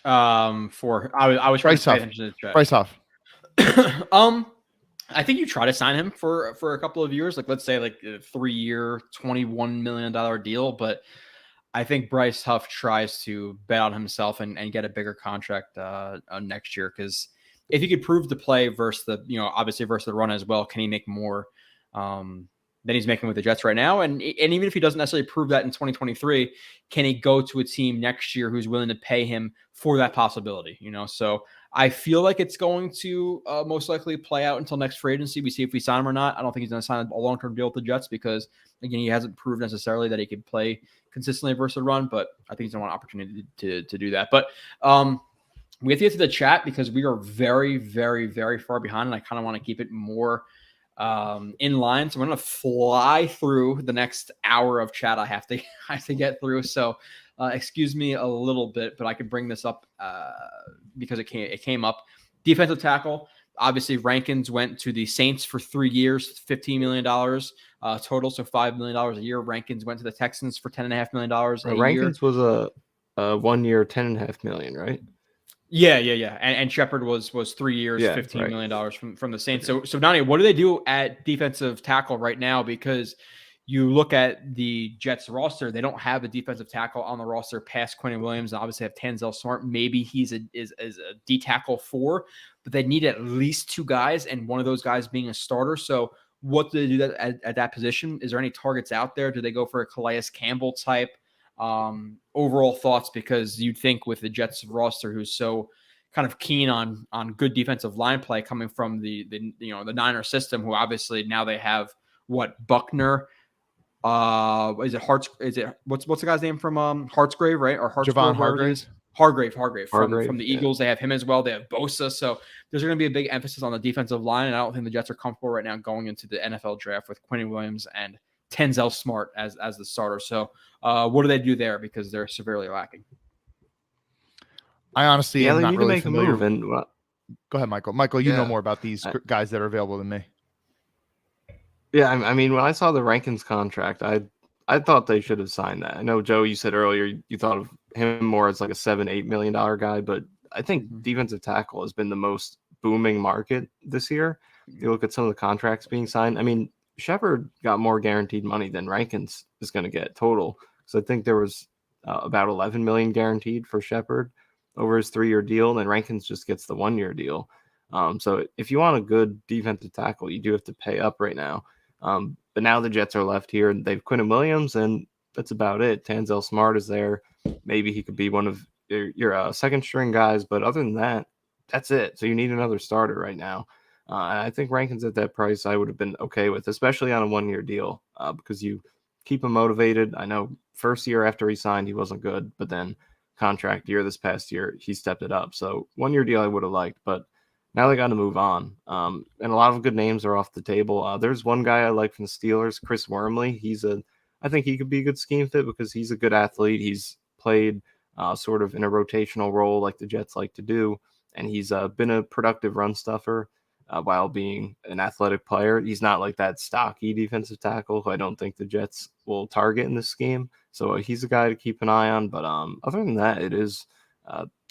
I was trying to pay attention to the
Bryce Huff.
I think you try to sign him for a couple of years, like let's say like a 3-year, $21 million deal. But I think Bryce Huff tries to bet on himself and get a bigger contract next year, because if he could prove to play versus obviously versus the run as well, can he make more than he's making with the Jets right now? And even if he doesn't necessarily prove that in 2023, can he go to a team next year who's willing to pay him for that possibility? So I feel like it's going to most likely play out until next free agency. We see if we sign him or not. I don't think he's going to sign a long-term deal with the Jets because, again, he hasn't proved necessarily that he can play consistently versus the run, but I think he's going to want an opportunity to do that. But we have to get to the chat because we are very, very, very far behind, and I kind of want to keep it more in line. So I'm going to fly through the next hour of chat I have to get through. So excuse me a little bit, but I can bring this up because it came up. Defensive tackle. Obviously, Rankins went to the Saints for 3 years, $15 million total, so $5 million a year. Rankins went to the Texans for $10.5 million a year.
Rankins was a 1 year, $10.5 million, right?
Yeah. And Shepard was 3 years, $15 million from the Saints. So Donnie, what do they do at defensive tackle right now? Because you look at the Jets roster, they don't have a defensive tackle on the roster past Quentin Williams, and obviously have Tanzel Smart. Maybe he's a D tackle 4, but they need at least 2 guys, and one of those guys being a starter. So what do they do at that position? Is there any targets out there? Do they go for a Calais Campbell type? Overall thoughts, because you'd think with the Jets roster, who's so kind of keen on good defensive line play coming from the Niner system, who obviously now they have Buckner. Is it Harts? Is it what's the guy's name from Hartsgrave, right? Or
Javon Hargrave.
Hargrave from the Eagles. They have him as well. They have Bosa. So there's going to be a big emphasis on the defensive line, and I don't think the Jets are comfortable right now going into the NFL draft with Quentin Williams and Tanzel Smart as the starter. So what do they do there? Because they're severely lacking.
I honestly am
they
not
need
really
to make
familiar.
a move. And
Go ahead, Michael. Michael, you know more about these guys that are available than me.
Yeah, I mean, when I saw the Rankins contract, I thought they should have signed that. I know, Joe, you said earlier you thought of him more as like a $7-8 million guy, but I think defensive tackle has been the most booming market this year. If you look at some of the contracts being signed, I mean, Shepard got more guaranteed money than Rankins is going to get total. So I think there was about $11 million guaranteed for Shepard over his 3-year deal, and then Rankins just gets the 1-year deal. So if you want a good defensive tackle, you do have to pay up right now. But now the Jets are left here, and they've Quentin Williams, and that's about it. Tanzel Smart is there. Maybe he could be one of your second string guys, but other than that, that's it. So you need another starter right now. And I think Rankins at that price I would have been okay with, especially on a 1-year deal, because you keep him motivated. I know first year after he signed, he wasn't good, but then contract year this past year, he stepped it up. So 1-year deal I would have liked, but now they got to move on. And a lot of good names are off the table. There's one guy I like from the Steelers, Chris Wormley. I think he could be a good scheme fit because he's a good athlete. He's played sort of in a rotational role like the Jets like to do, and he's been a productive run stuffer while being an athletic player. He's not like that stocky defensive tackle who I don't think the Jets will target in this scheme. So he's a guy to keep an eye on. But other than that, it is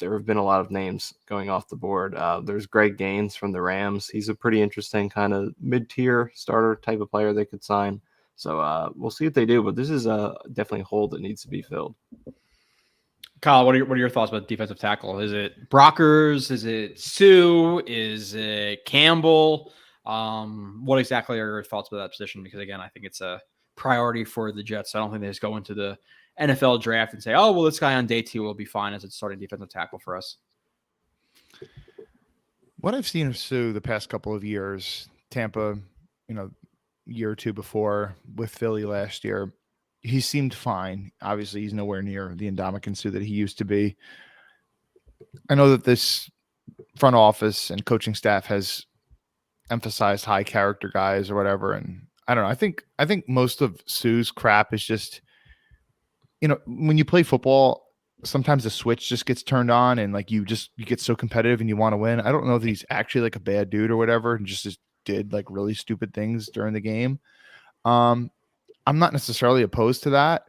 there have been a lot of names going off the board. There's Greg Gaines from the Rams. He's a pretty interesting kind of mid-tier starter type of player they could sign. So we'll see what they do. But this is definitely a hole that needs to be filled.
Kyle, what are your thoughts about defensive tackle? Is it Brockers? Is it Sue? Is it Campbell? What exactly are your thoughts about that position? Because again, I think it's a priority for the Jets. I don't think they just go into the NFL draft and say, "Oh, well, this guy on day 2 will be fine as a starting defensive tackle for us."
What I've seen of Sue the past couple of years, Tampa, year or two before, with Philly last year, he seemed fine. Obviously, he's nowhere near the Ndamukong Suh that he used to be. I know that this front office and coaching staff has emphasized high character guys or whatever, and I don't know. I think most of Sue's crap is just, when you play football, sometimes the switch just gets turned on and like you get so competitive and you want to win. I don't know that he's actually like a bad dude or whatever and just did like really stupid things during the game. I'm not necessarily opposed to that.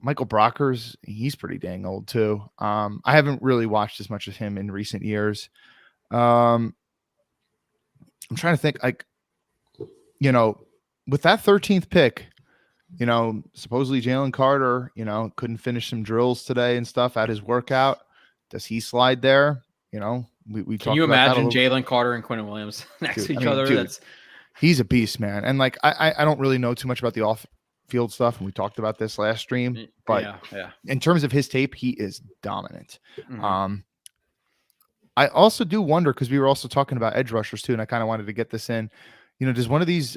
Michael Brockers, he's pretty dang old too. I haven't really watched as much of him in recent years. I'm trying to think, like, with that 13th pick, supposedly Jalen Carter, couldn't finish some drills today and stuff at his workout. Does he slide there? We
Can you imagine Jalen Carter and Quentin Williams next to each other?
Dude, he's a beast, man. And like, I don't really know too much about the off-field stuff, and we talked about this last stream. But
yeah.
In terms of his tape, he is dominant.
Mm-hmm.
I also do wonder, because we were also talking about edge rushers too, and I kind of wanted to get this in. Does one of these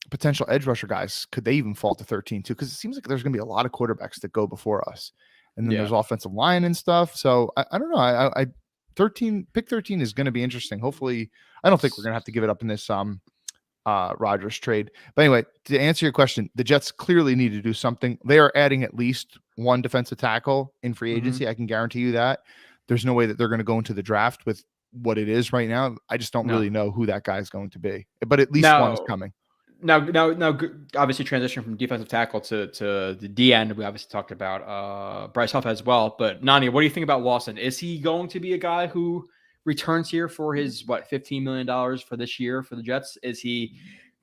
potential edge rusher guys, could they even fall to 13 too? Because it seems like there's going to be a lot of quarterbacks that go before us, and then there's offensive line and stuff. So I don't know. Pick 13 is going to be interesting. Hopefully, I don't think we're going to have to give it up in this Rodgers trade. But anyway, to answer your question, the Jets clearly need to do something. They are adding at least one defensive tackle in free agency. I can guarantee you that. There's no way that they're going to go into the draft with what it is right now. I just don't really know who that guy is going to be, but at least one is coming.
Now, obviously transition from defensive tackle to the D end. We obviously talked about Bryce Huff as well. But Nani, what do you think about Lawson? Is he going to be a guy who returns here for his $15 million for this year for the Jets? Is he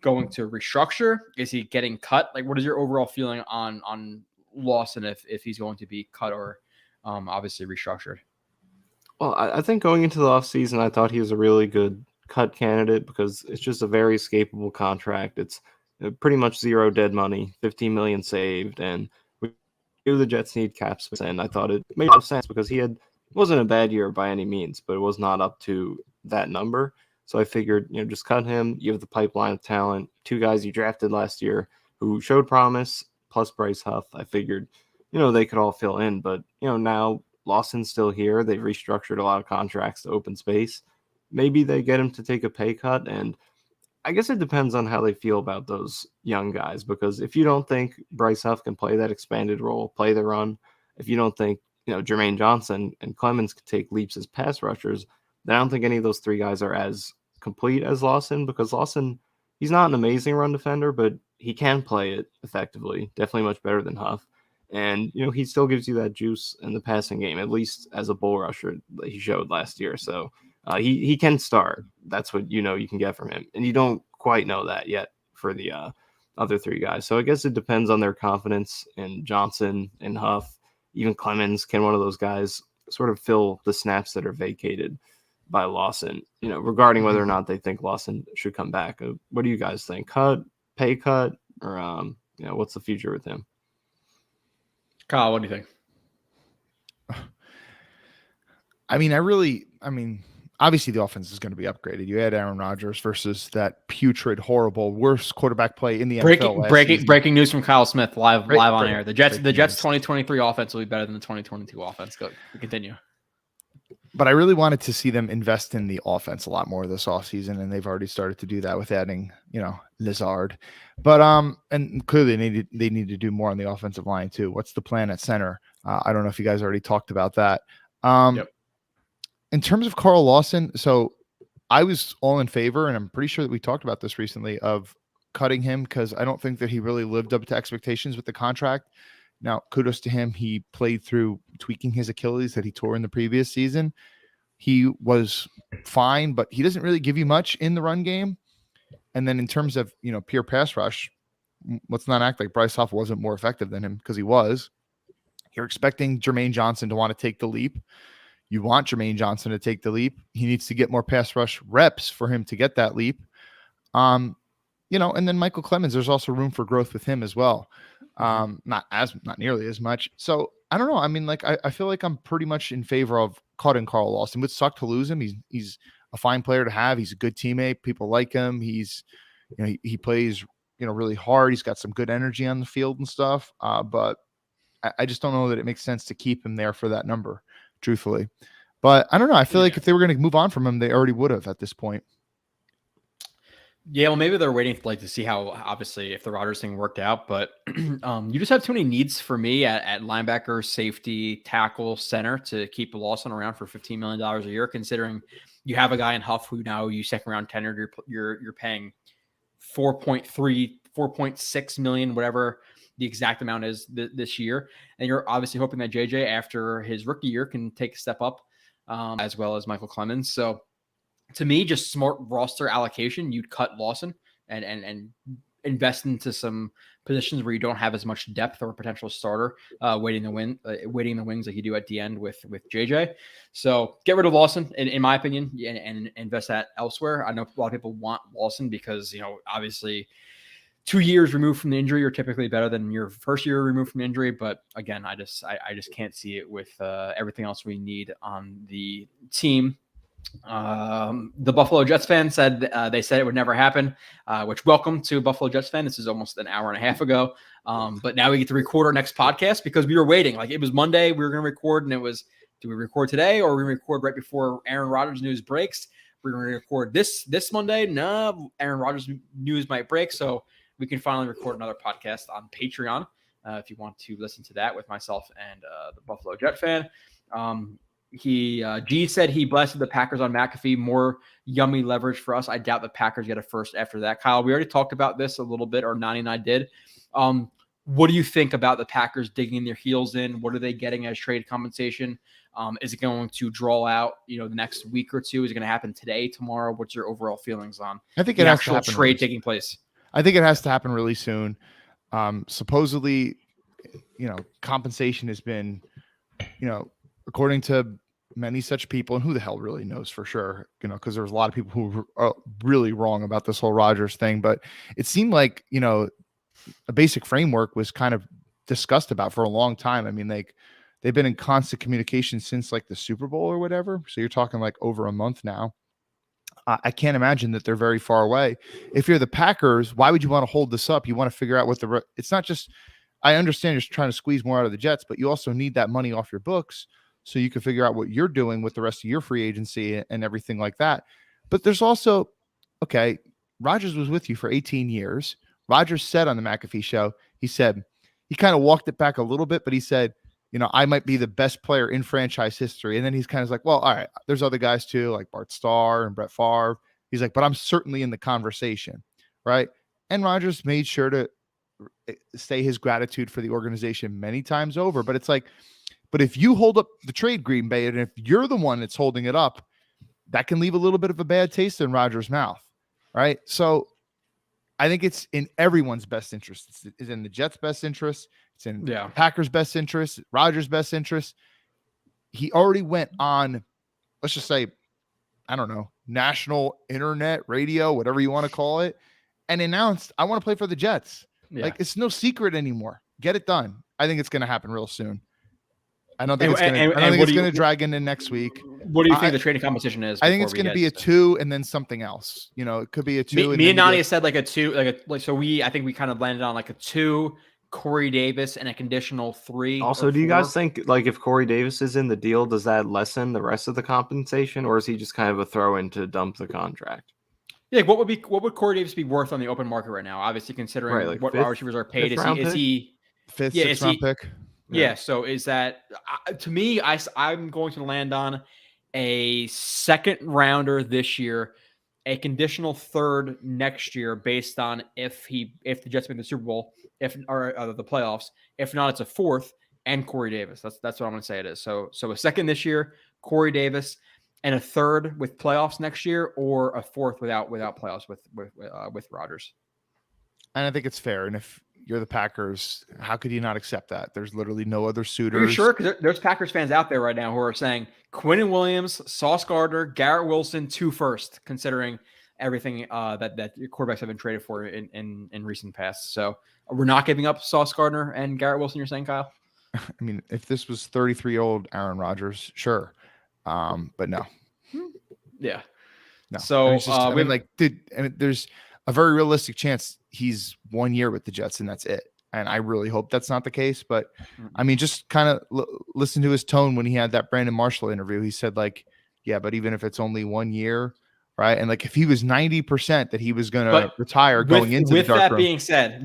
going to restructure? Is he getting cut? Like, what is your overall feeling on Lawson if he's going to be cut or obviously restructured?
Well, I think going into the offseason, I thought he was a really good cut candidate because it's just a very escapable contract. It's pretty much zero dead money, 15 million saved, and we knew the Jets need cap space, and I thought it made no sense because he wasn't a bad year by any means, but it was not up to that number. So I figured, just cut him. You have the pipeline of talent, 2 guys you drafted last year who showed promise, plus Bryce Huff. I figured, they could all fill in, but now Lawson's still here. They've restructured a lot of contracts to open space. Maybe they get him to take a pay cut, and I guess it depends on how they feel about those young guys, because if you don't think Bryce Huff can play that expanded role, play the run, if you don't think, Jermaine Johnson and Clemens could take leaps as pass rushers, then I don't think any of those 3 guys are as complete as Lawson, because Lawson, he's not an amazing run defender, but he can play it effectively, definitely much better than Huff. And, he still gives you that juice in the passing game, at least as a bull rusher that he showed last year. So he can start. That's what you can get from him. And you don't quite know that yet for the other 3 guys. So I guess it depends on their confidence in Johnson and Huff. Even Clemens, can one of those guys sort of fill the snaps that are vacated by Lawson, regarding whether or not they think Lawson should come back. What do you guys think? Cut, pay cut, or, what's the future with him?
Kyle, what do you think?
Obviously the offense is going to be upgraded. You had Aaron Rodgers versus that putrid, horrible, worst quarterback play in the NFL.
Breaking news from Kyle Smith live on air. The Jets 2023 offense will be better than the 2022 offense. Go continue.
But I really wanted to see them invest in the offense a lot more this offseason, and they've already started to do that with adding, Lazard. But and clearly they need to do more on the offensive line too. What's the plan at center? I don't know if you guys already talked about that.
Yep.
In terms of Carl Lawson, so I was all in favor, and I'm pretty sure that we talked about this recently, of cutting him because I don't think that he really lived up to expectations with the contract. Now, kudos to him. He played through tweaking his Achilles that he tore in the previous season. He was fine, but he doesn't really give you much in the run game. And then in terms of, pure pass rush, let's not act like Bryce Huff wasn't more effective than him, because he was. You're expecting Jermaine Johnson to want to take the leap. You want Jermaine Johnson to take the leap. He needs to get more pass rush reps for him to get that leap. And then Michael Clemens, there's also room for growth with him as well. Not nearly as much. So I don't know. I mean, I feel like I'm pretty much in favor of cutting Carl Lawson. It would suck to lose him. He's a fine player to have. He's a good teammate. People like him. He's, he plays, really hard. He's got some good energy on the field and stuff. But I just don't know that it makes sense to keep him there for that number, truthfully. But I don't know. I feel like if they were going to move on from him, they already would have at this point.
Yeah, well, maybe they're waiting to see how, obviously, if the Rodgers thing worked out. But you just have too many needs for me at linebacker, safety, tackle, center to keep Lawson around for $15 million a year, considering you have a guy in Huff who now you second round tenured, you're paying 4.6 million, whatever the exact amount is this year. And you're obviously hoping that JJ, after his rookie year, can take a step up, as well as Michael Clemens. So to me, just smart roster allocation, you'd cut Lawson and invest into some positions where you don't have as much depth or a potential starter waiting in the wings like you do at the end with JJ. So get rid of Lawson, in my opinion, and invest that elsewhere. I know a lot of people want Lawson because, obviously 2 years removed from the injury are typically better than your first year removed from the injury. But again, I just can't see it with everything else we need on the team. The Buffalo Jets fan said they said it would never happen, which welcome to Buffalo Jets fan. This is almost an hour and a half ago. But now we get to record our next podcast because we were waiting. Like, it was Monday, we were going to record, and it was, do we record today or we record right before Aaron Rodgers news breaks? We're going to record this Monday. No, Aaron Rodgers news might break. So we can finally record another podcast on Patreon. If you want to listen to that with myself and the Buffalo Jet fan. G said he blasted the Packers on McAfee. More yummy leverage for us. I doubt the Packers get a first after that. Kyle, we already talked about this a little bit, or 99 did. What do you think about the Packers digging their heels in? What are they getting as trade compensation? Is it going to draw out, the next week or two? Is it going to happen today, tomorrow? What's your overall feelings on
I think it
actual
has to
trade taking place?
I think it has to happen really soon. Supposedly, compensation has been, according to many such people, and who the hell really knows for sure, because there's a lot of people who are really wrong about this whole Rodgers thing. But it seemed like, a basic framework was kind of discussed about for a long time. I mean, they've been in constant communication since like the Super Bowl or whatever. So you're talking like over a month now. I can't imagine that they're very far away. If you're the Packers, why would you want to hold this up? You want to figure out what it's not just, I understand you're trying to squeeze more out of the Jets, but you also need that money off your books so you can figure out what you're doing with the rest of your free agency and everything like that. But there's also, okay, Rodgers was with you for 18 years. Rodgers said on the McAfee show, he said, he kind of walked it back a little bit, but he said, I might be the best player in franchise history. And then he's kind of like, well, all right, there's other guys too, like Bart Starr and Brett Favre. He's like, but I'm certainly in the conversation, right? And Rodgers made sure to say his gratitude for the organization many times over. But it's like, but if you hold up the trade, Green Bay, and if you're the one that's holding it up, that can leave a little bit of a bad taste in Rodgers' mouth, right? So I think it's in everyone's best interest. It's in the Jets' best interest. It's in Packers' best interest, Rodgers' best interest. He already went on, let's just say, I don't know, national internet, radio, whatever you want to call it, and announced, I want to play for the Jets. Yeah. Like, it's no secret anymore. Get it done. I think it's going to happen real soon. I don't think it's going to drag into next week.
What do you think the trading compensation is?
I think it's going to be a 2 and then something else. It could be a 2.
Me and Nani said like a 2, so I think we kind of landed on like a 2, Corey Davis, and a conditional 3.
Also, do you guys think, like, if Corey Davis is in the deal, does that lessen the rest of the compensation, or is he just kind of a throw-in to dump the contract?
Yeah, what would Corey Davis be worth on the open market right now? Obviously, considering what wide receivers are paid, is he
fifth, sixth round pick?
Yeah. So is that to me? I'm going to land on a second rounder this year, a conditional 3rd next year, based on if the Jets make the Super Bowl, or the playoffs. If not, it's a 4th and Corey Davis. That's what I'm going to say it is. So a 2nd this year, Corey Davis, and a 3rd with playoffs next year, or a 4th without playoffs with Rodgers.
And I think it's fair. And if You're the Packers. How could you not accept that? There's literally no other
Are
suitors.
you sure? Because there's Packers fans out there right now who are saying Quinnen Williams, Sauce Gardner, Garrett Wilson, 2 first, considering everything that your quarterbacks have been traded for in recent past. So we're not giving up Sauce Gardner and Garrett Wilson, you're saying, Kyle?
I mean, if this was 33-year-old Aaron Rodgers, sure. But no.
Yeah.
No.
So
there's a very realistic chance he's 1 year with the Jets and that's it. And I really hope that's not the case. But I mean, just kind of listen to his tone when he had that Brandon Marshall interview. He said like, yeah, but even if it's only 1 year, right? And like if he was 90% that he was going to retire going into the dark room.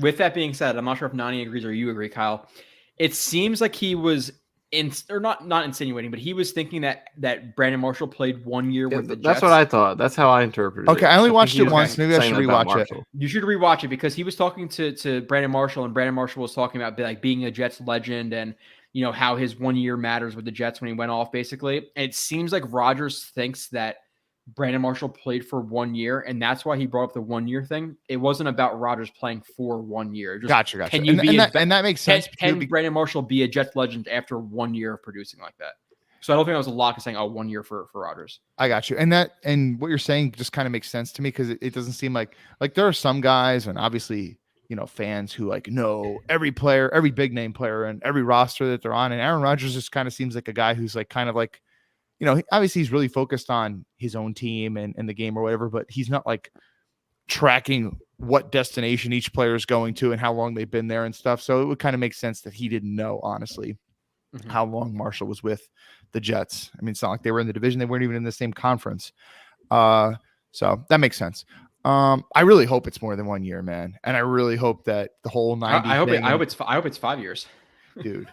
With that being said, I'm not sure if Nani agrees or you agree, Kyle. It seems like he was not insinuating, but he was thinking that Brandon Marshall played 1 year with the Jets.
That's what I thought. That's how I interpreted it.
Okay, I only watched it once. Maybe I should rewatch it.
You should rewatch it because he was talking to Brandon Marshall, and Brandon Marshall was talking about like being a Jets legend and how his 1 year matters with the Jets when he went off. Basically, and it seems like Rodgers thinks that Brandon Marshall played for 1 year, and that's why he brought up the 1 year thing. It wasn't about Rodgers playing for 1 year. Just,
gotcha.
Can
and that makes sense.
Can Brandon Marshall be a Jets legend after 1 year of producing like that? So I don't think that was a lock of saying, 1 year for Rodgers.
I got you. And what you're saying just kind of makes sense to me because it doesn't seem like there are some guys and obviously, fans who like know every player, every big name player and every roster that they're on. And Aaron Rodgers just kind of seems like a guy who's like kind of like, obviously he's really focused on his own team and the game or whatever, but he's not like tracking what destination each player is going to and how long they've been there and stuff. So it would kind of make sense that he didn't know, honestly, how long Marshall was with the Jets. I mean, it's not like they were in the division. They weren't even in the same conference. So that makes sense. I really hope it's more than 1 year, man. And I really hope that the whole 90
I hope it's 5 years.
Dude.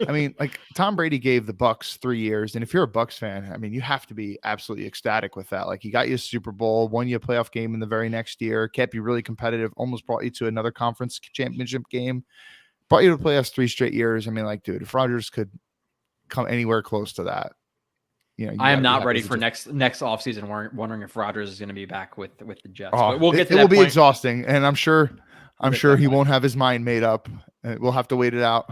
I mean, like Tom Brady gave the Bucks 3 years, and if you're a Bucks fan, I mean, you have to be absolutely ecstatic with that. Like, he got you a Super Bowl, won you a playoff game in the very next year, kept you really competitive, almost brought you to another conference championship game, brought you to the playoffs 3 straight years. I mean, like, dude, if Rodgers could come anywhere close to that,
I am not ready for next offseason. Wondering if Rodgers is going to be back with the Jets.
Oh,
but we'll get to that.
It will be exhausting, and I'm sure he won't have his mind made up. We'll have to wait it out.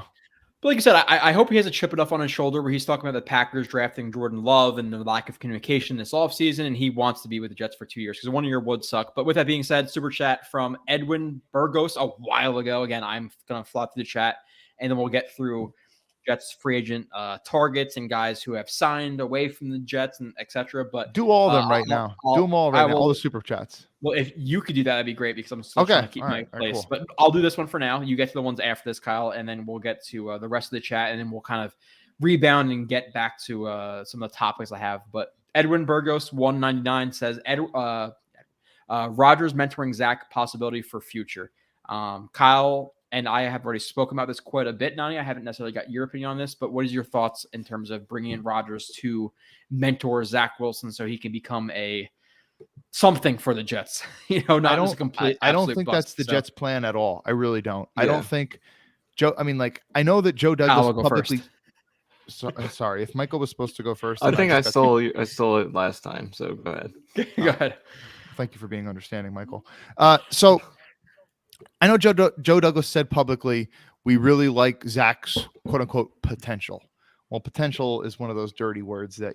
But like you said, I hope he has a chip enough on his shoulder where he's talking about the Packers drafting Jordan Love and the lack of communication this offseason, and he wants to be with the Jets for 2 years because 1 year would suck. But with that being said, super chat from Edwin Burgos a while ago. Again, I'm going to fly through the chat, and then we'll get through Jets free agent targets and guys who have signed away from the Jets and etc. But
do all of them right now. Do them all right now. All the super chats.
Well, if you could do that, that'd be great because I'm still trying to keep my place. Cool. But I'll do this one for now. You get to the ones after this, Kyle, and then we'll get to the rest of the chat, and then we'll kind of rebound and get back to some of the topics I have. But Edwin Burgos 199 says Rodgers mentoring Zach possibility for future. Kyle and I have already spoken about this quite a bit, Nani. I haven't necessarily got your opinion on this, but what is your thoughts in terms of bringing in Rodgers to mentor Zach Wilson so he can become something for the Jets? Not just a complete.
I don't think that's the Jets' plan at all. I really don't. Yeah. I don't think Joe. I mean, like I know that Joe Douglas publicly. Sorry, if Michael was supposed to go first,
I think I stole it last time. So go ahead.
Go ahead.
Thank you for being understanding, Michael. So. I know Joe Douglas said publicly, we really like Zach's quote unquote potential. Well, potential is one of those dirty words that,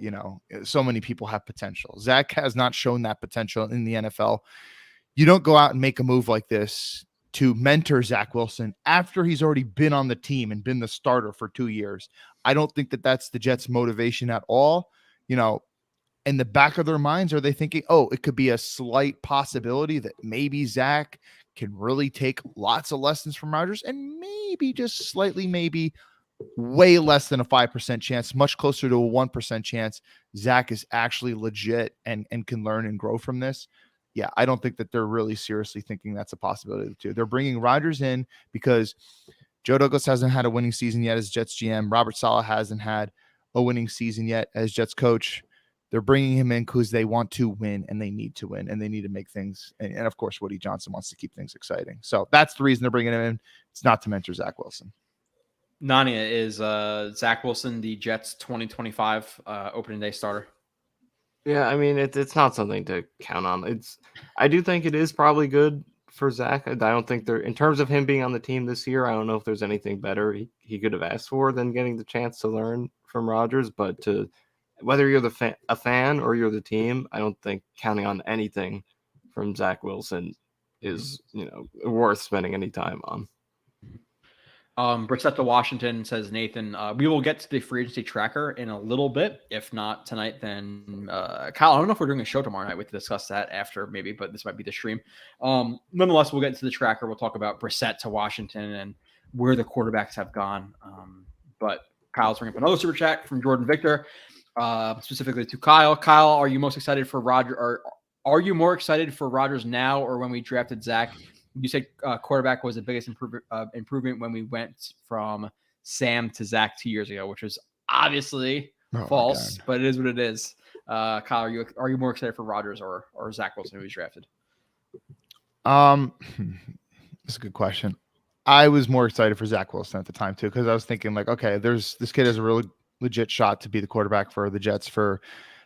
so many people have potential. Zach has not shown that potential in the NFL. You don't go out and make a move like this to mentor Zach Wilson after he's already been on the team and been the starter for 2 years. I don't think that that's the Jets' motivation at all. In the back of their minds, are they thinking, it could be a slight possibility that maybe Zach can really take lots of lessons from Rodgers and maybe just slightly, maybe way less than a 5% chance, much closer to a 1% chance Zach is actually legit and can learn and grow from this. Yeah, I don't think that they're really seriously thinking that's a possibility too. They're bringing Rodgers in because Joe Douglas hasn't had a winning season yet as Jets GM. Robert Saleh hasn't had a winning season yet as Jets coach. They're bringing him in because they want to win and they need to win and they need to make things. And of course, Woody Johnson wants to keep things exciting. So that's the reason they're bringing him in. It's not to mentor Zach Wilson.
Nania, is Zach Wilson the Jets 2025 opening day starter?
Yeah, I mean, it's not something to count on. I do think it is probably good for Zach. I don't think in terms of him being on the team this year, I don't know if there's anything better he could have asked for than getting the chance to learn from Rodgers. But whether you're a fan or you're the team, I don't think counting on anything from Zach Wilson is, worth spending any time on.
Brissett to Washington, says Nathan. We will get to the free agency tracker in a little bit. If not tonight, then Kyle, I don't know if we're doing a show tomorrow night. We can discuss that after maybe, but this might be the stream. Nonetheless, we'll get into the tracker. We'll talk about Brissett to Washington and where the quarterbacks have gone. But Kyle's bringing up another super chat from Jordan Victor, specifically to Kyle. Kyle, are you most excited for Rodgers, or are you more excited for Rodgers now or when we drafted Zach? You said quarterback was the biggest improvement when we went from Sam to Zach 2 years ago, which was obviously false, but it is what it is. Kyle, are you more excited for Rodgers or Zach Wilson, who he's drafted?
That's a good question. I was more excited for Zach Wilson at the time too, because I was thinking like, okay, this kid has a really legit shot to be the quarterback for the Jets for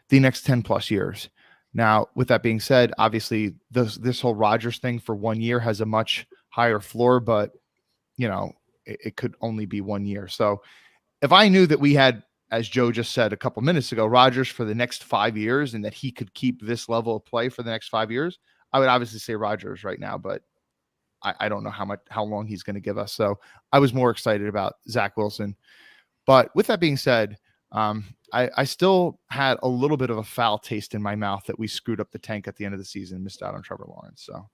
the next 10 plus years. Now, with that being said, obviously this whole Rodgers thing for 1 year has a much higher floor, but it could only be 1 year. So if I knew that we had, as Joe just said a couple minutes ago, Rodgers for the next 5 years and that he could keep this level of play for the next 5 years, I would obviously say Rodgers right now, but I don't know how long he's going to give us. So I was more excited about Zach Wilson. But with that being said, I still had a little bit of a foul taste in my mouth that we screwed up the tank at the end of the season, missed out on Trevor Lawrence. So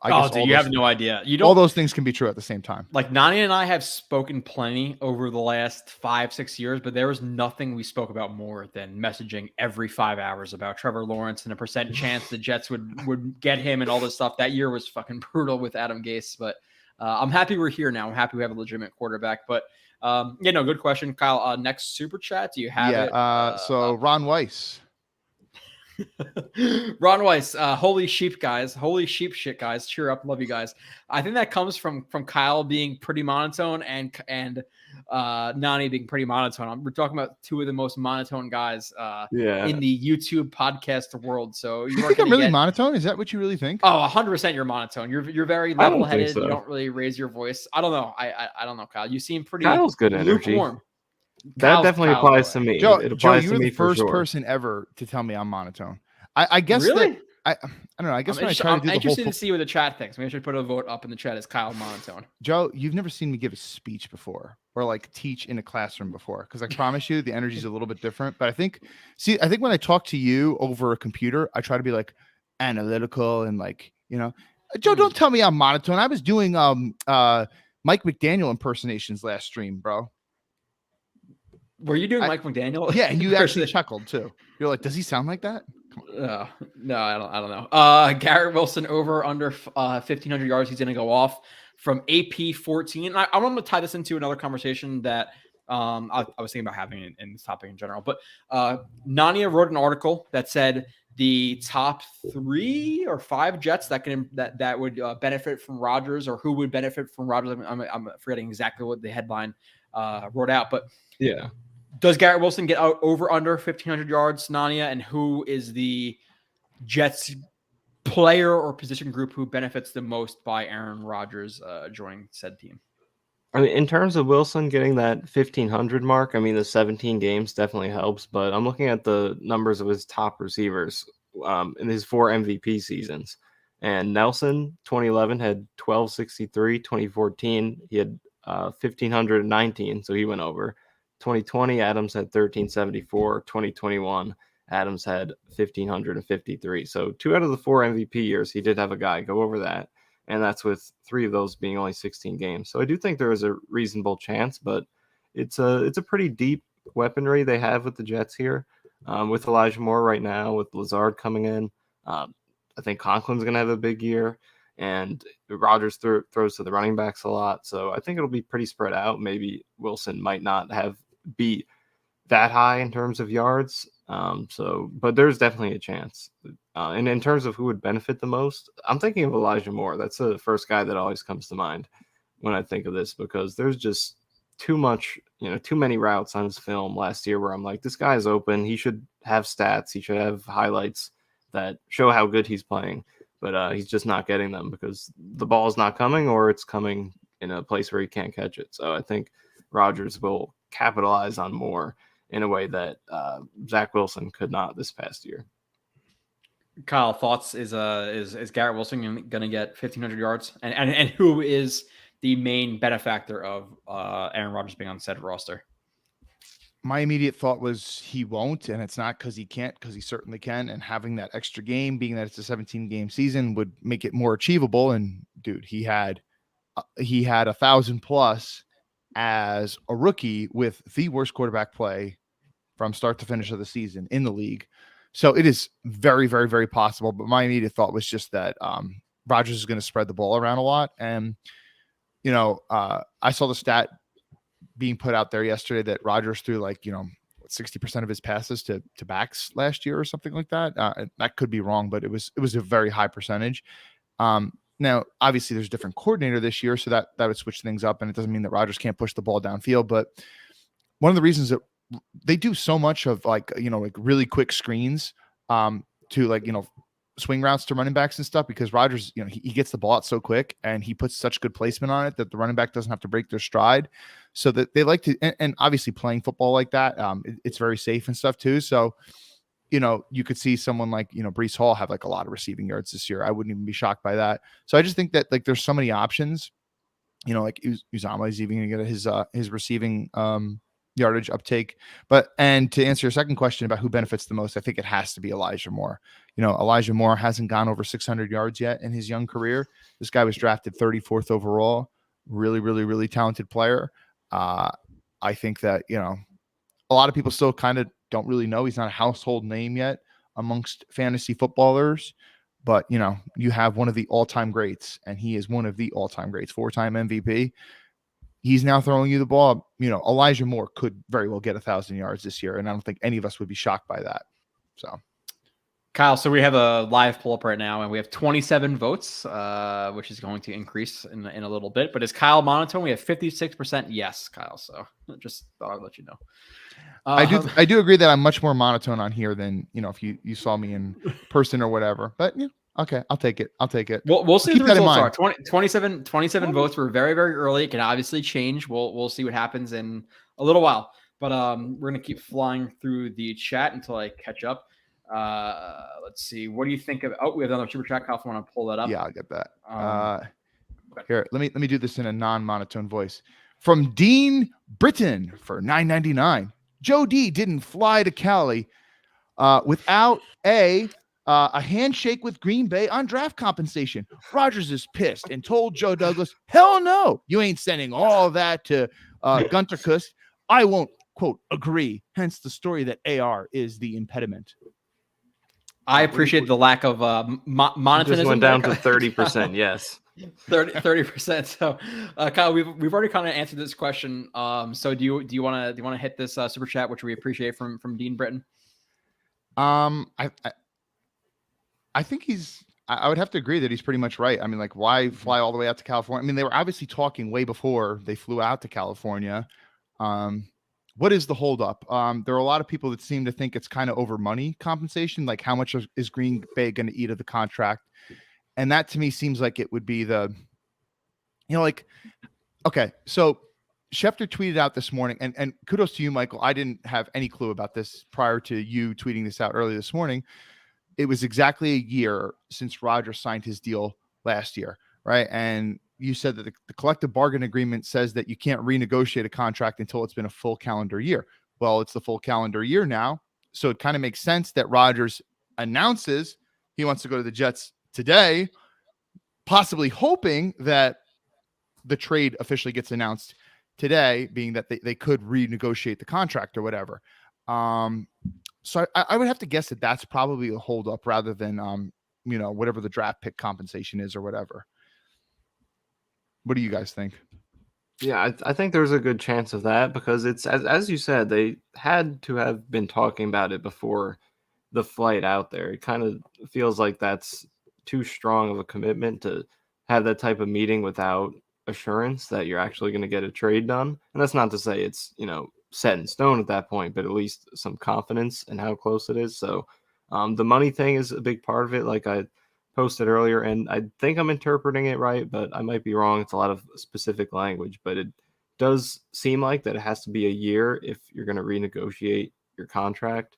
I guess
dude, you have no idea.
All those things can be true at the same time.
Like Nani and I have spoken plenty over the last 5-6 years, but there was nothing we spoke about more than messaging every 5 hours about Trevor Lawrence and a percent chance the Jets would get him and all this stuff. That year was fucking brutal with Adam Gase, but I'm happy we're here now. I'm happy we have a legitimate quarterback, but good question, Kyle. Next super chat, do you have it?
So Ron Weiss.
Ron Weiss, holy sheep guys, holy sheep shit guys, cheer up, love you guys. I think that comes from Kyle being pretty monotone and Nani being pretty monotone. We're talking about two of the most monotone guys in the YouTube podcast world. So
you think I'm really monotone? Is that what you really think?
Oh, 100% you're monotone. You're very level headed. So. You don't really raise your voice. I don't know. I don't know, Kyle. You seem pretty
Kyle's good energy.
Lukewarm.
That definitely applies to me.
Joe,
it applies
you're
to me
the first
for sure.
person ever to tell me I'm monotone. I guess
really?
I don't know. I guess
I'm
when I try to do
interested to see what the chat thinks. Maybe I should put a vote up in the chat as Kyle monotone.
Joe, you've never seen me give a speech before or like teach in a classroom before, because I promise you the energy is a little bit different. But I think when I talk to you over a computer, I try to be like analytical and like, Joe, don't tell me I'm monotone. I was doing Mike McDaniel impersonations last stream, bro.
Were you doing Mike McDaniel?
Yeah, and you actually chuckled too. You're like, does he sound like that?
No, I don't know. Garrett Wilson over under 1,500 yards. He's going to go off from AP 14. I want to tie this into another conversation that I was thinking about having in this topic in general. But Nania wrote an article that said the top 3 or 5 Jets that would benefit from Rodgers, or who would benefit from Rodgers. I'm forgetting exactly what the headline wrote out, but
yeah.
Does Garrett Wilson get out over under 1,500 yards, Nania? And who is the Jets player or position group who benefits the most by Aaron Rodgers joining said team?
I mean, in terms of Wilson getting that 1,500 mark, I mean, the 17 games definitely helps, but I'm looking at the numbers of his top receivers in his 4 MVP seasons. And Nelson, 2011, had 1,263. 2014, he had 1,519, so he went over. 2020, Adams had 1,374. 2021, Adams had 1,553. So 2 out of the 4 MVP years, he did have a guy go over that. And that's with 3 of those being only 16 games. So I do think there is a reasonable chance, but it's a pretty deep weaponry they have with the Jets here. With Elijah Moore right now, with Lazard coming in, I think Conklin's going to have a big year. And Rodgers throws to the running backs a lot. So I think it'll be pretty spread out. Maybe Wilson might not be that high in terms of yards. But there's definitely a chance. And in terms of who would benefit the most, I'm thinking of Elijah Moore. That's the first guy that always comes to mind when I think of this, because there's just too many routes on his film last year where I'm like, this guy is open. He should have stats. He should have highlights that show how good he's playing. but he's just not getting them because the ball is not coming, or it's coming in a place where he can't catch it. So I think Rodgers will capitalize on more in a way that Zach Wilson could not this past year.
Kyle, thoughts? Is Garrett Wilson going to get 1,500 yards? And who is the main benefactor of Aaron Rodgers being on said roster?
My immediate thought was he won't, and it's not because he can't, because he certainly can. And having that extra game, being that it's a 17-game season, would make it more achievable. And dude, he had 1,000 plus as a rookie with the worst quarterback play from start to finish of the season in the league. So it is very, very, very possible. But my immediate thought was just that Rodgers is going to spread the ball around a lot. And, I saw the stat being put out there yesterday that Rodgers threw 60% of his passes to backs last year or something like that. That could be wrong, but it was a very high percentage. Now, obviously, there's a different coordinator this year, so that would switch things up. And it doesn't mean that Rodgers can't push the ball downfield. But one of the reasons that they do so much of really quick screens to swing routes to running backs and stuff, because Rodgers, he gets the ball out so quick and he puts such good placement on it that the running back doesn't have to break their stride. So that they like to, and obviously playing football like that, it's very safe and stuff too. So, you could see someone like, Breece Hall have a lot of receiving yards this year. I wouldn't even be shocked by that. So I just think that there's so many options, Uzama is even going to get his receiving yardage uptake. And to answer your second question about who benefits the most, I think it has to be Elijah Moore. Elijah Moore hasn't gone over 600 yards yet in his young career. This guy was drafted 34th overall. Really, really, really talented player. I think that, a lot of people still kind of don't really know. He's not a household name yet amongst fantasy footballers, but you have one of the all-time greats, and he is one of the all-time greats, 4-time MVP. He's now throwing you the ball. Elijah Moore could very well get 1,000 yards this year, and I don't think any of us would be shocked by that. So,
Kyle, so we have a live poll up right now, and we have 27 votes, which is going to increase in a little bit. But is Kyle monotone? We have 56% yes, Kyle. So just thought I'd let you know.
I do agree that I'm much more monotone on here than if you saw me in person or whatever. But okay, I'll take it.
We'll see
Keep
what the
that in
results
mind.
are. 27 votes were very, very early. It can obviously change. We'll see what happens in a little while. But we're gonna keep flying through the chat until I catch up. Let's see. What do you think of? Oh, we have another super chat. Kyle, if you want to pull that up.
Yeah, I'll get that. Here, let me do this in a non-monotone voice. From Dean Britton for $9.99. Joe D didn't fly to Cali without a handshake with Green Bay on draft compensation. Rodgers is pissed and told Joe Douglas, "Hell no, you ain't sending all that to Gunter Kuss. I won't," quote, "agree." Hence the story that AR is the impediment.
I appreciate the lack of monotonism.
Just went down to 30%. Yes.
30%. So, Kyle, we've already kind of answered this question. So do you want to hit this super chat, which we appreciate from Dean Britton?
I think I would have to agree that he's pretty much right. I mean, why fly all the way out to California? I mean, they were obviously talking way before they flew out to California. What is the holdup? There are a lot of people that seem to think it's kind of over money compensation. Like, how much is Green Bay going to eat of the contract? And that to me seems like it would be okay. So Schefter tweeted out this morning, and kudos to you, Michael. I didn't have any clue about this prior to you tweeting this out early this morning. It was exactly a year since Rodgers signed his deal last year, right? And you said that the collective bargain agreement says that you can't renegotiate a contract until it's been a full calendar year. Well, it's the full calendar year now. So it kind of makes sense that Rodgers announces he wants to go to the Jets today, possibly hoping that the trade officially gets announced today, being that they could renegotiate the contract or whatever. So I would have to guess that that's probably a holdup rather than, whatever the draft pick compensation is or whatever. What do you guys think?
Yeah, I think there's a good chance of that because it's, as you said, they had to have been talking about it before the flight out there. It kind of feels like that's too strong of a commitment to have that type of meeting without assurance that you're actually going to get a trade done. And that's not to say it's, set in stone at that point, but at least some confidence in how close it is. So the money thing is a big part of it. Like I posted earlier, and I think I'm interpreting it right, but I might be wrong. It's a lot of specific language, but it does seem like that it has to be a year if you're going to renegotiate your contract,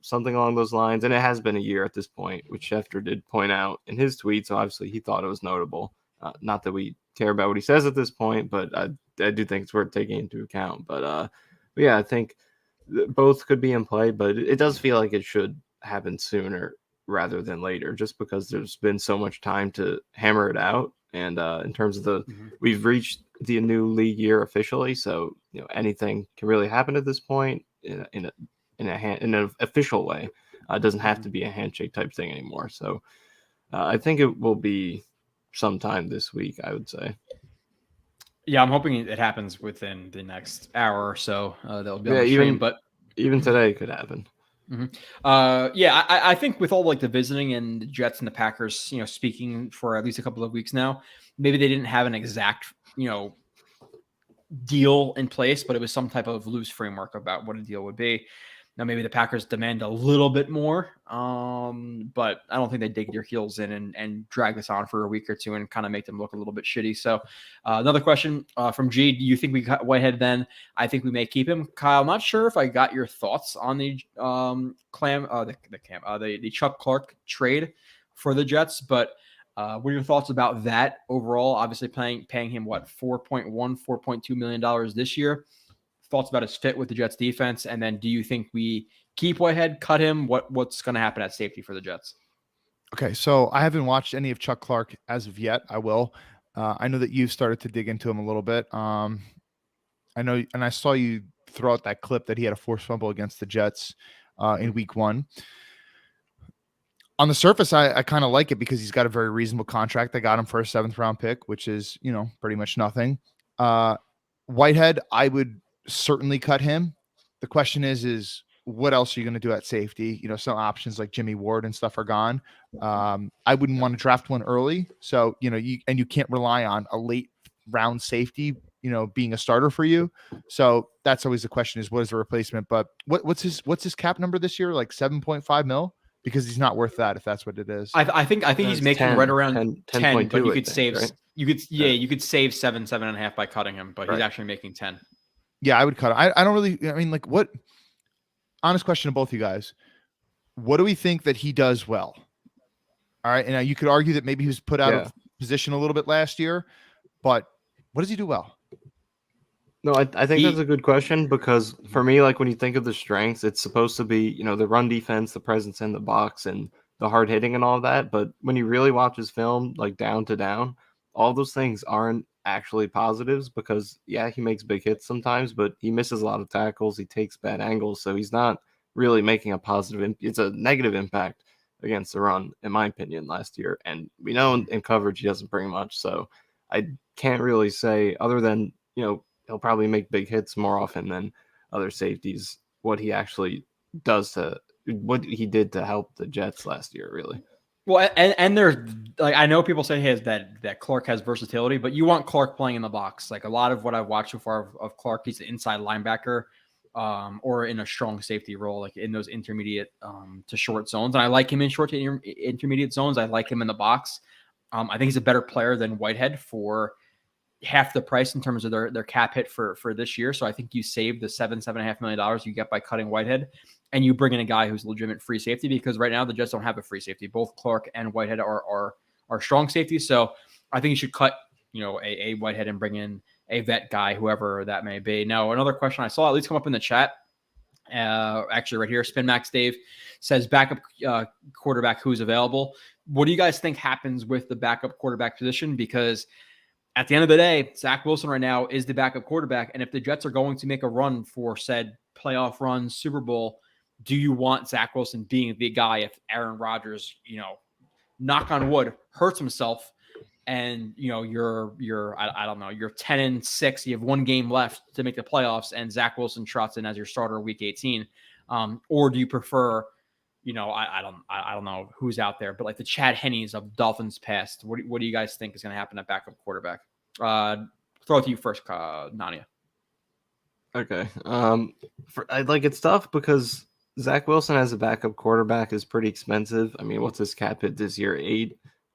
something along those lines. And it has been a year at this point, which Schefter did point out in his tweet. So obviously he thought it was notable. Not that we care about what he says at this point, but I do think it's worth taking into account. But yeah, I think both could be in play, but it does feel like it should happen sooner rather than later, just because there's been so much time to hammer it out. And in terms of we've reached the new league year officially, so anything can really happen at this point in an official way. It doesn't have to be a handshake type thing anymore. So I think it will be sometime this week, I would say.
Yeah, I'm hoping it happens within the next hour or so. That'll be on the
even
stream, but
even today could happen.
Yeah, I think with all like the visiting and the Jets and the Packers, speaking for at least a couple of weeks now, maybe they didn't have an exact, deal in place, but it was some type of loose framework about what a deal would be. Now, maybe the Packers demand a little bit more, but I don't think they dig their heels in and drag this on for a week or two and kind of make them look a little bit shitty. So another question from G, do you think we got Whitehead then? I think we may keep him. Kyle, I'm not sure if I got your thoughts on the Chuck Clark trade for the Jets, but what are your thoughts about that overall? Obviously paying him $4.2 million this year. Thoughts about his fit with the Jets defense, and then do you think we keep Whitehead, cut him? What's going to happen at safety for the Jets?
Okay, so I haven't watched any of Chuck Clark as of yet. I will. I know that you've started to dig into him a little bit. I know, and I saw you throw out that clip that he had a forced fumble against the Jets in week 1. On the surface, I kind of like it because he's got a very reasonable contract. I got him for a 7th round pick, which is, pretty much nothing. Whitehead, I would certainly cut him. The question is what else are you going to do at safety? Some options like Jimmy Ward and stuff are gone. I wouldn't want to draft one early. So, you can't rely on a late round safety, being a starter for you. So that's always the question is what is the replacement? But what's his cap number this year? Like 7.5 mil? Because he's not worth that if that's what it is.
I think he's making
10,
right around 10, but you could save
right?
you could save 7.5 by cutting him, but he's actually making 10.
Yeah, I would cut him. I don't really, what, honest question to both you guys. What do we think that he does well? All right. And you could argue that maybe he was put out of position a little bit last year, but what does he do well?
No, I think that's a good question because for me, like when you think of the strengths, it's supposed to be, the run defense, the presence in the box, and the hard hitting and all of that. But when you really watch his film, like down to down, all those things aren't actually positives because, yeah, he makes big hits sometimes, but he misses a lot of tackles. He takes bad angles. So he's not really making a positive. It's a negative impact against the run, in my opinion, last year. And we know in coverage, he doesn't bring much. So I can't really say other than, he'll probably make big hits more often than other safeties, what he actually does what he did to help the Jets last year, really.
Well, and there's like, I know people say that Clark has versatility, but you want Clark playing in the box. Like a lot of what I've watched so far of Clark, he's an inside linebacker or in a strong safety role, like in those intermediate to short zones. And I like him in short to intermediate zones. I like him in the box. I think he's a better player than Whitehead for half the price in terms of their cap hit for this year. So I think you save the $7.5 million you get by cutting Whitehead, and you bring in a guy who's a legitimate free safety because right now the Jets don't have a free safety. Both Clark and Whitehead are strong safeties. So I think you should cut, a Whitehead and bring in a vet guy, whoever that may be. Now, another question I saw at least come up in the chat, actually right here, Spin Max Dave says backup quarterback who's available. What do you guys think happens with the backup quarterback position? Because at the end of the day, Zach Wilson right now is the backup quarterback. And if the Jets are going to make a run for said playoff run, Super Bowl, do you want Zach Wilson being the guy if Aaron Rodgers, knock on wood, hurts himself and, you're I don't know, you're 10-6, you have one game left to make the playoffs and Zach Wilson trots in as your starter week 18? Or do you prefer, I don't know who's out there, but like the Chad Henneys of Dolphins past, what do you guys think is going to happen at backup quarterback? Throw it to you first, Nania.
Okay. It's tough because Zach Wilson as a backup quarterback is pretty expensive. I mean, what's his cap hit this year?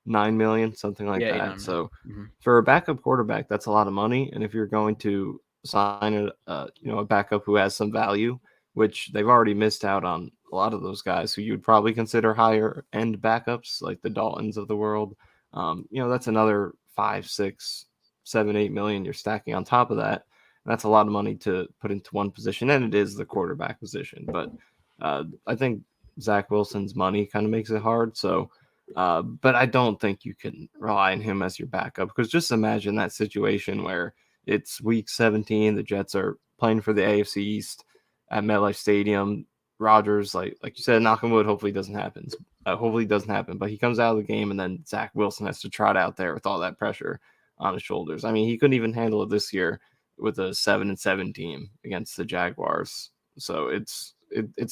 9 million, something like
Yeah,
that. So
mm-hmm.
for a backup quarterback, that's a lot of money. And if you're going to sign a backup who has some value, which they've already missed out on a lot of those guys who you would probably consider higher end backups, like the Daltons of the world. That's another 5, 6, 7, 8 million you're stacking on top of that. And that's a lot of money to put into one position, and it is the quarterback position. But I think Zach Wilson's money kind of makes it hard. So, but I don't think you can rely on him as your backup, because just imagine that situation where it's week 17, the Jets are playing for the AFC East at MetLife Stadium. Rodgers, like you said, knock on wood, hopefully it doesn't happen. But he comes out of the game, and then Zach Wilson has to trot out there with all that pressure on his shoulders. I mean, he couldn't even handle it this year with a 7-7 team against the Jaguars. So it's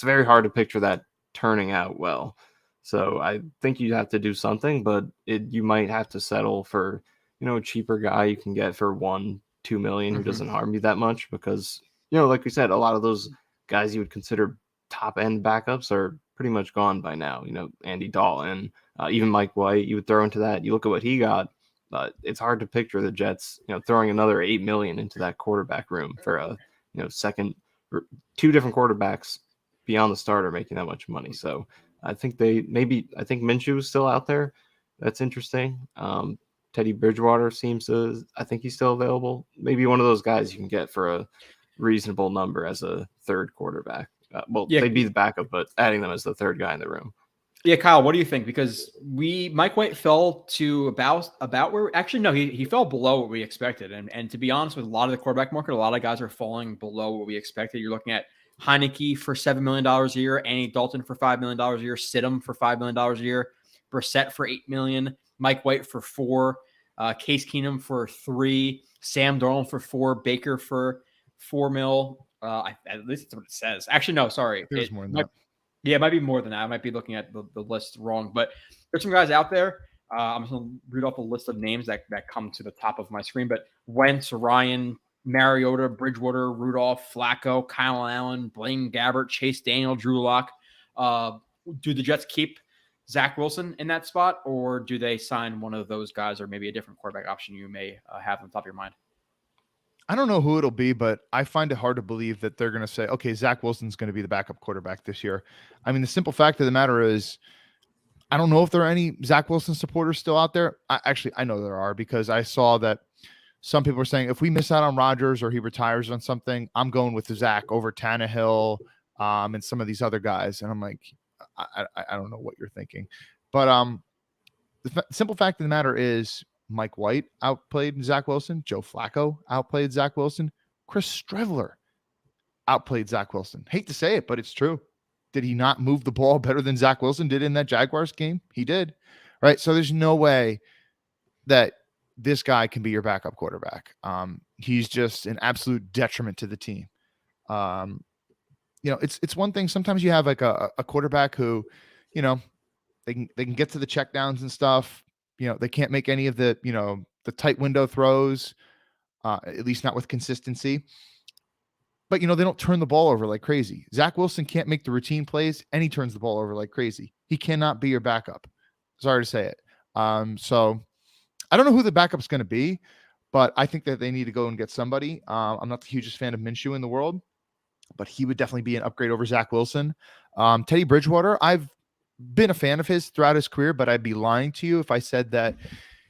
very hard to picture that turning out well. So I think you have to do something, but you might have to settle for, a cheaper guy you can get for 1-2 million who doesn't harm you that much, because, like we said, a lot of those guys you would consider top end backups are pretty much gone by now. Andy Dalton, even Mike White, you would throw into that. You look at what he got. It's hard to picture the Jets, throwing another 8 million into that quarterback room for a, second or 2 different quarterbacks beyond the starter making that much money. So I think I think Minshew is still out there. That's interesting. Teddy Bridgewater I think he's still available. Maybe one of those guys you can get for a reasonable number as a third quarterback. They'd be the backup, but adding them as the third guy in the room.
Yeah, Kyle, what do you think? Because Mike White fell to about where actually no, he fell below what we expected. And to be honest, with a lot of the quarterback market, a lot of guys are falling below what we expected. You're looking at Heineke for $7 million a year, Andy Dalton for $5 million a year, Stidham for $5 million a year, Brissett for $8 million, Mike White for $4 million, Case Keenum for $3 million, Sam Darnold for $4 million, Baker for $4 million. At least that's what it says. Actually, no, sorry.
There's more than that.
Yeah, it might be more than that. I might be looking at the list wrong, but there's some guys out there. I'm just going to read off a list of names that come to the top of my screen. But Wentz, Ryan, Mariota, Bridgewater, Rudolph, Flacco, Kyle Allen, Blaine Gabbert, Chase Daniel, Drew Lock. Do the Jets keep Zach Wilson in that spot, or do they sign one of those guys, or maybe a different quarterback option you may have on top of your mind?
I don't know who it'll be, but I find it hard to believe that they're going to say, okay, Zach Wilson's going to be the backup quarterback this year. I mean, the simple fact of the matter is, I don't know if there are any Zach Wilson supporters still out there. I know there are, because I saw that some people are saying if we miss out on Rodgers or he retires on something, I'm going with Zach over Tannehill and some of these other guys. And I'm like, I don't know what you're thinking. But the simple fact of the matter is, Mike White outplayed Zach Wilson. Joe Flacco outplayed Zach Wilson. Chris Streveler outplayed Zach Wilson. Hate to say it, but it's true. Did he not move the ball better than Zach Wilson did in that Jaguars game? He did. Right. So there's no way that this guy can be your backup quarterback. He's just an absolute detriment to the team. It's one thing. Sometimes you have like a quarterback who, they can get to the checkdowns and stuff. They can't make any of the, the tight window throws, at least not with consistency. But, they don't turn the ball over like crazy. Zach Wilson can't make the routine plays, and he turns the ball over like crazy. He cannot be your backup. Sorry to say it. So I don't know who the backup's going to be, but I think that they need to go and get somebody. I'm not the hugest fan of Minshew in the world, but he would definitely be an upgrade over Zach Wilson. Teddy Bridgewater, I've been a fan of his throughout his career, but I'd be lying to you if I said that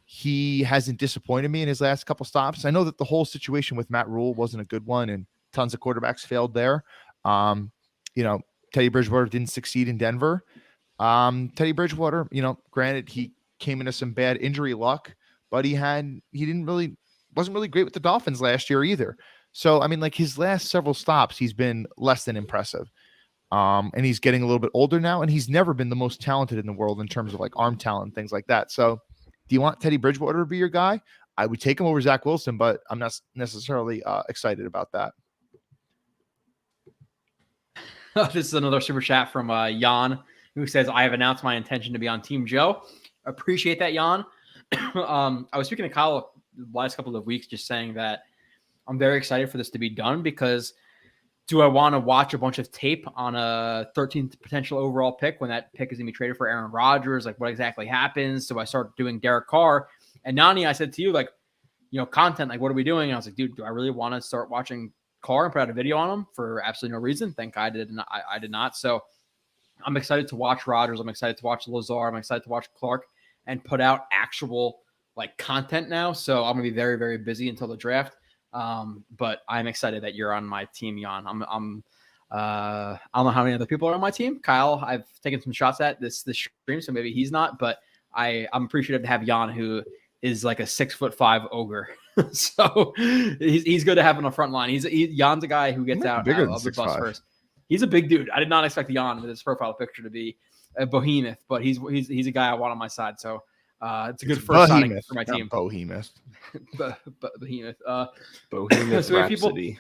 he hasn't disappointed me in his last couple stops. I know that the whole situation with Matt Rule wasn't a good one, and tons of quarterbacks failed there. Teddy Bridgewater didn't succeed in Denver. Teddy Bridgewater, granted, he came into some bad injury luck, but wasn't really great with the Dolphins last year either. So, I mean, like his last several stops, he's been less than impressive. And he's getting a little bit older now, and he's never been the most talented in the world in terms of like arm talent and things like that. So do you want Teddy Bridgewater to be your guy? I would take him over Zach Wilson, but I'm not necessarily excited about that.
This is another super chat from Jan, who says, I have announced my intention to be on Team Joe. Appreciate that, Jan. I was speaking to Kyle the last couple of weeks, just saying that I'm very excited for this to be done, because Do I want to watch a bunch of tape on a 13th potential overall pick when that pick is going to be traded for Aaron Rodgers? Like, what exactly happens? Do I start doing Derek Carr? And Nani, I said to you, like, content, like, what are we doing? And I was like, dude, do I really want to start watching Carr and put out a video on him for absolutely no reason? Thank God I did not. So I'm excited to watch Rodgers. I'm excited to watch Lazar. I'm excited to watch Clark and put out actual like content now. So I'm going to be very, very busy until the draft. But I'm excited that you're on my team, Jan. I don't know how many other people are on my team. Kyle, I've taken some shots at this stream, so maybe he's not, but I'm appreciative to have Jan, who is like a 6'5" ogre. So he's good to have on the front line. Jan's a guy who gets out
bigger
of
than
the bus
6'5".
first. He's a big dude. I did not expect Jan with his profile picture to be a behemoth, but he's a guy I want on my side. So it's a good first signing for my team.
Behemoth.
Behemoth.
Bohemian
So we have people-
Rhapsody.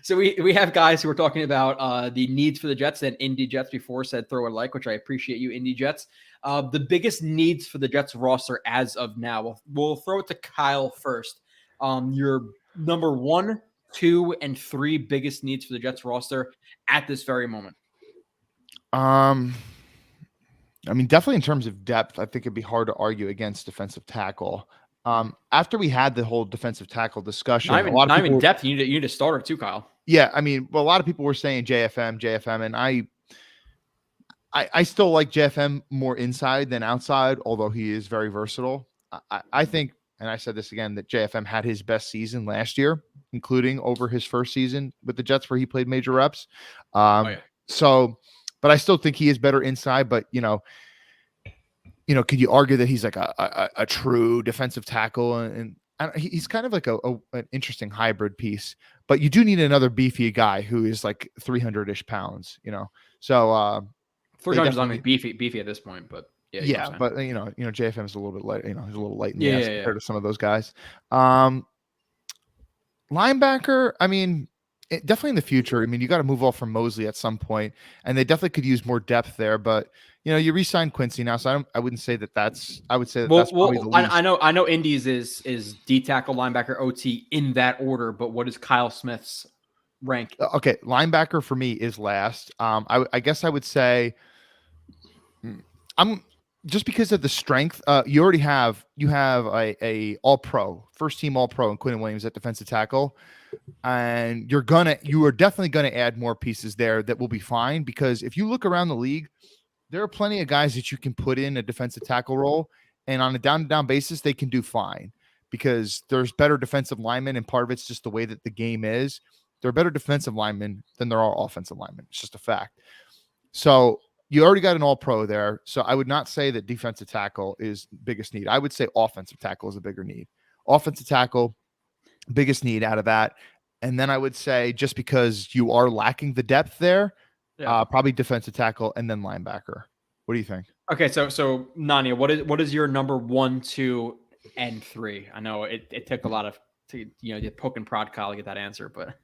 So we have guys who are talking about the needs for the Jets, and Indy Jets before said throw a like, which I appreciate you, Indy Jets. The biggest needs for the Jets roster as of now. We'll throw it to Kyle first. Your number 1, 2, and 3 biggest needs for the Jets roster at this very moment.
I mean, definitely in terms of depth, I think it'd be hard to argue against defensive tackle. After we had the whole defensive tackle discussion,
Not even depth. You need a starter too, Kyle.
Yeah, I mean, well, a lot of people were saying JFM, and I still like JFM more inside than outside, although he is very versatile. I think, and I said this again, that JFM had his best season last year, including over his first season with the Jets where he played major reps. So, but I still think he is better inside. But could you argue that he's like a true defensive tackle, and he's kind of like an interesting hybrid piece. But you do need another beefy guy who is like 300-ish pounds. So
300 is only beefy at this point, but
yeah, but JFM is a little bit light. He's a little light in the ass compared to some of those guys. Linebacker, I mean, definitely in the future. I mean, you got to move off from Mosley at some point, and they definitely could use more depth there. But you re-signed Quincy now, so I wouldn't say that that's. I would say that that's probably the least.
I know Indy's is D tackle, linebacker, OT in that order. But what is Kyle Smith's rank?
Okay, linebacker for me is last. I guess I would say. I'm just because of the strength. You already have a all pro, first team all pro, and Quinn Williams at defensive tackle, and you are definitely gonna add more pieces there that will be fine. Because if you look around the league, there are plenty of guys that you can put in a defensive tackle role, and on a down-to-down basis, they can do fine because there's better defensive linemen, and part of it's just the way that the game is. There are better defensive linemen than there are offensive linemen. It's just a fact. So you already got an all-pro there, so I would not say that defensive tackle is biggest need. I would say offensive tackle is a bigger need. Offensive tackle, biggest need out of that. And then I would say just because you are lacking the depth there, probably defensive tackle and then linebacker. What do you think?
Okay, so Nania, what is your number 1, 2, and 3? I know it took a lot of you poke and prod Kyle to get that answer, but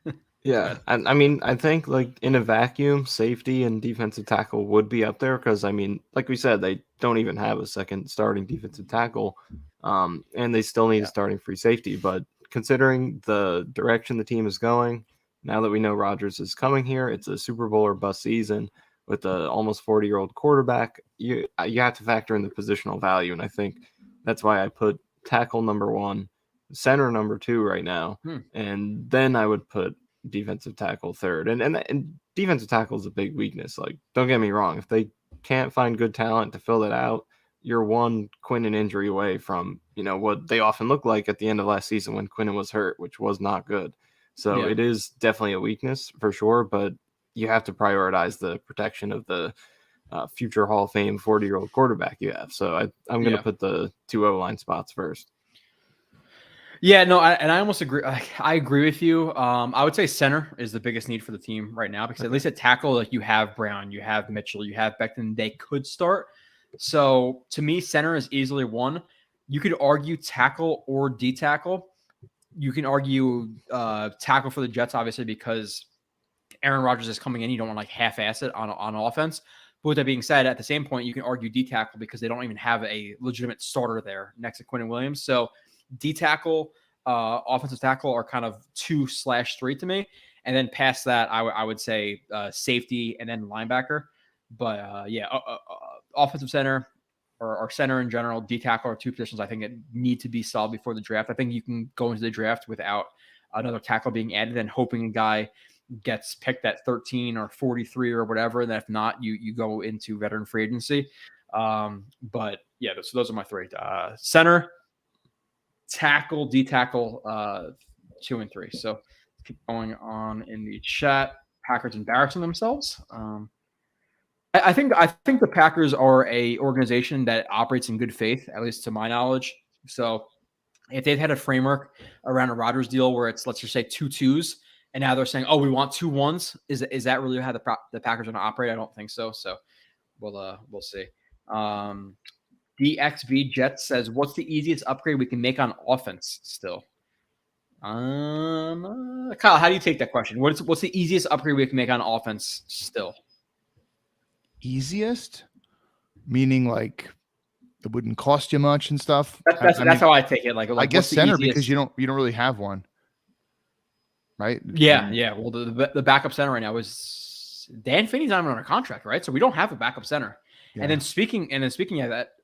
yeah, and I mean, I think like in a vacuum, safety and defensive tackle would be up there because I mean, like we said, they don't even have a second starting defensive tackle, and they still need a starting free safety. But considering the direction the team is going, now that we know Rodgers is coming here, it's a Super Bowl or bust season with a almost 40-year-old quarterback. You have to factor in the positional value, and I think that's why I put tackle number 1, center number 2 right now, and then I would put defensive tackle 3rd. And defensive tackle is a big weakness. Like, don't get me wrong, if they can't find good talent to fill it out, you're one Quinnen injury away from what they often look like at the end of last season when Quinnen was hurt, which was not good. So it is definitely a weakness for sure, but you have to prioritize the protection of the future Hall of Fame 40-year-old quarterback you have. So I'm going to put the 2 O-line spots first.
Yeah, no, I almost agree. I agree with you. I would say center is the biggest need for the team right now because at least at tackle, like you have Brown, you have Mitchell, you have Becton. They could start. So to me, center is easily 1. You could argue tackle or D tackle. You can argue tackle for the Jets, obviously, because Aaron Rodgers is coming in. You don't want to like half-ass it on offense. But with that being said, at the same point, you can argue D tackle because they don't even have a legitimate starter there next to Quinnen Williams. So D tackle, offensive tackle are kind of 2/3 to me. And then past that, I would say safety and then linebacker. But offensive center or center in general, D tackle are two positions I think that need to be solved before the draft. I think you can go into the draft without another tackle being added and hoping a guy gets picked at 13 or 43 or whatever. And if not, you go into veteran free agency. But yeah, so those are my three: center, tackle, D tackle, 2 and 3. So keep going on in the chat. Packers embarrassing themselves. I think the Packers are a organization that operates in good faith, at least to my knowledge. So if they've had a framework around a Rodgers deal where it's, let's just say 2 2s, and now they're saying, oh, we want 2 1s, is that really how the Packers are going to operate? I don't think so. So we'll see. DXB Jets says, what's the easiest upgrade we can make on offense still? Kyle, how do you take that question? What's the easiest upgrade we can make on offense still?
Easiest? Meaning like it wouldn't cost you much and stuff?
That's how I take it. Like
I guess center, because you don't really have one. Right?
Yeah. Well, the backup center right now is Dan Finney's not even on a contract, right? So we don't have a backup center. Yeah. And then speaking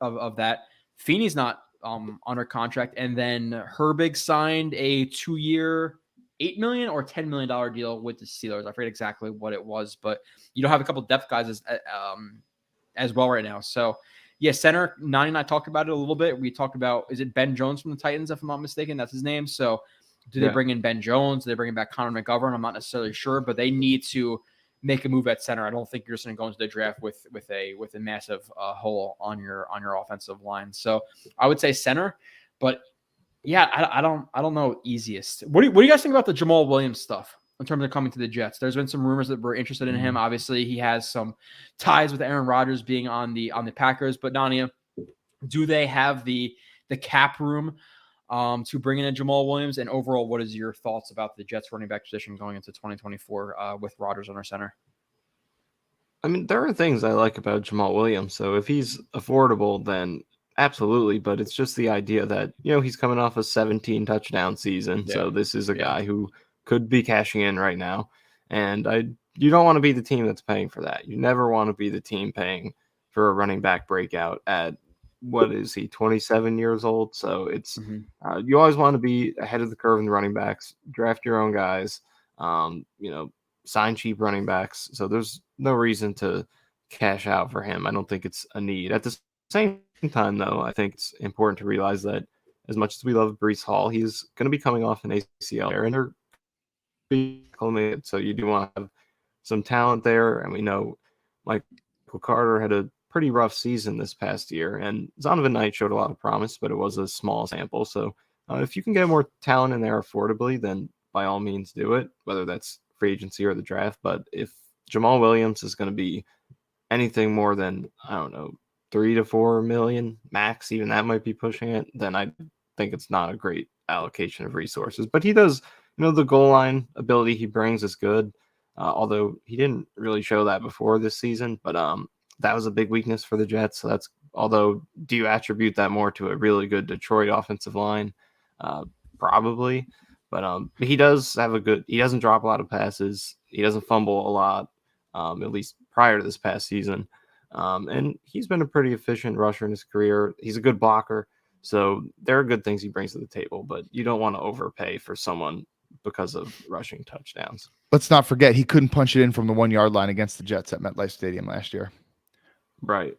of that, Feeney's not under contract, and then Herbig signed a 2-year, $8 million or $10 million deal with the Steelers. I forget exactly what it was, but you don't have a couple of depth guys as well right now. So yeah, center. Nani and I talked about it a little bit. We talked about, is it Ben Jones from the Titans, if I'm not mistaken? That's his name. So do they bring in Ben Jones? Do they bring back Connor McGovern? I'm not necessarily sure, but they need to make a move at center. I don't think you're just going to go into the draft with a massive hole on your offensive line. So I would say center, but yeah, I don't know easiest. What do you guys think about the Jamal Williams stuff in terms of coming to the Jets? There's been some rumors that we're interested in him. Obviously, he has some ties with Aaron Rodgers being on the Packers. But Nania, do they have the cap room to bring in a Jamal Williams? And overall, what is your thoughts about the Jets running back position going into 2024 with Rodgers under center?
I mean, there are things I like about Jamal Williams. So if he's affordable, then absolutely. But it's just the idea that, he's coming off a 17 touchdown season. Yeah. So this is a guy who could be cashing in right now. And you don't want to be the team that's paying for that. You never want to be the team paying for a running back breakout at, what is he, 27 years old? So it's you always want to be ahead of the curve in the running backs, draft your own guys, sign cheap running backs. So there's no reason to cash out for him. I don't think it's a need. At the same time, though, I think it's important to realize that as much as we love Breece Hall, he's going to be coming off an ACL there, and so you do want to have some talent there. And we know Michael Carter had a pretty rough season this past year, and Zonovan Knight showed a lot of promise, but it was a small sample. So if you can get more talent in there affordably, then by all means do it, whether that's free agency or the draft. But if Jamal Williams is going to be anything more than, I don't know, 3 to 4 million max, even that might be pushing it, then I think it's not a great allocation of resources. But he does, the goal line ability he brings is good, although he didn't really show that before this season. But that was a big weakness for the Jets. So although do you attribute that more to a really good Detroit offensive line? Probably. But he does have he doesn't drop a lot of passes. He doesn't fumble a lot, at least prior to this past season. And he's been a pretty efficient rusher in his career. He's a good blocker. So there are good things he brings to the table, but you don't want to overpay for someone because of rushing touchdowns.
Let's not forget, he couldn't punch it in from the 1-yard line against the Jets at MetLife Stadium last year.
Right.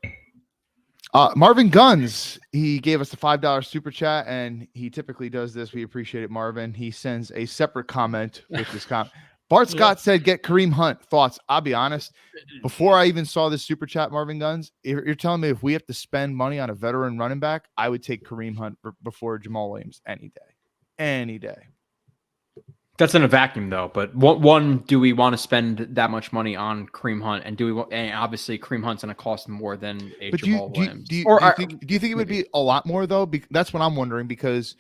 Marvin Guns, he gave us a $5 super chat, and he typically does this. We appreciate it, Marvin. He sends a separate comment with this comment. Bart Scott said, get Kareem Hunt. Thoughts? I'll be honest. Before I even saw this super chat, Marvin Guns, you're telling me if we have to spend money on a veteran running back, I would take Kareem Hunt before Jamal Williams any day. Any day.
That's in a vacuum, though. But one, do we want to spend that much money on Kareem Hunt? And and obviously, Kareem Hunt's going to cost more than Jamal Williams.
Do you think it would be a lot more, though? That's what I'm wondering, because,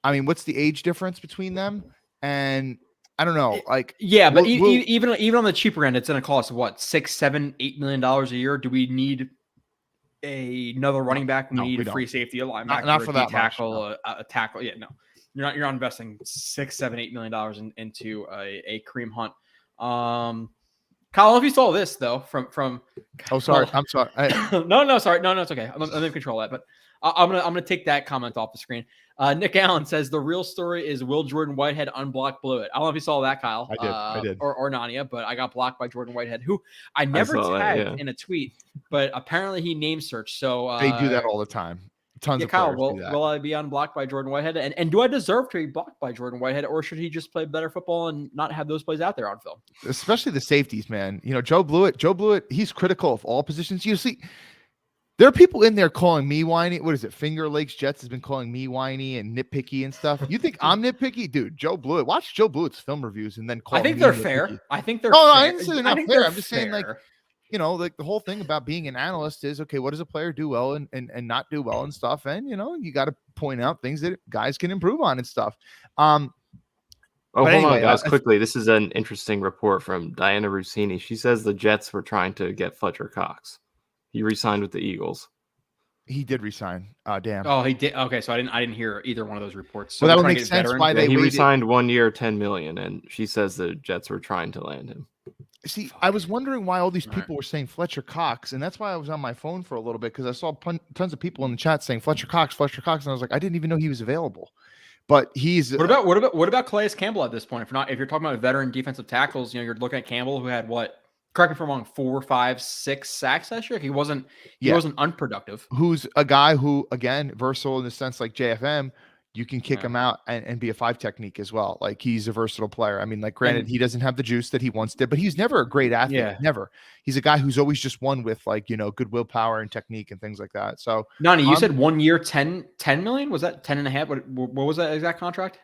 I mean, what's the age difference between them? And I don't know.
But even on the cheaper end, it's going to cost what, $6, $7, $8 million a year? Do we need another running back? We need a free safety, a linebacker,
not for that
tackle, a tackle. Yeah, no. You're not investing $6, $7, $8 million into a Kareem Hunt. Kyle, I don't know if you saw this though from.
Oh, sorry. I'm sorry.
No, sorry. No, it's okay. I'm gonna control that, but I'm gonna take that comment off the screen. Nick Allen says the real story is will Jordan Whitehead unblock Blewett. I don't know if you saw that, Kyle.
I did.
Or Nania, but I got blocked by Jordan Whitehead, who I never tagged in a tweet, but apparently he name searched. So
they do that all the time. Tons of
Kyle,
players do that.
will I be unblocked by Jordan Whitehead? And do I deserve to be blocked by Jordan Whitehead, or should he just play better football and not have those plays out there on film?
Especially the safeties, man. Joe Blewett, he's critical of all positions. You see, there are people in there calling me whiny. What is it? Finger Lakes Jets has been calling me whiny and nitpicky and stuff. You think I'm nitpicky? Dude, Joe Blewett. Watch Joe Blewett's film reviews and then call me
I think they're
nitpicky.
fair. I think they're
fair.
I
didn't say they're not fair. I'm just saying, like, like the whole thing about being an analyst is, okay, what does a player do well and not do well and stuff? And, you got to point out things that guys can improve on and stuff.
Hold on, guys, quickly. This is an interesting report from Diana Rossini. She says the Jets were trying to get Fletcher Cox. He re-signed with the Eagles.
He did resign. Damn.
Oh, he did. Okay, so I didn't hear either one of those reports. So
well, that would make sense why
he re-signed 1 year, $10 million, and she says the Jets were trying to land him.
See, I was wondering why all these people were saying Fletcher Cox, and that's why I was on my phone for a little bit because I saw tons of people in the chat saying Fletcher Cox, and I was like, I didn't even know he was available. But he's
what about Calais Campbell at this point? If you're talking about veteran defensive tackles, you're looking at Campbell, who had what? Correct me if I'm wrong, 4, 5, 6 sacks last year. He wasn't unproductive.
Who's a guy who, again, versatile in the sense like JFM, you can kick him out and be a 5 technique as well. Like, he's a versatile player. I mean, like, granted, he doesn't have the juice that he once did, but he's never a great athlete.
Yeah.
Never. He's a guy who's always just won with, like, good willpower and technique and things like that. So,
Nani, you said 1 year, 10 million? Was that 10 and a half? What was that exact contract?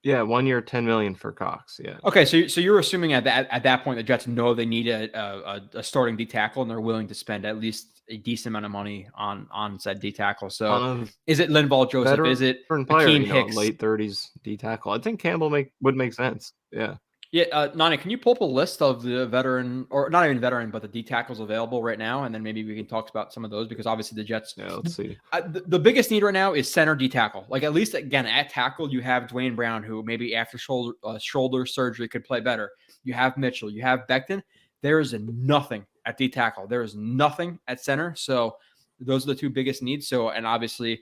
Yeah, 1 year, $10 million for Cox. Yeah.
Okay, so you're assuming at that point the Jets know they need a starting D tackle and they're willing to spend at least a decent amount of money on said D tackle. So is it Linval Joseph? Is it
Akeem
Hicks?
Late 30s D tackle? I think Campbell would make sense. Yeah.
Yeah, Nani, can you pull up a list of the veteran, or not even veteran, but the D tackles available right now, and then maybe we can talk about some of those, because obviously the Jets.
Yeah, let's see.
The biggest need right now is center D tackle. Like, at least again at tackle, you have Dwayne Brown, who maybe after shoulder surgery could play better. You have Mitchell. You have Becton. There is nothing at D tackle. There is nothing at center. So those are the two biggest needs. So, and obviously,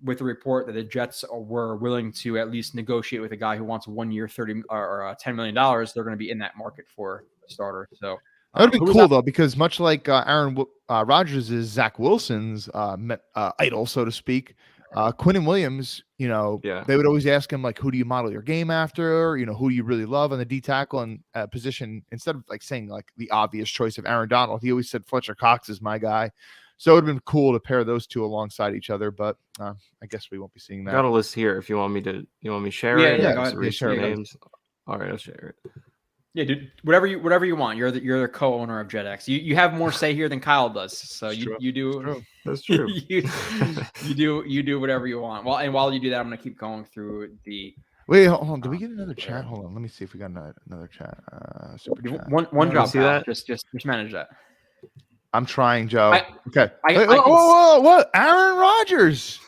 with the report that the Jets were willing to at least negotiate with a guy who wants 1 year, $30 or $10 million, they're going to be in that market for a starter. So
that would be cool though, because much like Aaron Rodgers is Zach Wilson's idol, so to speak, Quinnen Williams, they would always ask him, like, who do you model your game after? Who do you really love on the D tackle and position? Instead of like saying like the obvious choice of Aaron Donald, he always said Fletcher Cox is my guy. So it would have been cool to pair those two alongside each other, but I guess we won't be seeing that.
Got a list here. If you want me to share it.
Yeah, go ahead.
Share names. All right, I'll share it.
Yeah, dude. Whatever you want. You're the co-owner of JetX. You have more say here than Kyle does. So you do.
That's true.
you do whatever you want. Well, and while you do that, I'm gonna keep going through the.
Wait, hold on. Did we get another chat? Hold on. Let me see if we got another chat. Super chat.
One job.
See that?
Just manage that.
I'm trying, Joe.
Okay.
Whoa, what? Aaron Rodgers.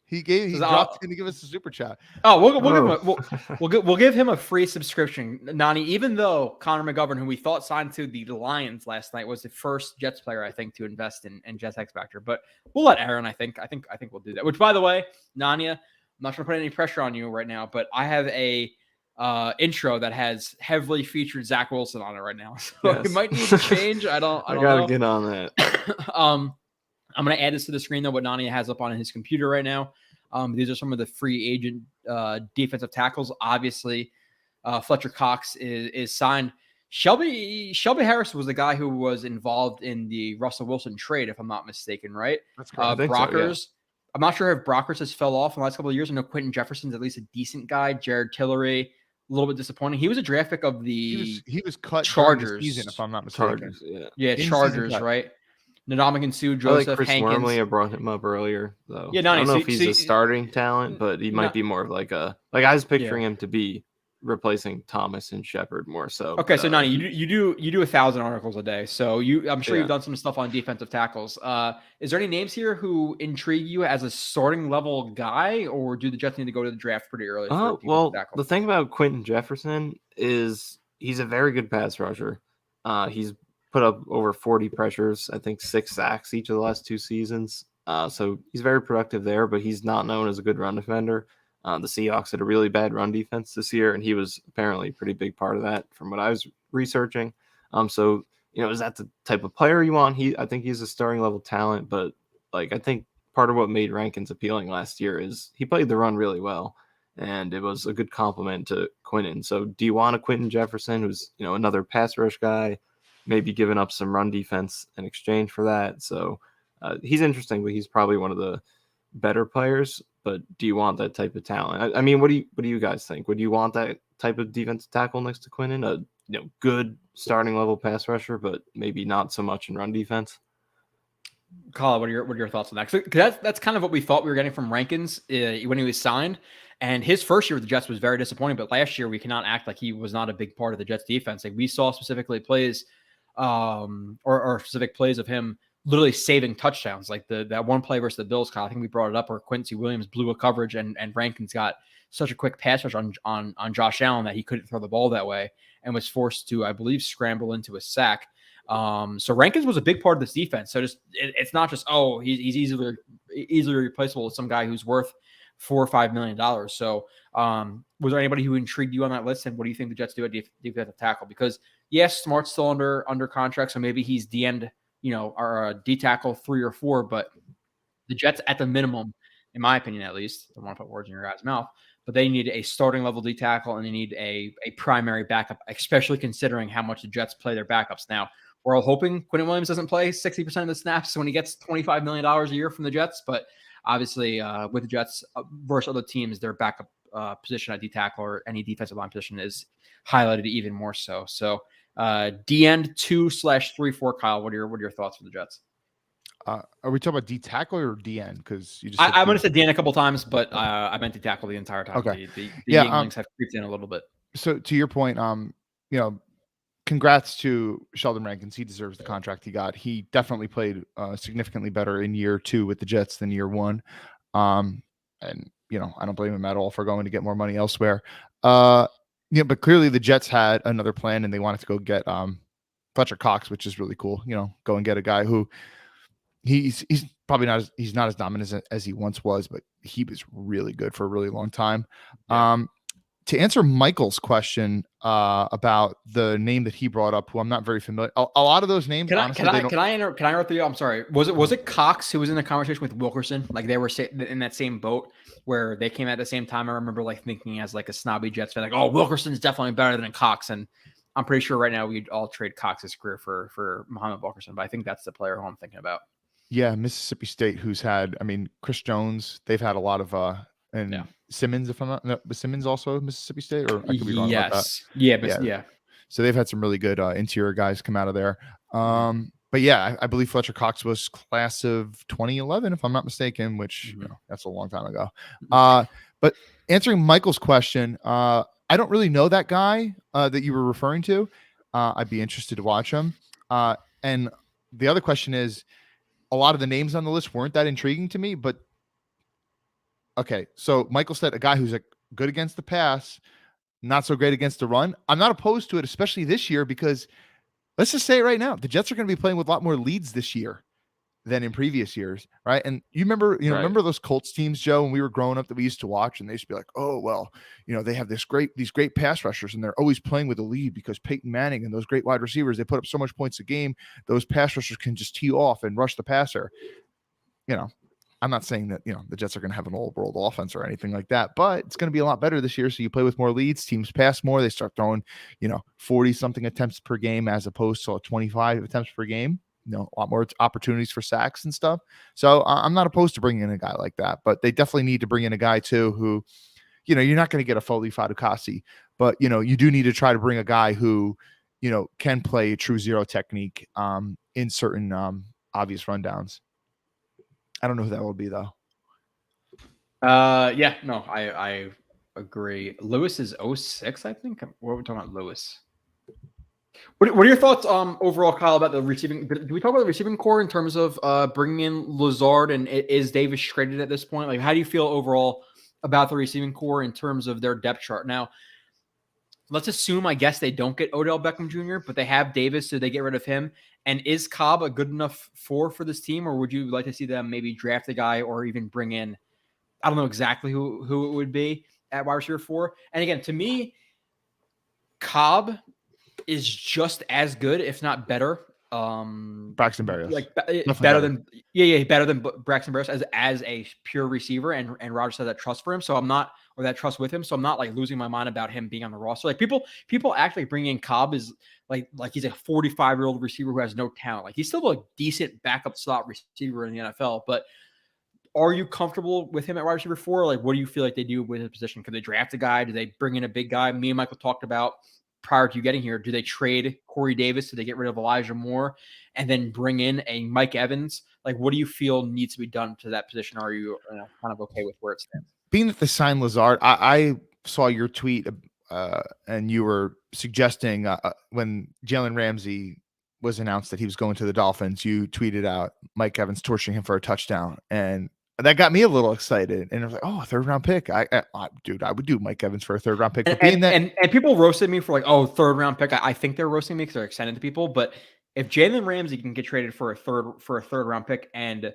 He dropped in to give us a super chat.
Oh, we'll give him a free subscription, Nani. Even though Connor McGovern, who we thought signed to the Lions last night, was the first Jets player I think to invest in Jets X Factor, but we'll let Aaron. I think we'll do that. Which, by the way, Nania, I'm not trying to put any pressure on you right now, but I have a intro that has heavily featured Zach Wilson on it right now, so it might need to change. I gotta
know. Get on that.
I'm gonna add this to the screen though, what Nania has up on his computer right now. These are some of the free agent defensive tackles. Obviously, Fletcher Cox is signed. Shelby Harris was the guy who was involved in the Russell Wilson trade, if I'm not mistaken, right?
That's correct.
Brockers. So, yeah. I'm not sure if Brockers has fell off in the last couple of years. I know Quentin Jefferson's at least a decent guy. Jared Tillery, a little bit disappointing. He was a draft pick of the
he was cut
Chargers
season, if I'm not mistaken.
Chargers,
Chargers, right? Nadamakan Sue, Joseph,
like Chris
Hankins.
Wormley, I brought him up earlier, though.
Yeah,
I don't know if he's a starting talent, but he might be more of like I was picturing him to be replacing Thomas and Shepard more so.
Okay, so Nani, you do 1,000 articles a day. So I'm sure you've done some stuff on defensive tackles. Is there any names here who intrigue you as a starting level guy, or do the Jets need to go to the draft pretty early?
Well, the thing about Quentin Jefferson is he's a very good pass rusher. He's put up over 40 pressures, I think 6 sacks each of the last 2 seasons. So he's very productive there, but he's not known as a good run defender. The Seahawks had a really bad run defense this year, and he was apparently a pretty big part of that from what I was researching. So, is that the type of player you want? I think he's a starting level talent, but I think part of what made Rankins appealing last year is he played the run really well, and it was a good compliment to Quentin. So do you want a Quentin Jefferson who's, another pass rush guy, maybe giving up some run defense in exchange for that? So he's interesting, but he's probably one of the better players. But do you want that type of talent? I mean, what do you guys think? Would you want that type of defensive tackle next to Quentin? A good starting level pass rusher, but maybe not so much in run defense?
Kyle, what are your thoughts on that? Because that's kind of what we thought we were getting from Rankins when he was signed. And his first year with the Jets was very disappointing. But last year, we cannot act like he was not a big part of the Jets defense. We saw specifically plays or specific plays of him literally saving touchdowns, like that one play versus the Bills. Kyle, I think we brought it up where Quincy Williams blew a coverage and Rankins got such a quick pass rush on Josh Allen that he couldn't throw the ball that way and was forced to, I believe, scramble into a sack. So Rankins was a big part of this defense. So it's not just, he's easily replaceable with some guy who's worth $4 or $5 million. So was there anybody who intrigued you on that list? And what do you think the Jets do at defensive tackle? Because yes, Smart's still under contract, so maybe he's the end, or a D tackle 3 or 4, but the Jets at the minimum, in my opinion, at least, I don't want to put words in your guys' mouth, but they need a starting level D tackle and they need a primary backup, especially considering how much the Jets play their backups. Now, we're all hoping Quentin Williams doesn't play 60% of the snaps when he gets $25 million a year from the Jets, but obviously with the Jets versus other teams, their backup position at D tackle or any defensive line position is highlighted even more so. So D end 2/3/4, Kyle, what are your thoughts for the Jets?
Are we talking about D tackle or D end? Because you just
I'm going to say D end a couple times, but I meant D tackle the entire time.
Okay.
The Yanklings have creeped in a little bit.
So to your point, congrats to Sheldon Rankins. He deserves the contract he got. He definitely played significantly better in year 2 with the Jets than year 1. And I don't blame him at all for going to get more money elsewhere. But clearly the Jets had another plan and they wanted to go get Fletcher Cox, which is really cool. Go and get a guy who he's probably not as dominant as he once was, but he was really good for a really long time. Yeah. To answer Michael's question about the name that he brought up, who I'm not very familiar, a lot of those names. Can
I interrupt you? I'm sorry. Was it Cox who was in the conversation with Wilkerson? Like they were in that same boat where they came at the same time. I remember thinking as a snobby Jets fan, Wilkerson's definitely better than Cox, and I'm pretty sure right now we'd all trade Cox's career for Muhammad Wilkerson, but I think that's the player who I'm thinking about.
Yeah, Mississippi State, who's had, Chris Jones. They've had a lot of Simmons, if I'm not, was Simmons also Mississippi State, or I could be wrong about that. Yeah. So they've had some really good interior guys come out of there. But yeah, I believe Fletcher Cox was class of 2011, if I'm not mistaken, which that's a long time ago. But answering Michael's question, I don't really know that guy that you were referring to. I'd be interested to watch him. And the other question is, a lot of the names on the list weren't that intriguing to me, but okay. So Michael said a guy who's good against the pass, not so great against the run. I'm not opposed to it, especially this year, because let's just say it right now, the Jets are going to be playing with a lot more leads this year than in previous years, right? And you remember, remember those Colts teams, Joe, when we were growing up that we used to watch, and they used to be like, oh, well, they have these great pass rushers, and they're always playing with a lead because Peyton Manning and those great wide receivers, they put up so much points a game, those pass rushers can just tee off and rush the passer. I'm not saying that, the Jets are going to have an old world offense or anything like that, but it's going to be a lot better this year. So you play with more leads, teams pass more, they start throwing, 40 something attempts per game as opposed to 25 attempts per game. A lot more opportunities for sacks and stuff. So I'm not opposed to bringing in a guy like that, but they definitely need to bring in a guy too who, you're not going to get a Foley Fadukasi, but you do need to try to bring a guy who, can play true zero technique in certain obvious rundowns. I don't know who that will be though.
I Agree. Lewis is 06, I think. What are we talking about, Lewis? What are your thoughts overall, Kyle, about the receiving? Do we talk about the receiving core in terms of bringing in Lazard, and is Davis traded at this point? Like, how do you feel overall about the receiving core in terms of their depth chart? Now, let's assume, I guess, they don't get Odell Beckham Jr., but they have Davis, so they get rid of him. And is Cobb a good enough for this team, or would you like to see them maybe draft a guy or even bring in, I don't know exactly who it would be at wide receiver 4? And again, to me, Cobb is just as good, if not better.
Braxton Berrios.
Like
Definitely
better than better than Braxton Berrios as a pure receiver, and Rodgers has that trust for him. So I'm not, or that trust with him. So I'm not like losing my mind about him being on the roster. Like people actually bring in Cobb is like he's a 45-year-old receiver who has no talent. Like he's still a decent backup slot receiver in the NFL, but are you comfortable with him at wide receiver 4? Like, what do you feel like they do with his position? Could they draft a guy? Do they bring in a big guy? Me and Michael talked about prior to you getting here. Do they trade Corey Davis? Do they get rid of Elijah Moore and then bring in a Mike Evans? Like, what do you feel needs to be done to that position? Are you kind of okay with where it stands?
Being that they signed Lazard, I saw your tweet and you were suggesting when Jalen Ramsey was announced that he was going to the Dolphins, you tweeted out Mike Evans torching him for a touchdown. And that got me a little excited, and I was like, "Oh, a 3rd-round pick! Dude, I would do Mike Evans for a 3rd-round pick."
And people roasted me for like, "Oh, 3rd-round pick." I think they're roasting me because they're extended to people. But if Jalen Ramsey can get traded for a 3rd-round pick, and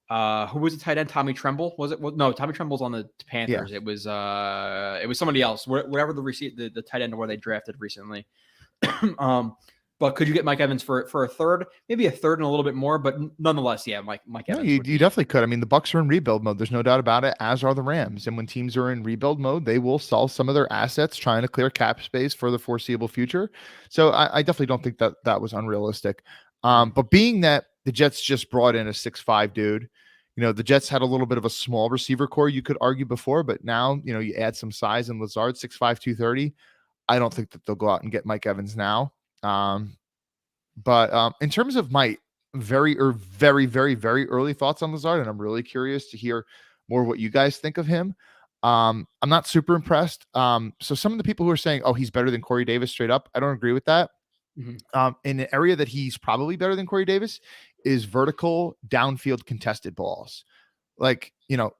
who was the tight end? Tommy Tremble was it? Well, no, Tommy Tremble's on the Panthers. Yeah. It was somebody else. Whatever the tight end where they drafted recently. But could you get Mike Evans for a 3rd, maybe a 3rd and a little bit more, but nonetheless, yeah, Mike Evans.
You definitely could. I mean, the Bucs are in rebuild mode. There's no doubt about it, as are the Rams. And when teams are in rebuild mode, they will sell some of their assets, trying to clear cap space for the foreseeable future. So I definitely don't think that was unrealistic. But being that the Jets just brought in a 6'5" dude, the Jets had a little bit of a small receiver core, you could argue before, but now, you add some size in Lazard, 6'5", 230. I don't think that they'll go out and get Mike Evans now. But in terms of my very, very, very early thoughts on Lazard, and I'm really curious to hear more what you guys think of him. I'm not super impressed. So some of the people who are saying, "Oh, he's better than Corey Davis," straight up, I don't agree with that. Mm-hmm. In an area that he's probably better than Corey Davis is vertical downfield contested balls. Like,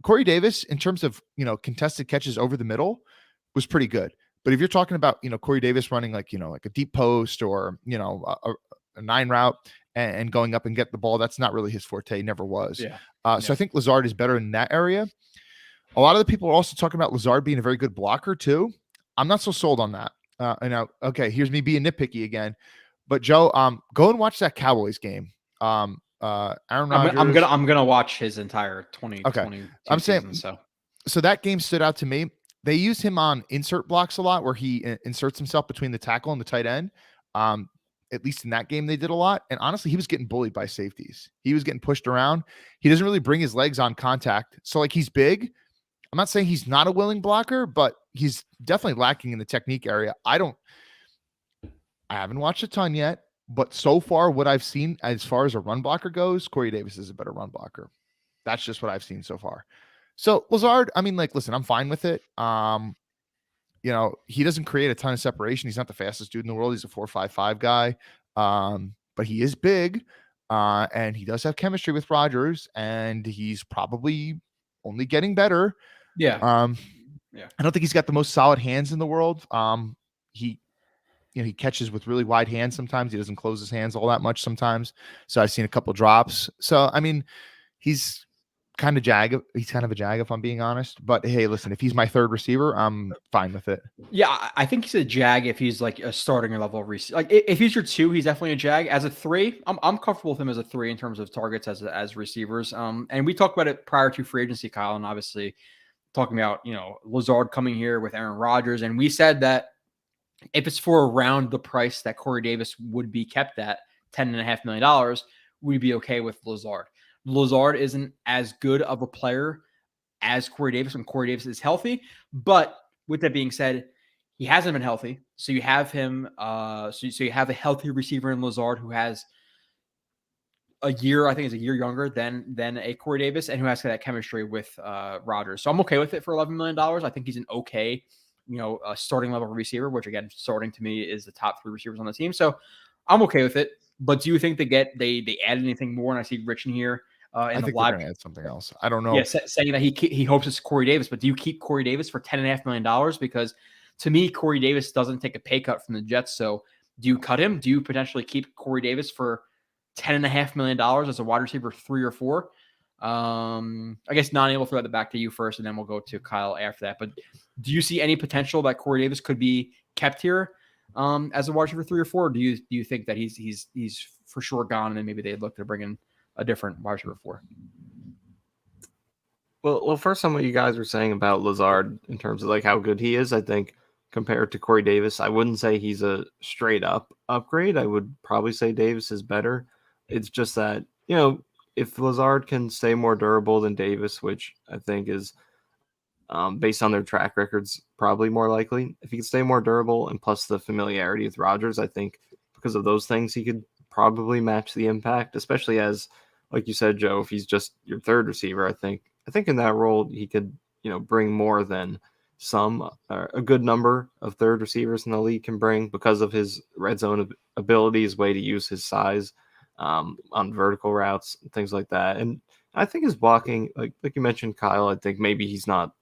Corey Davis, in terms of, contested catches over the middle, was pretty good. But if you're talking about, Corey Davis running like a deep post or, a 9 route and going up and get the ball, that's not really his forte. Never was. Yeah. So I think Lazard is better in that area. A lot of the people are also talking about Lazard being a very good blocker too. I'm not so sold on that. Okay, here's me being nitpicky again. But Joe, go and watch that Cowboys game. Aaron Rodgers.
I'm gonna watch his entire 2020. Okay.
I'm saying so that game stood out to me. They use him on insert blocks a lot, where he inserts himself between the tackle and the tight end. At least in that game, they did a lot. And honestly, he was getting bullied by safeties. He was getting pushed around. He doesn't really bring his legs on contact. So, like, he's big. I'm not saying he's not a willing blocker, but he's definitely lacking in the technique area. I haven't watched a ton yet, but so far what I've seen as far as a run blocker goes, Corey Davis is a better run blocker. That's just what I've seen so far. So Lazard, I mean, like, listen, I'm fine with it. He doesn't create a ton of separation. He's not the fastest dude in the world. He's a 4.55 guy. But he is big. And he does have chemistry with Rodgers, and he's probably only getting better.
Yeah.
I don't think he's got the most solid hands in the world. He catches with really wide hands sometimes. He doesn't close his hands all that much sometimes. So I've seen a couple drops. So, I mean, he's kind of a jag, if I'm being honest. But hey, listen, if he's my 3rd receiver, I'm fine with it.
Yeah, I think he's a jag if he's like a starting level receiver. Like if he's your 2, he's definitely a jag. As a 3, I'm comfortable with him as a 3 in terms of targets as receivers. And we talked about it prior to free agency, Kyle, and obviously talking about Lazard coming here with Aaron Rodgers, and we said that if it's for around the price that Corey Davis would be kept at, $10.5 million, we'd be okay with Lazard. Lazard isn't as good of a player as Corey Davis when Corey Davis is healthy. But with that being said, he hasn't been healthy. So you have him. So you have a healthy receiver in Lazard who has a year, I think is a year younger than a Corey Davis, and who has that chemistry with Rodgers. So I'm okay with it for $11 million. I think he's an okay, starting level receiver, which again, starting to me is the top 3 receivers on the team. So I'm okay with it. But do you think they added anything more? And I see Rich in here.
I think they're going to add something else. I don't know.
Yeah, saying that he hopes it's Corey Davis, but do you keep Corey Davis for $10.5 million? Because to me, Corey Davis doesn't take a pay cut from the Jets. So do you cut him? Do you potentially keep Corey Davis for $10.5 million as a wide receiver 3 or 4? I guess Nani will throw that back to you first, and then we'll go to Kyle after that. But do you see any potential that Corey Davis could be kept here as a wide receiver 3 or 4? Or do you think that he's for sure gone, and then maybe they'd look to bring in a different wide receiver 4?
Well, first on what you guys were saying about Lazard in terms of like how good he is, I think compared to Corey Davis, I wouldn't say he's a straight up upgrade. I would probably say Davis is better. It's just that, if Lazard can stay more durable than Davis, which I think is based on their track records, probably more likely. If he can stay more durable and plus the familiarity with Rodgers, I think because of those things, he could probably match the impact, especially as, like you said, Joe, if he's just your 3rd receiver, I think in that role, he could, bring more than a good number of 3rd receivers in the league can bring because of his red zone ability, his way to use his size on vertical routes, and things like that. And I think his blocking, like you mentioned, Kyle, I think maybe he's not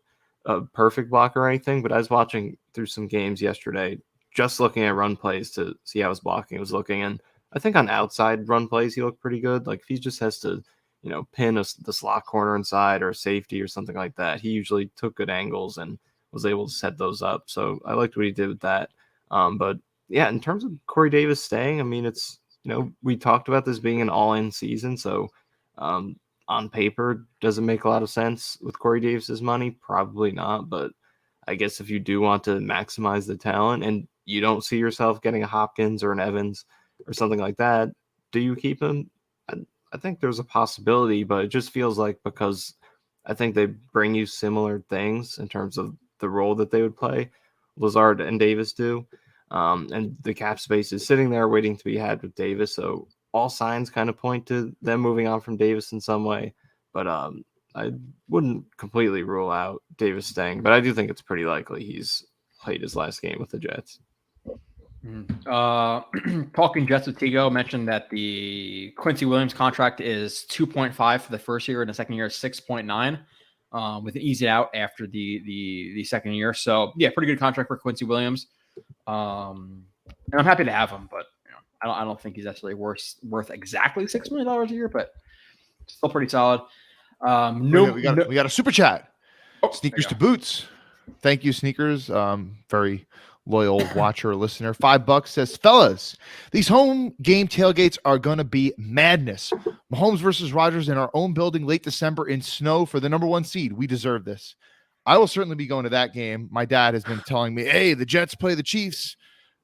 a perfect blocker or anything, but I was watching through some games yesterday, just looking at run plays to see how his blocking was looking. And I think on outside run plays, he looked pretty good. Like if he just has to, pin the slot corner inside or a safety or something like that, he usually took good angles and was able to set those up. So I liked what he did with that. But yeah, in terms of Corey Davis staying, I mean, it's, we talked about this being an all-in season. So on paper, does it make a lot of sense with Corey Davis's money? Probably not. But I guess if you do want to maximize the talent and you don't see yourself getting a Hopkins or an Evans or something like that, do you keep him? I think there's a possibility, but it just feels like because I think they bring you similar things in terms of the role that they would play, Lazard and Davis do. And the cap space is sitting there waiting to be had with Davis. So all signs kind of point to them moving on from Davis in some way. But I wouldn't completely rule out Davis staying, but I do think it's pretty likely he's played his last game with the Jets.
Talking Jets with Tigo mentioned that the Quincy Williams contract is 2.5 for the first year, and the second year is 6.9, with an easy out after the second year. So yeah, pretty good contract for Quincy Williams. And I'm happy to have him, but I don't think he's actually worth exactly $6 million a year, but still pretty solid.
We got a super chat. Sneakers to Boots. Thank you, Sneakers. Very loyal watcher, listener. $5 says, fellas, these home game tailgates are going to be madness. Mahomes versus Rodgers in our own building late December in snow for the number 1 seed. We deserve this. I will certainly be going to that game. My dad has been telling me, hey, the Jets play the Chiefs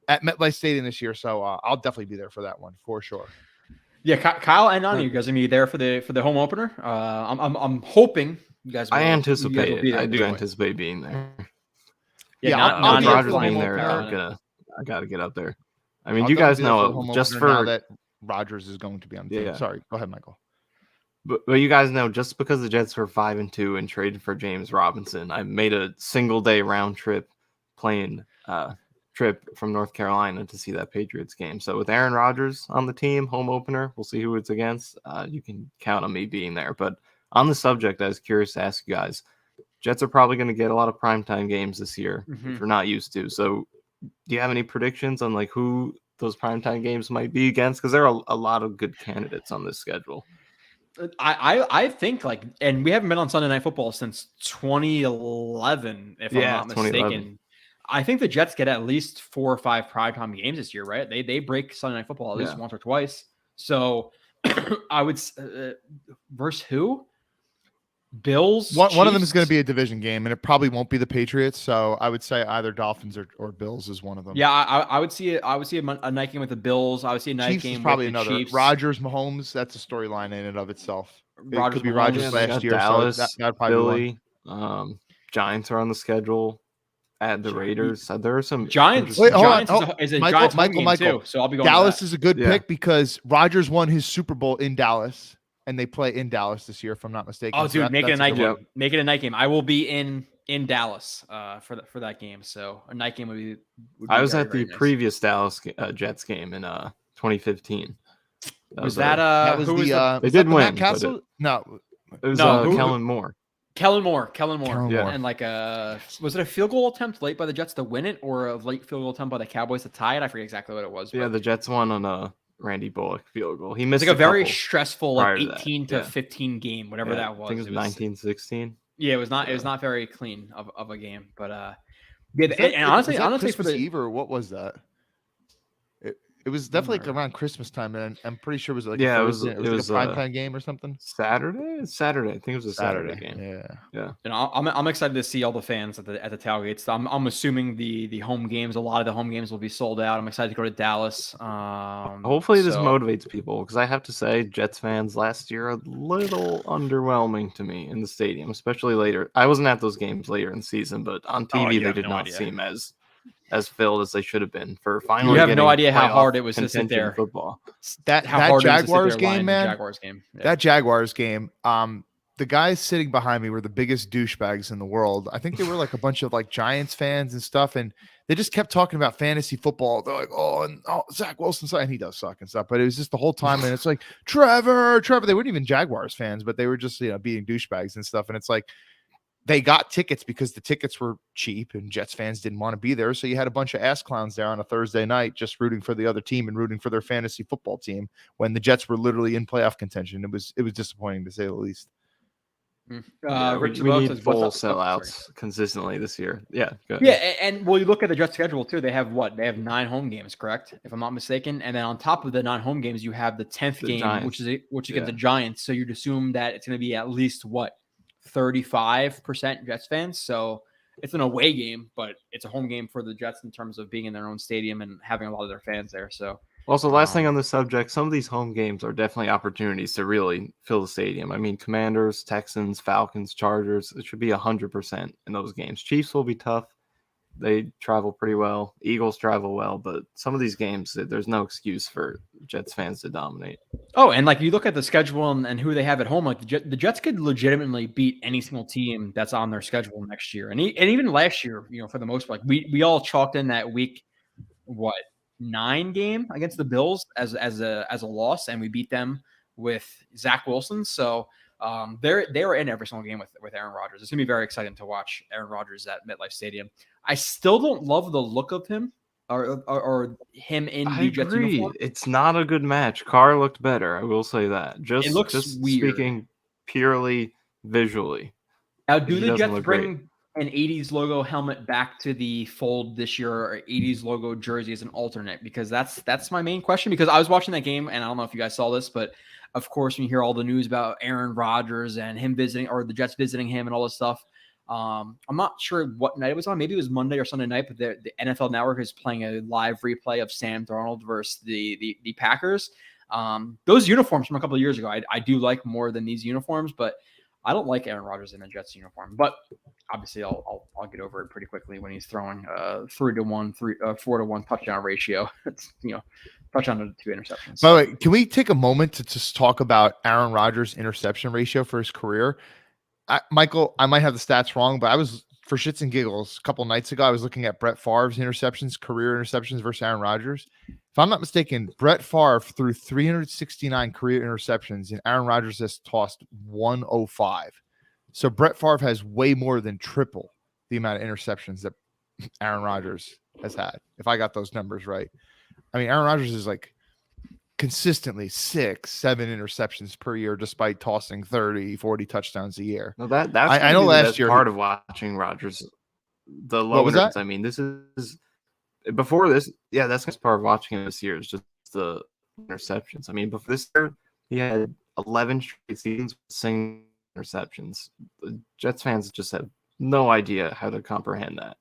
at MetLife Stadium this year. So I'll definitely be there for that one for sure.
Yeah, Kyle and Nani, you guys are going to be there for the home opener. I'm hoping you guys will.
I anticipate it. I do anticipate being there.
Yeah,
not Rodgers being there. I got to get up there. I mean, you guys know just for
now that Rodgers is going to be on the team.
Yeah.
Sorry, go ahead, Michael.
But you guys know just because the Jets were 5-2 and traded for James Robinson, I made a single day round trip plane trip from North Carolina to see that Patriots game. So with Aaron Rodgers on the team, home opener, we'll see who it's against. You can count on me being there. But on the subject, I was curious to ask you guys, Jets are probably going to get a lot of primetime games this year, which we're not used to. So do you have any predictions on like who those primetime games might be against? Because there are a lot of good candidates on this schedule.
I think and we haven't been on Sunday Night Football since 2011, if I'm not mistaken. I think the Jets get at least 4 or 5 primetime games this year, right? They break Sunday Night Football at least once or twice. So I would versus who? Bills.
One of them is going to be a division game, and it probably won't be the Patriots. So I would say either Dolphins or Bills is one of them.
Yeah, I would see it. I would see a night game with the Bills. I would see a night
Chiefs
game
is probably
with the
another.
Chiefs.
Rodgers, Mahomes. That's a storyline in and of itself. It could be
Mahomes,
Rodgers last year.
Dallas,
so that'd probably
Philly, Giants are on the schedule. at the Raiders. There are some
Giants.
Wait, hold on.
Giants is a
Michael,
Giants home
Michael,
game
Michael.
too. So I'll be going.
Dallas is a good
Yeah.
pick because Rodgers won his Super Bowl in Dallas, and they play in Dallas this year, if I'm not mistaken.
Oh,
So
dude, make it a
that's
night
good
game.
one.
Make it a night game. I will be in Dallas for that game. So a night game would be
I was
very,
at the
very nice.
previous Dallas Jets game in 2015.
Was that
That was
who was
the
They
was
did
that the Matt
win, but
Castle? No,
it was
no, who-
Kellen Moore.
Kellen Moore.
Kellen Moore.
And like was it a field goal attempt late by the Jets to win it, or a late field goal attempt by the Cowboys to tie it? I forget exactly what it was.
Yeah,
but
the Jets won on a Randy Bullock field goal. He
it's
missed
like a very
couple
stressful like
prior to that.
18 to
Yeah.
15 game, whatever
Yeah,
that was.
I think it was 1916.
Yeah, it was not. It was
Yeah.
not very clean of a game, but yeah.
Was that-
And honestly,
was that
for
Christmas
the
Eve or what was that? It was definitely like
remember.
around Christmas time, and I'm pretty sure it was like
Yeah,
a
it was-
Thursday.
it
It was
was,
like a primetime game or something.
Saturday. I think it was a Saturday game.
Yeah.
You know, I'm excited to see all the fans at the tailgates. I'm assuming the home games, a lot of the home games will be sold out. I'm excited to go to Dallas.
Hopefully this
so-
motivates people, because I have to say Jets fans last year a little underwhelming to me in the stadium, especially later. I wasn't at those games later in the season, but on TV
you
they
have
did
no
not
idea.
seem as filled as they should have been for finally.
You have no
getting
idea how
playoff
hard it was to sit
contention
there.
Football.
That
How
that
hard it is to sit
Jaguars
there lying
game,
to the
man.
Jaguars game. Yeah.
That Jaguars game. The guys sitting behind me were the biggest douchebags in the world. I think they were like a bunch of like Giants fans and stuff, and they just kept talking about fantasy football. They're like, Zach Wilson, and he does suck and stuff. But it was just the whole time, and it's like Trevor. They weren't even Jaguars fans, but they were just being douchebags and stuff. And it's like they got tickets because the tickets were cheap, and Jets fans didn't want to be there. So you had a bunch of ass clowns there on a Thursday night, just rooting for the other team and rooting for their fantasy football team when the Jets were literally in playoff contention. It was disappointing to say the least.
Yeah, we
Richard Love
need
says,
full
"What's up?" Oh, sorry.
sellouts consistently this year. Yeah, good.
Yeah, and well, you look at the Jets schedule too. They have what? They have 9 home games, correct? If I'm not mistaken. And then on top of the 9 home games, you have the 10th
The
game,
Giants.
which against
Yeah.
the Giants. So you'd assume that it's going to be at least what 35% Jets fans. So it's an away game, but it's a home game for the Jets in terms of being in their own stadium and having a lot of their fans there. So
Also, last thing on the subject, some of these home games are definitely opportunities to really fill the stadium. I mean, Commanders, Texans, Falcons, Chargers, it should be 100% in those games. Chiefs will be tough. They travel pretty well. Eagles travel well, but some of these games, there's no excuse for Jets fans to dominate.
oh, and like you look at the schedule and who they have at home, like the Jets could legitimately beat any single team that's on their schedule next year, and even last year, for the most part, like we all chalked in that week 9 game against the Bills as a loss, and we beat them with Zach Wilson. So they were in every single game with Aaron Rodgers. It's gonna be very exciting to watch Aaron Rodgers at MetLife Stadium. I still don't love the look of him or him in
I
the Jets
agree.
uniform.
It's not a good match. Carr looked better. I will say that. Just
looks weird.
Speaking purely visually.
Now, do
He
the
doesn't
Jets
look
bring an 80s logo helmet back to the fold this year, or 80s logo jersey as an alternate? Because that's my main question. Because I was watching that game, and I don't know if you guys saw this, but of course, when you hear all the news about Aaron Rodgers and him visiting, or the Jets visiting him and all this stuff, I'm not sure what night it was on. Maybe it was Monday or Sunday night, but the NFL Network is playing a live replay of Sam Darnold versus the Packers. Those uniforms from a couple of years ago, I do like more than these uniforms, but I don't like Aaron Rodgers in a Jets uniform. But obviously, I'll get over it pretty quickly when he's throwing 4-to-1 touchdown ratio. It's touchdown to 2 interceptions.
By the way, can we take a moment to just talk about Aaron Rodgers' interception ratio for his career? Michael, I might have the stats wrong, but I was, for shits and giggles, a couple nights ago, I was looking at Brett Favre's interceptions, career interceptions versus Aaron Rodgers. If I'm not mistaken, Brett Favre threw 369 career interceptions, and Aaron Rodgers has tossed 105. So Brett Favre has way more than triple the amount of interceptions that Aaron Rodgers has had, if I got those numbers right. I mean, Aaron Rodgers is like consistently 6-7 interceptions per year, despite tossing 30-40 touchdowns a year.
No, that's
I know last year
part of watching Rodgers. The low
What was that?
interceptions. I mean, this is before this. Yeah, that's part of watching him this year. Is just the interceptions. I mean, before this year, he had 11 straight seasons with single interceptions. The Jets fans just have no idea how to comprehend that.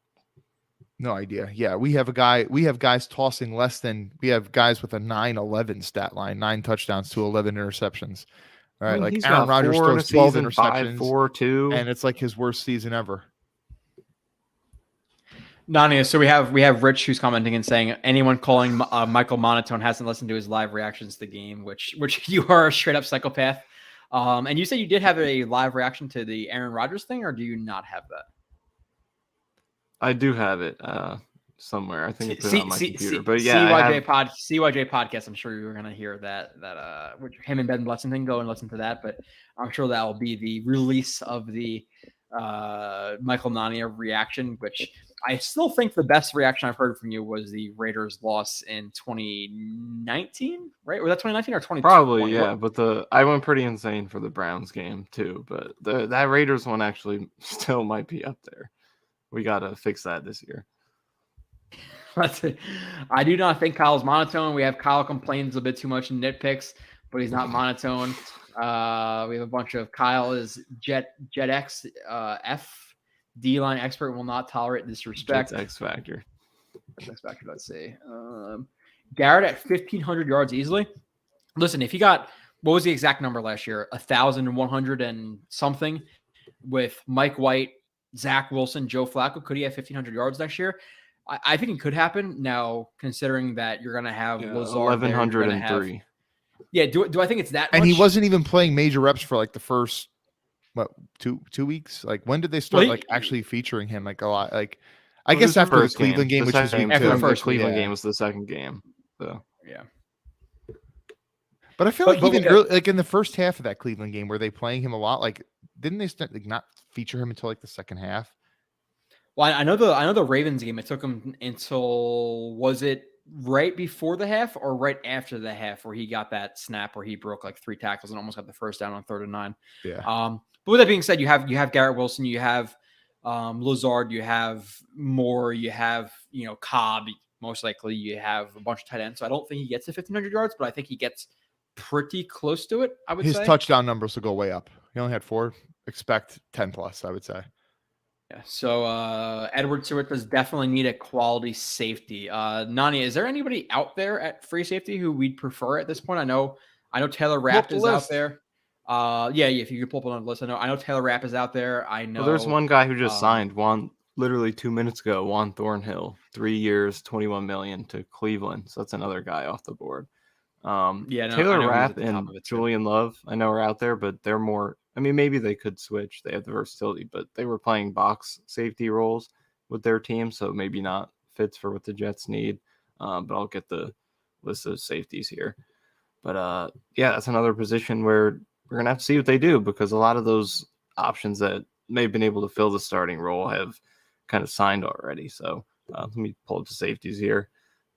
No idea. Yeah, we have guys tossing less than, we have guys with a 9-11 stat line, 9 touchdowns to 11 interceptions. All right,
I mean,
like
he's
Aaron
got
Rodgers
4 in a
throws 12
season,
interceptions,
5, 4, 2.
and it's like his worst season ever.
Nania, so we have Rich who's commenting and saying anyone calling Michael monotone hasn't listened to his live reactions to the game, which you are a straight up psychopath. And you said you did have a live reaction to the Aaron Rodgers thing, or do you not have that?
I do have it somewhere. I think I put it on my computer. But yeah,
CYJ podcast. I'm sure you're gonna hear that which him and Ben Blessing thing. Go and listen to that. But I'm sure that will be the release of the Michael Nania reaction, which I still think the best reaction I've heard from you was the Raiders loss in 2019, right? Was that 2019 or 2020?
Probably, yeah. But I went pretty insane for the Browns game too. But that Raiders one actually still might be up there. We got to fix that this year.
I do not think Kyle's monotone. We have Kyle complains a bit too much in nitpicks, but he's not monotone. We have a bunch of Kyle is Jet X F D-line expert will not tolerate disrespect.
X factor.
X factor. Let's see. Garrett at 1,500 yards easily. Listen, if he got what was the exact number last year? 1,100 and something with Mike White, Zach Wilson, Joe Flacco. Could he have 1,500 yards next year? I think it could happen. Now, considering that you're going to have Lazard
1,103.
Yeah, do I think it's that
And
much?
he wasn't even playing major reps for like the first two weeks? Like when did they start actually featuring him like a lot? Like I guess after the Cleveland game, which was
after the first Cleveland game was the second game. So
yeah.
But I feel like even early, like in the first half of that Cleveland game, were they playing him a lot? Like didn't they start not feature him until like the second half?
Well, I know the Ravens game. It took him until was it right before the half or right after the half where he got that snap where he broke like 3 tackles and almost got the first down on 3rd and 9.
Yeah.
But with that being said, you have Garrett Wilson, you have Lazard, you have Moore, you have Cobb. Most likely, you have a bunch of tight ends. So I don't think he gets to 1,500 yards, but I think he gets pretty close to it. I would say
his touchdown numbers will go way up. He only had 4. Expect 10 plus. I would say.
Yeah, so Edward Stewart does definitely need a quality safety. Nani, is there anybody out there at free safety who we'd prefer at this point? I know Taylor Rapp is out there. Yeah, if you could pull up on the list. I know Taylor Rapp is out there. I know
there's one guy who just signed literally 2 minutes ago, Juan Thornhill, 3 years, $21 million to Cleveland. So that's another guy off the board. Taylor Rapp and Julian Love, I know are out there, but they're more. I mean, maybe they could switch. They have the versatility, but they were playing box safety roles with their team, so maybe not fits for what the Jets need. But I'll get the list of safeties here. But that's another position where we're gonna have to see what they do because a lot of those options that may have been able to fill the starting role have kind of signed already. So let me pull up the safeties here.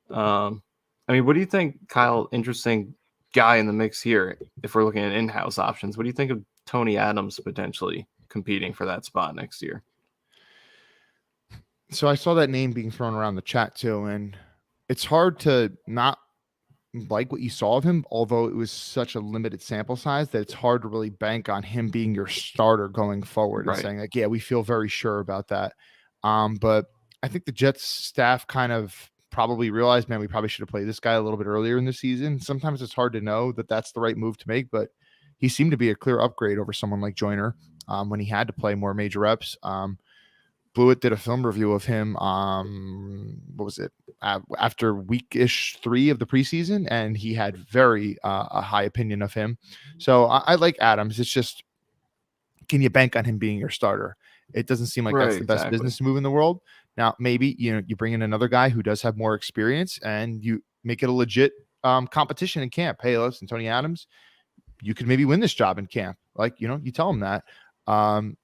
What do you think, Kyle? Interesting guy in the mix here. If we're looking at in-house options, what do you think of Tony Adams potentially competing for that spot next year?
So I saw that name being thrown around the chat too, and it's hard to not like what you saw of him, although it was such a limited sample size that it's hard to really bank on him being your starter going forward and saying like, yeah, we feel very sure about that. But I think the Jets staff kind of probably realized, man, we probably should have played this guy a little bit earlier in the season. Sometimes it's hard to know that that's the right move to make, but he seemed to be a clear upgrade over someone like Joyner when he had to play more major reps. Blewett did a film review of him. What was it? After week-ish 3 of the preseason, and he had very a high opinion of him. So I like Adams. It's just, can you bank on him being your starter? It doesn't seem like that's the best business move in the world. Now, maybe you bring in another guy who does have more experience, and you make it a legit competition in camp. Hey, listen, Tony Adams, you could maybe win this job in camp. Like, you tell him that.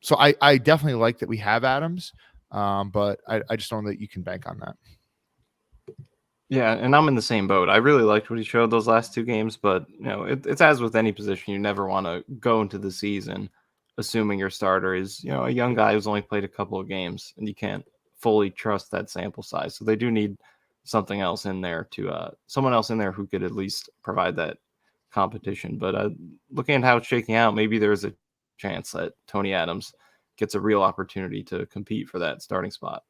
So I definitely like that we have Adams, but I just don't know that you can bank on that.
Yeah, and I'm in the same boat. I really liked what he showed those last 2 games, but it's as with any position, you never want to go into the season assuming your starter is a young guy who's only played a couple of games, and you can't fully trust that sample size. So they do need something else in there someone else in there who could at least provide that competition. But looking at how it's shaking out, maybe there's a chance that Tony Adams gets a real opportunity to compete for that starting spot.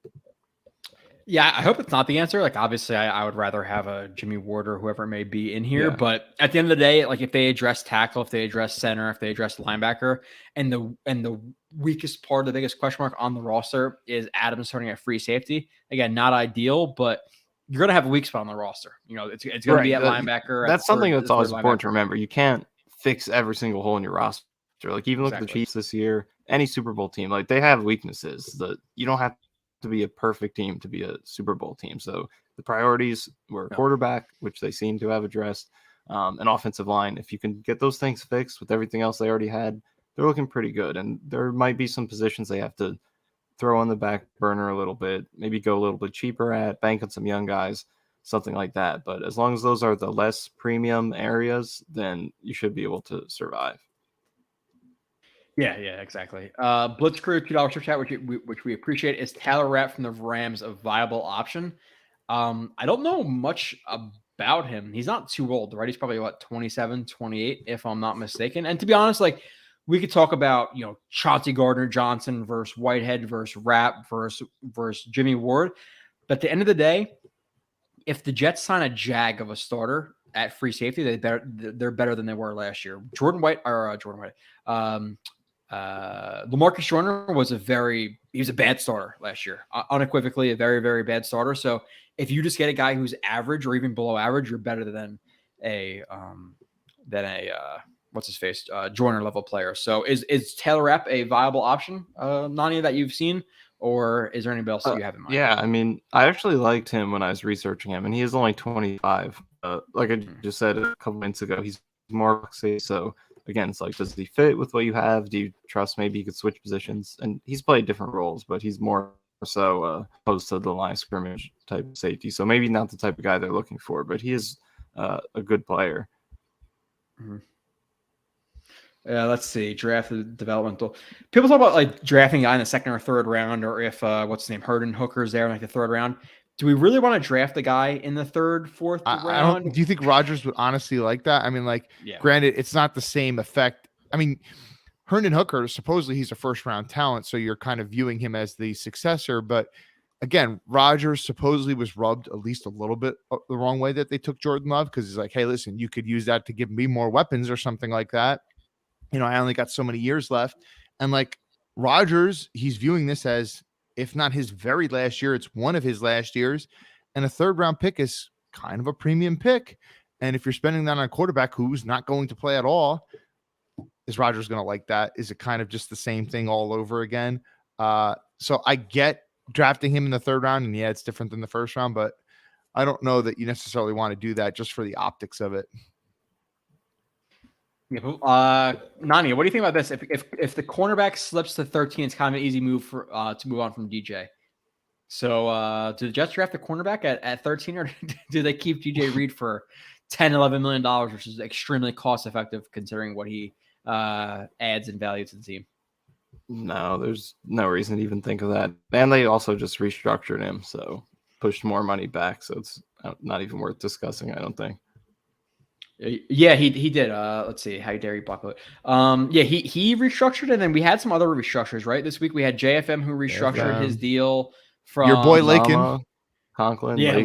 Yeah, I hope it's not the answer. Like, obviously, I would rather have a Jimmy Ward or whoever it may be in here.
Yeah.
But at the end of the day, like if they address tackle, if they address center, if they address linebacker, and the weakest part, the biggest question mark on the roster is Adams starting at free safety. Again, not ideal, but you're gonna have a weak spot on the roster. You know, it's gonna be at linebacker.
That's something that's always important
linebacker.
to remember. You can't fix every single hole in your roster. Like even look at the Chiefs this year, any Super Bowl team, like they have weaknesses. That you don't have to be a perfect team to be a Super Bowl team. So the priorities were quarterback, which they seem to have addressed, an offensive line. If you can get those things fixed with everything else they already had, they're looking pretty good. And there might be some positions they have to throw on the back burner a little bit, maybe go a little bit cheaper at, bank on some young guys, something like that. But as long as those are the less premium areas, then you should be able to survive.
Yeah, exactly. Blitz Crew, $2 super chat, which we appreciate. Is Taylor Rapp from the Rams a viable option? I don't know much about him. He's not too old, right? He's probably 27, 28, if I'm not mistaken. And to be honest, like we could talk about, Chauncey Gardner-Johnson versus Whitehead versus Rapp versus Jimmy Ward. But at the end of the day, if the Jets sign a jag of a starter at free safety, they're better than they were last year. Lamarcus Joyner was he was a bad starter last year, unequivocally a very, very bad starter. So if you just get a guy who's average or even below average, you're better than a what's his face Joyner level player. So is Taylor Rapp a viable option, Nani, that you've seen, or is there anybody else that you have in mind?
Yeah, I mean, I actually liked him when I was researching him, and he is only 25. Like I just said a couple minutes ago, he's more boxy, so. Again, it's like, does he fit with what you have? Do you trust maybe he could switch positions? And he's played different roles, but he's more so opposed to the line of scrimmage type of safety. So maybe not the type of guy they're looking for, but he is a good player.
Mm-hmm. Let's see. Drafted developmental. People talk about like drafting a guy in the second or third round, or if what's his name, Herndon Hooker's there in like the third round. Do we really want to draft the guy in the third, fourth round?
Do you think Rodgers would honestly like that? I mean, granted, it's not the same effect. I mean, Herndon Hooker, supposedly he's a first round talent, so you're kind of viewing him as the successor. But again, Rodgers supposedly was rubbed at least a little bit the wrong way that they took Jordan Love, because he's like, hey, listen, you could use that to give me more weapons or something like that. I only got so many years left. And like Rodgers, he's viewing this as, if not his very last year, it's one of his last years. And a third round pick is kind of a premium pick. And if you're spending that on a quarterback who's not going to play at all, is Rodgers going to like that? Is it kind of just the same thing all over again? So I get drafting him in the third round, and yeah, it's different than the first round, but I don't know that you necessarily want to do that just for the optics of it.
Yeah, Nani, what do you think about this? If the cornerback slips to 13, it's kind of an easy move for to move on from DJ. So do the Jets draft the cornerback at 13, or do they keep DJ Reed for $10-11 million, which is extremely cost effective considering what he adds in value to the team?
No, there's no reason to even think of that. And they also just restructured him, so pushed more money back. So it's not even worth discussing, I don't think.
Yeah, he did. Let's see. How dare you block it? Yeah, he restructured, and then we had some other restructures, right? This week we had JFM who restructured his deal from
your boy Lakin.
Conklin.
Yeah,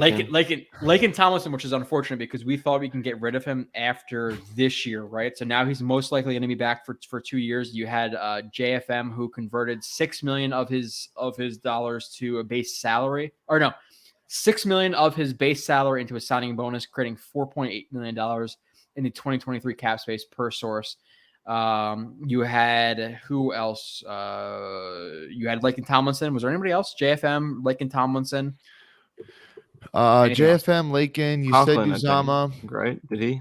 Lakin Tomlinson, which is unfortunate because we thought we can get rid of him after this year, right? So now he's most likely going to be back for 2 years. You had JFM who converted $6 million of his dollars to a base salary, or no, $6 million of his base salary into a signing bonus, creating $4.8 million in the 2023 cap space per source. You had who else? You had Lakin Tomlinson. Was there anybody else? JFM, Lakin Tomlinson.
JFM, Lakin. You
Conklin,
said Uzama,
right? Did he?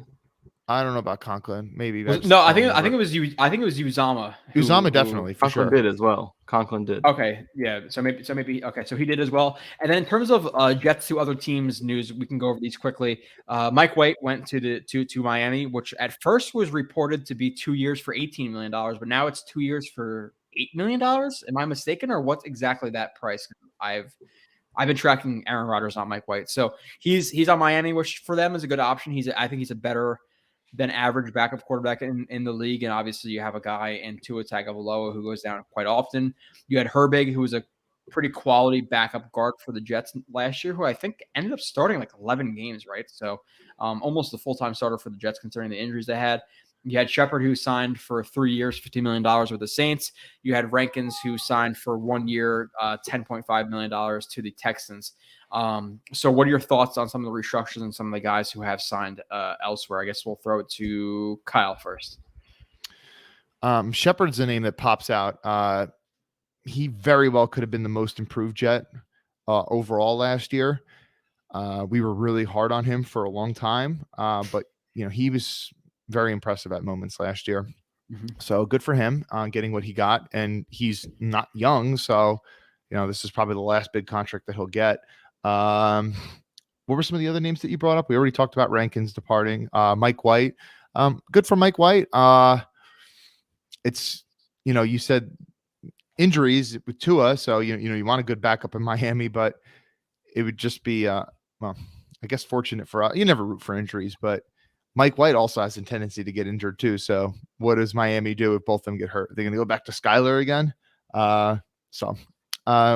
I don't know about Conklin. Maybe.
No, I think it was you. I think it was Uzama.
Uzama definitely for
Conklin
sure
did as well. Conklin did.
Okay, yeah. So maybe okay. So he did as well. And then in terms of Jets to other teams news, we can go over these quickly. Mike White went to Miami, which at first was reported to be 2 years for $18 million, but now it's 2 years for $8 million. Am I mistaken, or what's exactly that price? I've been tracking Aaron Rodgers, not Mike White. So he's on Miami, which for them is a good option. I think he's a better than average backup quarterback in the league. And obviously you have a guy in Tua Tagovailoa who goes down quite often. You had Herbig, who was a pretty quality backup guard for the Jets last year, who I think ended up starting like 11 games, right? So almost a full-time starter for the Jets considering the injuries they had. You had Shepard, who signed for 3 years, $50 million with the Saints. You had Rankins, who signed for 1 year, $10.5 million to the Texans. So what are your thoughts on some of the restructures and some of the guys who have signed elsewhere? I guess we'll throw it to Kyle first.
Shepard's a name that pops out. He very well could have been the most improved Jet overall last year. We were really hard on him for a long time, but he was very impressive at moments last year.
Mm-hmm.
So good for him on getting what he got, and he's not young, so this is probably the last big contract that he'll get. What were some of the other names that you brought up? We already talked about Rankins departing. Mike White, good for Mike White. It's you said injuries with Tua, so you want a good backup in Miami, but it would just be I guess fortunate for us. You never root for injuries, but Mike White also has a tendency to get injured too. So what does Miami do if both of them get hurt? They're going to go back to Skyler again. What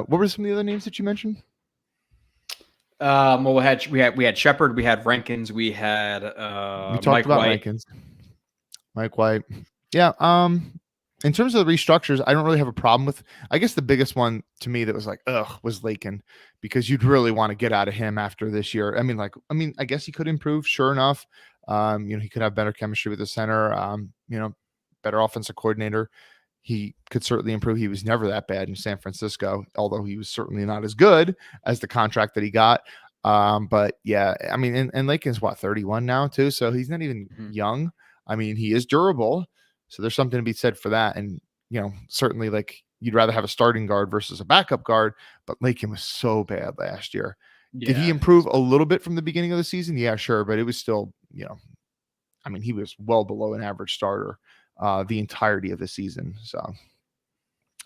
were some of the other names that you mentioned?
Well, we had Shepard, we had Rankins, we had
we talked
Mike
about
White.
Rankins. Mike White. Yeah. In terms of the restructures, I don't really have a problem with. I guess the biggest one to me that was like, was Lakin, because you'd really want to get out of him after this year. I guess he could improve. Sure enough, he could have better chemistry with the center. Better offensive coordinator. He could certainly improve. He was never that bad in San Francisco, although he was certainly not as good as the contract that he got. But yeah, and Lakin's 31 now too, so he's not even young. He is durable. So there's something to be said for that. And, certainly like you'd rather have a starting guard versus a backup guard, but Lakin was so bad last year. Yeah. Did he improve a little bit from the beginning of the season? Yeah, sure. But it was still, he was well below an average starter the entirety of the season. So.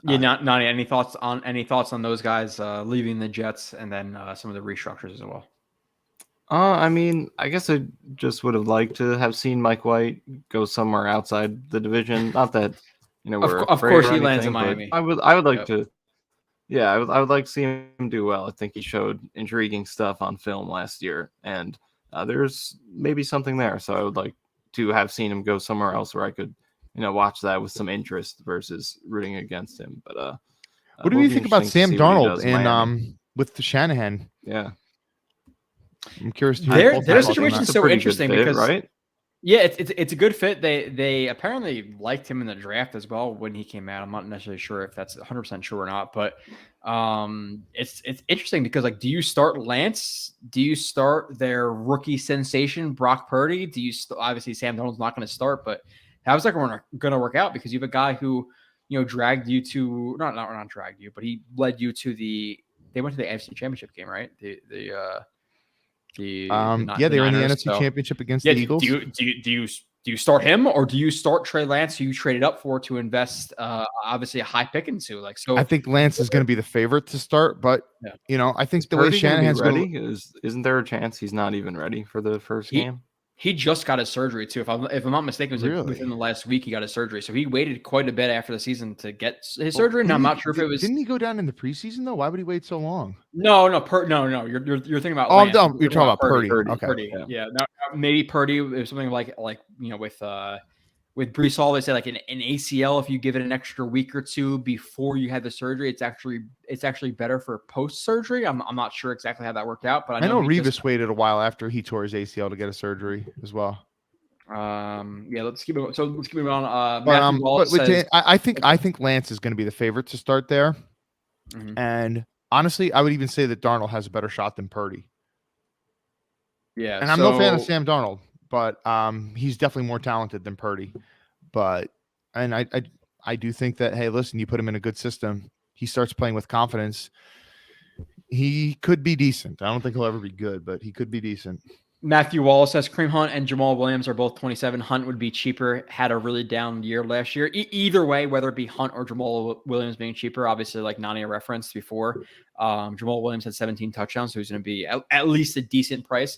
Yeah, not any thoughts on those guys leaving the Jets and then some of the restructures as well?
I guess I just would have liked to have seen Mike White go somewhere outside the division. Not that we're
of course he lands in Miami.
I would like to. Yeah, I would like to see him do well. I think he showed intriguing stuff on film last year, and there's maybe something there. So I would like to have seen him go somewhere else where I could, watch that with some interest versus rooting against him. But
what do you think about Sam Darnold in with the Shanahan?
Yeah.
I'm curious.
Their situation is so interesting because,
right?
Yeah, it's a good fit. They apparently liked him in the draft as well when he came out. I'm not necessarily sure if that's 100% true or not, but it's interesting because do you start Lance? Do you start their rookie sensation Brock Purdy? Do you obviously Sam Darnold's not going to start, but how's that going to work out? Because you have a guy who dragged you to not dragged you, but he led you to they went to the NFC Championship game, right? They were in the NFC Championship against the Eagles. Do you start him or do you start Trey Lance, who you traded up for to invest obviously a high pick into?
I think Lance is going to be the favorite to start, but I think the way Shanahan's
ready isn't there a chance he's not even ready for the first game?
He just got his surgery too. If I'm not mistaken, it was within the last week he got his surgery. So he waited quite a bit after the season to get his surgery. And I'm not sure if it was.
Didn't he go down in the preseason though? Why would he wait so long?
No. You're thinking about.
Lance. You're talking about Purdy. Okay.
Purdy. Yeah. No, maybe Purdy is something like with Breece Hall, they say an ACL, if you give it an extra week or two before you had the surgery, it's actually better for post-surgery. I'm not sure exactly how that worked out, but I know
Revis waited a while after he tore his ACL to get a surgery as well.
Let's keep it. So let's keep it on. Matthew Wallace says,
I think Lance is going to be the favorite to start there, and honestly, I would even say that Darnold has a better shot than Purdy.
Yeah,
and I'm no fan of Sam Darnold. But he's definitely more talented than Purdy. I do think that, hey, listen, you put him in a good system, he starts playing with confidence. He could be decent. I don't think he'll ever be good, but he could be decent.
Matthew Wallace says Kareem Hunt and Jamal Williams are both 27. Hunt would be cheaper, had a really down year last year. Either way, whether it be Hunt or Jamal Williams being cheaper, obviously like Nani referenced before, Jamal Williams had 17 touchdowns, so he's going to be at least a decent price.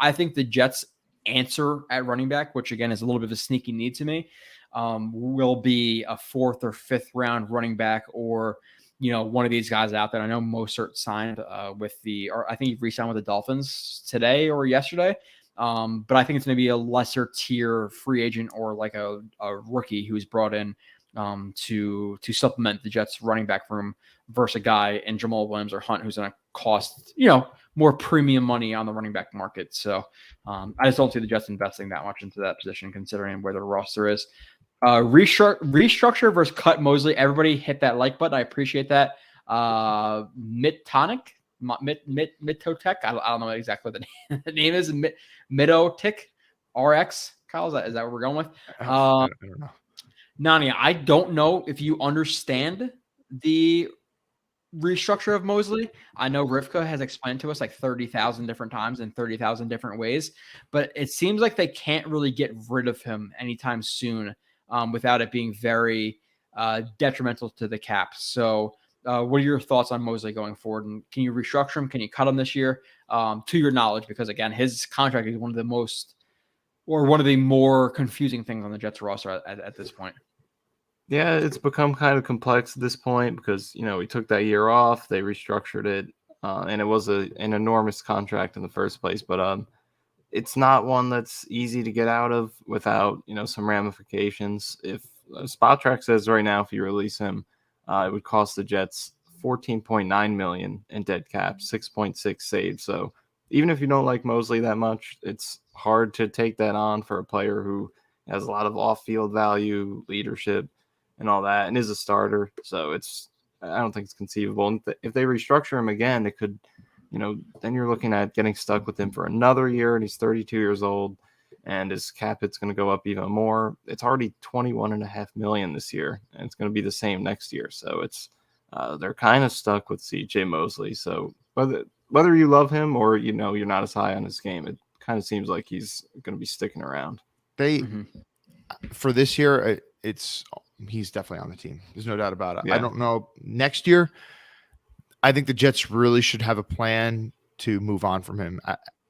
I think the Jets answer at running back, which again is a little bit of a sneaky need to me, will be a 4th or 5th round running back, or one of these guys out there. I know Mostert signed or I think he re-signed with the Dolphins today or yesterday. But I think it's going to be a lesser tier free agent or like a rookie who's brought in to supplement the Jets running back room versus a guy in Jamal Williams or Hunt who's going to cost, more premium money on the running back market. So I just don't see the Jets investing that much into that position considering where their roster is. Restructure versus cut Mosley. Everybody hit that like button. I appreciate that. Mitotech. I don't know exactly what the name is. Mitotech RX. Kyle, is that what we're going with?
I don't know.
Nani, I don't know if you understand the restructure of Mosley. I know Rivka has explained to us like 30,000 different times in 30,000 different ways, but it seems like they can't really get rid of him anytime soon without it being very detrimental to the cap. So what are your thoughts on Mosley going forward? And can you restructure him? Can you cut him this year? To your knowledge, because again, his contract is one of the more confusing things on the Jets roster at this point.
Yeah, it's become kind of complex at this point because, we took that year off, they restructured it, and it was an enormous contract in the first place. But it's not one that's easy to get out of without, some ramifications. If SpotTrack says right now, if you release him, it would cost the Jets $14.9 million in dead cap, 6.6 saved. So even if you don't like Mosley that much, it's hard to take that on for a player who has a lot of off-field value, leadership, and all that, and is a starter. So I don't think it's conceivable. And if they restructure him again, it could, then you're looking at getting stuck with him for another year, and he's 32 years old, and his cap hit's going to go up even more. It's already $21.5 million this year, and it's going to be the same next year. So they're kind of stuck with CJ Mosley. So whether you love him or you're not as high on his game, it kind of seems like he's going to be sticking around.
For this year, he's definitely on the team. There's no doubt about it.
Yeah.
I don't know next year. I think the Jets really should have a plan to move on from him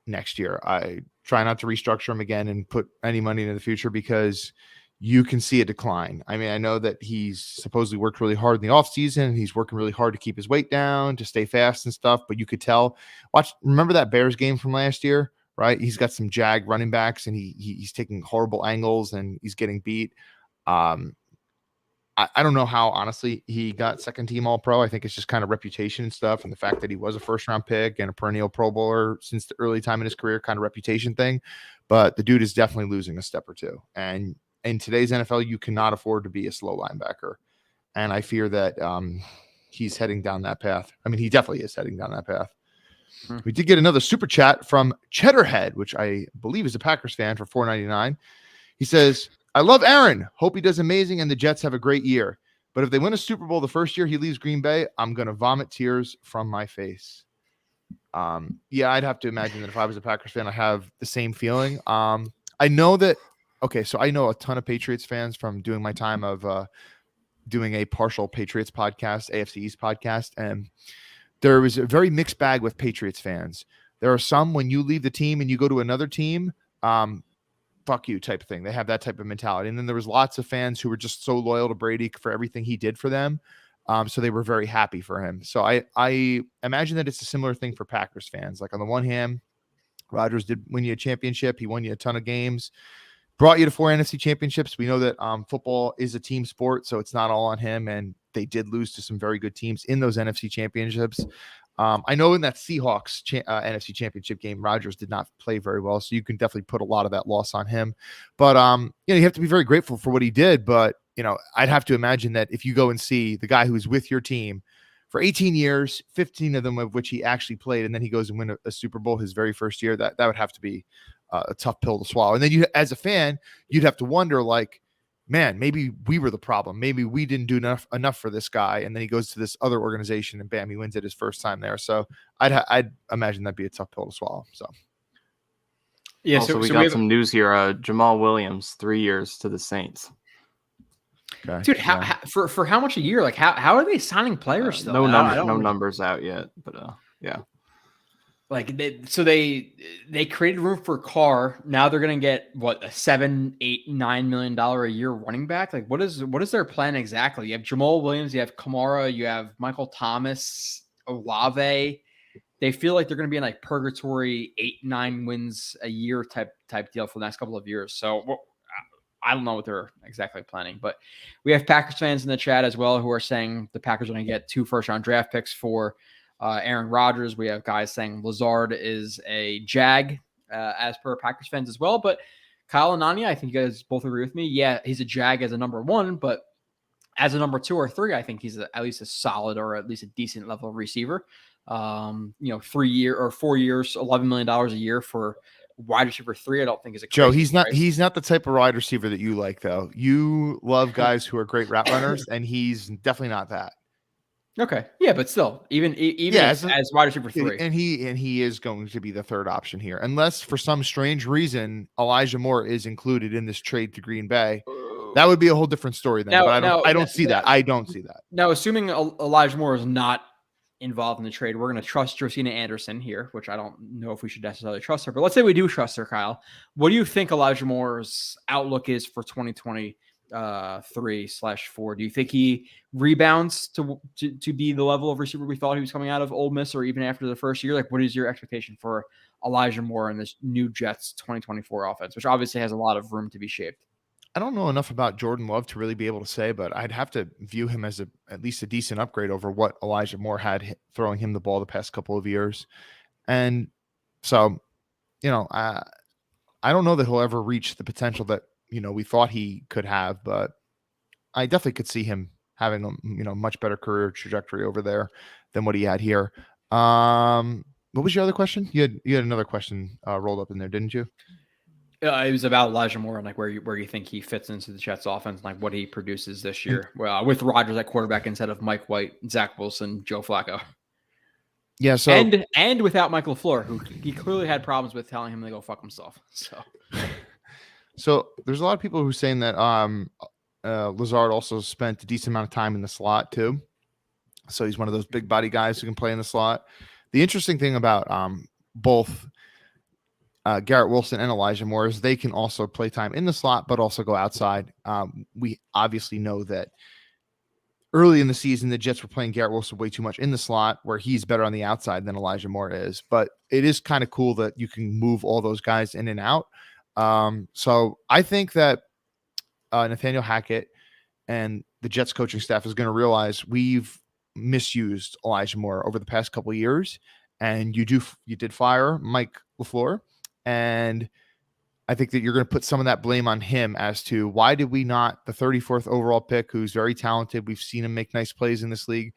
next year. I try not to restructure him again and put any money into the future because you can see a decline. I mean, I know that he's supposedly worked really hard in the offseason. He's working really hard to keep his weight down, to stay fast and stuff, but you could tell. Remember that Bears game from last year, right? He's got some jag running backs and he's taking horrible angles and he's getting beat. I don't know how, honestly, he got second team All-Pro. I think it's just kind of reputation and stuff. And the fact that he was a first-round pick and a perennial Pro Bowler since the early time in his career, kind of reputation thing. But the dude is definitely losing a step or two. And in today's NFL, you cannot afford to be a slow linebacker. And I fear that he's heading down that path. I mean, he definitely is heading down that path. We did get another super chat from Cheddarhead, which I believe is a Packers fan, for $4.99. He says, I love Aaron. Hope he does amazing and the Jets have a great year. But if they win a Super Bowl the first year he leaves Green Bay, I'm going to vomit tears from my face. Yeah, I'd have to imagine that if I was a Packers fan, I have the same feeling. I know that. Okay, so I know a ton of Patriots fans from doing my time of doing a partial Patriots podcast, AFC East podcast, and there was a very mixed bag with Patriots fans. There are some, when you leave the team and you go to another team, fuck you type of thing. They have that type of mentality. And then there was lots of fans who were just so loyal to Brady for everything he did for them. So they were very happy for him. So I imagine that it's a similar thing for Packers fans. Like on the one hand, Rodgers did win you a championship. He won you a ton of games, brought you to 4 NFC championships. We know that football is a team sport, so it's not all on him. And they did lose to some very good teams in those NFC championships. I know in that Seahawks NFC championship game, Rodgers did not play very well. So you can definitely put a lot of that loss on him. But, you have to be very grateful for what he did. But, I'd have to imagine that if you go and see the guy who's with your team for 18 years, 15 of them of which he actually played, and then he goes and win a Super Bowl his very first year, that would have to be a tough pill to swallow. And then you, as a fan, you'd have to wonder, like, man, maybe we were the problem. Maybe we didn't do enough for this guy. And then he goes to this other organization and bam, he wins it his first time there. So I'd imagine that'd be a tough pill to swallow. So
yeah. Also, we got some news here. Jamal Williams, 3 years to the Saints.
Okay. Dude, for how much a year? Like how are they signing players still?
No numbers out yet, but yeah.
Like they created room for Carr. Now they're gonna get what, a $7, $8, $9 million a year running back. Like what is their plan exactly? You have Jamal Williams, you have Kamara, you have Michael Thomas, Olave. They feel like they're gonna be in like purgatory 8-9 wins a year type deal for the next couple of years. So I don't know what they're exactly planning, but we have Packers fans in the chat as well who are saying the Packers are going to get 2 first-round draft picks for Aaron Rodgers. We have guys saying Lazard is a Jag, as per Packers fans as well. But Kyle and Nanya, I think you guys both agree with me. Yeah, he's a Jag as a number 1, but as a number 2 or 3, I think he's at least a solid or at least a decent level of receiver. 4 years, $11 million a year for wide receiver 3, I don't think is a
Joe.
crazy price.
He's not the type of wide receiver that you like, though. You love guys who are great route runners, and he's definitely not that.
Okay, yeah, but still, even as wide receiver 3,
and he is going to be the third option here, unless for some strange reason Elijah Moore is included in this trade to Green Bay. That would be a whole different story then.
Now,
but I don't see that. I don't see that.
Now, assuming Elijah Moore is not involved in the trade, we're going to trust Josina Anderson here, which I don't know if we should necessarily trust her. But let's say we do trust her, Kyle. What do you think Elijah Moore's outlook is for 2023/4? Do you think he rebounds to be the level of receiver we thought he was coming out of Ole Miss, or even after the first year? Like, what is your expectation for Elijah Moore in this new Jets 2024 offense, which obviously has a lot of room to be shaped?
I don't know enough about Jordan Love to really be able to say, but I'd have to view him as at least a decent upgrade over what Elijah Moore had throwing him the ball the past couple of years. And so, I don't know that he'll ever reach the potential that, we thought he could have, but I definitely could see him having a, much better career trajectory over there than what he had here. What was your other question? You had another question rolled up in there, didn't you?
It was about Elijah Moore and like where you think he fits into the Jets offense, and like what he produces this year with Rodgers at quarterback instead of Mike White, Zach Wilson, Joe Flacco.
Yeah. So
and without Mike LaFleur, who he clearly had problems with telling him to go fuck himself.
So there's a lot of people who are saying that Lazard also spent a decent amount of time in the slot too. So he's one of those big body guys who can play in the slot. The interesting thing about both Garrett Wilson and Elijah Moore is they can also play time in the slot, but also go outside. We obviously know that early in the season, the Jets were playing Garrett Wilson way too much in the slot, where he's better on the outside than Elijah Moore is. But it is kind of cool that you can move all those guys in and out. So I think that Nathaniel Hackett and the Jets coaching staff is going to realize we've misused Elijah Moore over the past couple of years, and you did fire Mike LaFleur. And I think that you're going to put some of that blame on him as to why did we not, the 34th overall pick, who's very talented, we've seen him make nice plays in this league,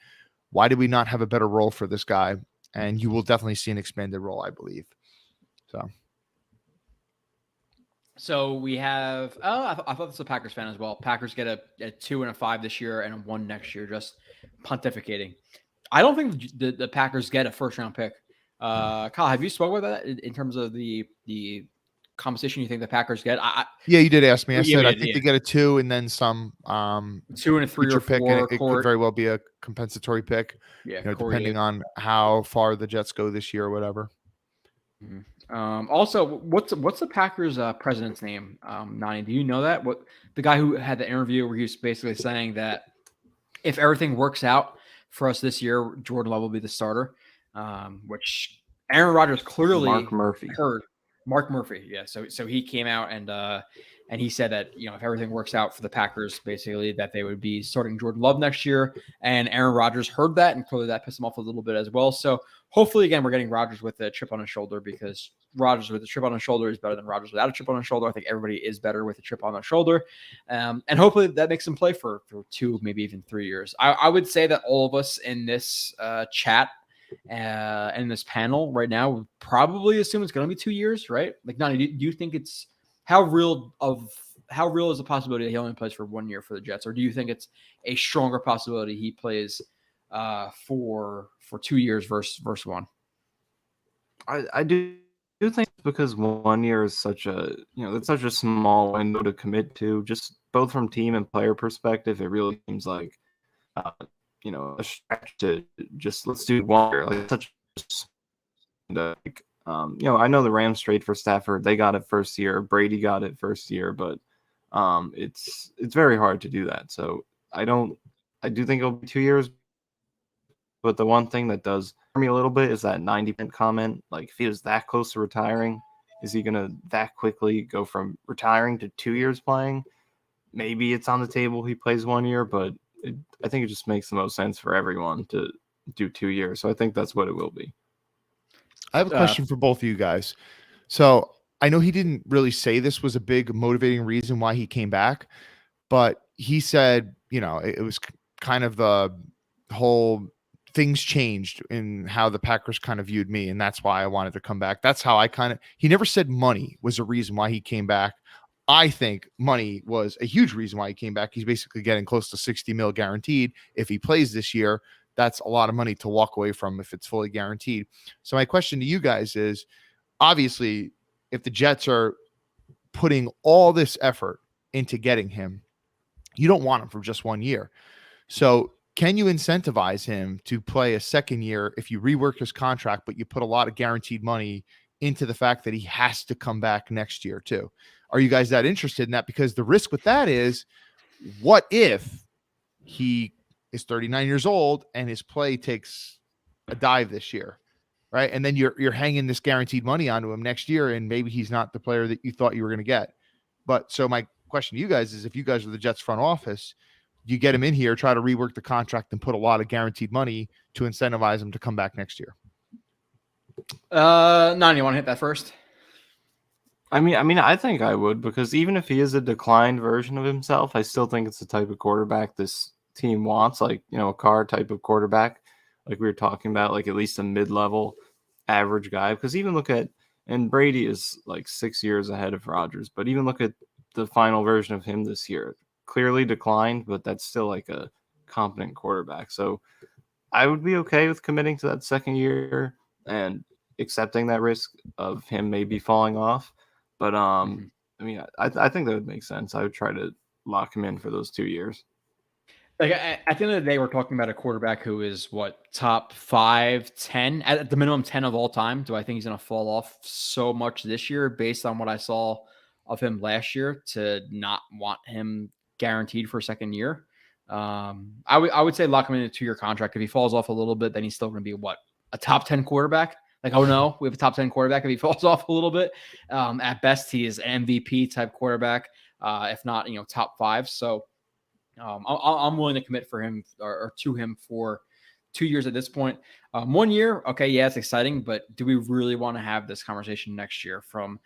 why did we not have a better role for this guy? And you will definitely see an expanded role, I believe.
So we have, I thought this was a Packers fan as well. Packers get a 2 and a 5 this year and a 1 next year, just pontificating. I don't think the Packers get a first-round pick. Kyle, have you spoken about that in terms of the compensation you think the Packers get?
Yeah, you did ask me. I said I think they get a 2 and then some
2 and a 3 or 4
pick, and it could very well be a compensatory pick.
Yeah,
depending on how far the Jets go this year or whatever.
Mm-hmm. Also, what's the Packers president's name? Nani, do you know that? What the guy who had the interview where he was basically saying that if everything works out for us this year, Jordan Love will be the starter. Which Aaron Rodgers clearly heard. Mark Murphy, yeah. So he came out and he said that if everything works out for the Packers, basically that they would be starting Jordan Love next year. And Aaron Rodgers heard that, and clearly that pissed him off a little bit as well. So hopefully, again, we're getting Rodgers with a chip on his shoulder, because Rodgers with a chip on his shoulder is better than Rodgers without a chip on his shoulder. I think everybody is better with a chip on their shoulder, and hopefully that makes him play for 2, maybe even 3 years. I would say that all of us in this chat. In this panel right now, we probably assume it's going to be 2 years, right? Like, Nani, do you think it's how real is the possibility that he only plays for 1 year for the Jets, or do you think it's a stronger possibility he plays for 2 years versus 1?
I do think it's because 1 year is such a it's such a small window to commit to, just both from team and player perspective. It really seems like a stretch to just let's do 1 year. Like such I know the Rams trade for Stafford. They got it first year. Brady got it first year, but it's very hard to do that. So I do think it'll be 2 years. But the one thing that does for me a little bit is that 90% comment. Like, if he was that close to retiring, is he going to that quickly go from retiring to 2 years playing? Maybe it's on the table he plays 1 year, but I think it just makes the most sense for everyone to do 2 years. So I think that's what it will be.
I have a question for both of you guys. So I know he didn't really say this was a big motivating reason why he came back, but he said, it was kind of the whole things changed in how the Packers kind of viewed me, and that's why I wanted to come back. That's how he never said money was a reason why he came back. I think money was a huge reason why he came back. He's basically getting close to 60 mil guaranteed. If he plays this year, that's a lot of money to walk away from if it's fully guaranteed. So my question to you guys is, obviously, if the Jets are putting all this effort into getting him, you don't want him for just 1 year. So can you incentivize him to play a second year if you rework his contract, but you put a lot of guaranteed money into the fact that he has to come back next year too? Are you guys that interested in that? Because the risk with that is, what if he is 39 years old and his play takes a dive this year, right? And then you're hanging this guaranteed money onto him next year, and maybe he's not the player that you thought you were going to get. But so my question to you guys is, if you guys are the Jets front office, you get him in here, try to rework the contract and put a lot of guaranteed money to incentivize him to come back next year.
Nani, you want to hit that first?
I mean, I think I would, because even if he is a declined version of himself, I still think it's the type of quarterback this team wants, like, a Carr type of quarterback, like we were talking about, like at least a mid-level average guy. Because even look at, and Brady is like 6 years ahead of Rodgers, but even look at the final version of him this year. Clearly declined, but that's still like a competent quarterback. So I would be okay with committing to that second year and accepting that risk of him maybe falling off. But I mean, I think that would make sense. I would try to lock him in for those 2 years.
Like, at the end of the day, we're talking about a quarterback who is top 5, 10, at the minimum 10 of all time. Do I think he's going to fall off so much this year based on what I saw of him last year to not want him guaranteed for a second year? I would say lock him in a 2-year contract. If he falls off a little bit, then he's still going to be a top 10 quarterback. Like, oh no, we have a top 10 quarterback. If he falls off a little bit, at best he is an MVP type quarterback, if not top 5. So I'm willing to commit for him or to him for 2 years at this point. 1 year, okay, yeah, it's exciting, but do we really want to have this conversation next year from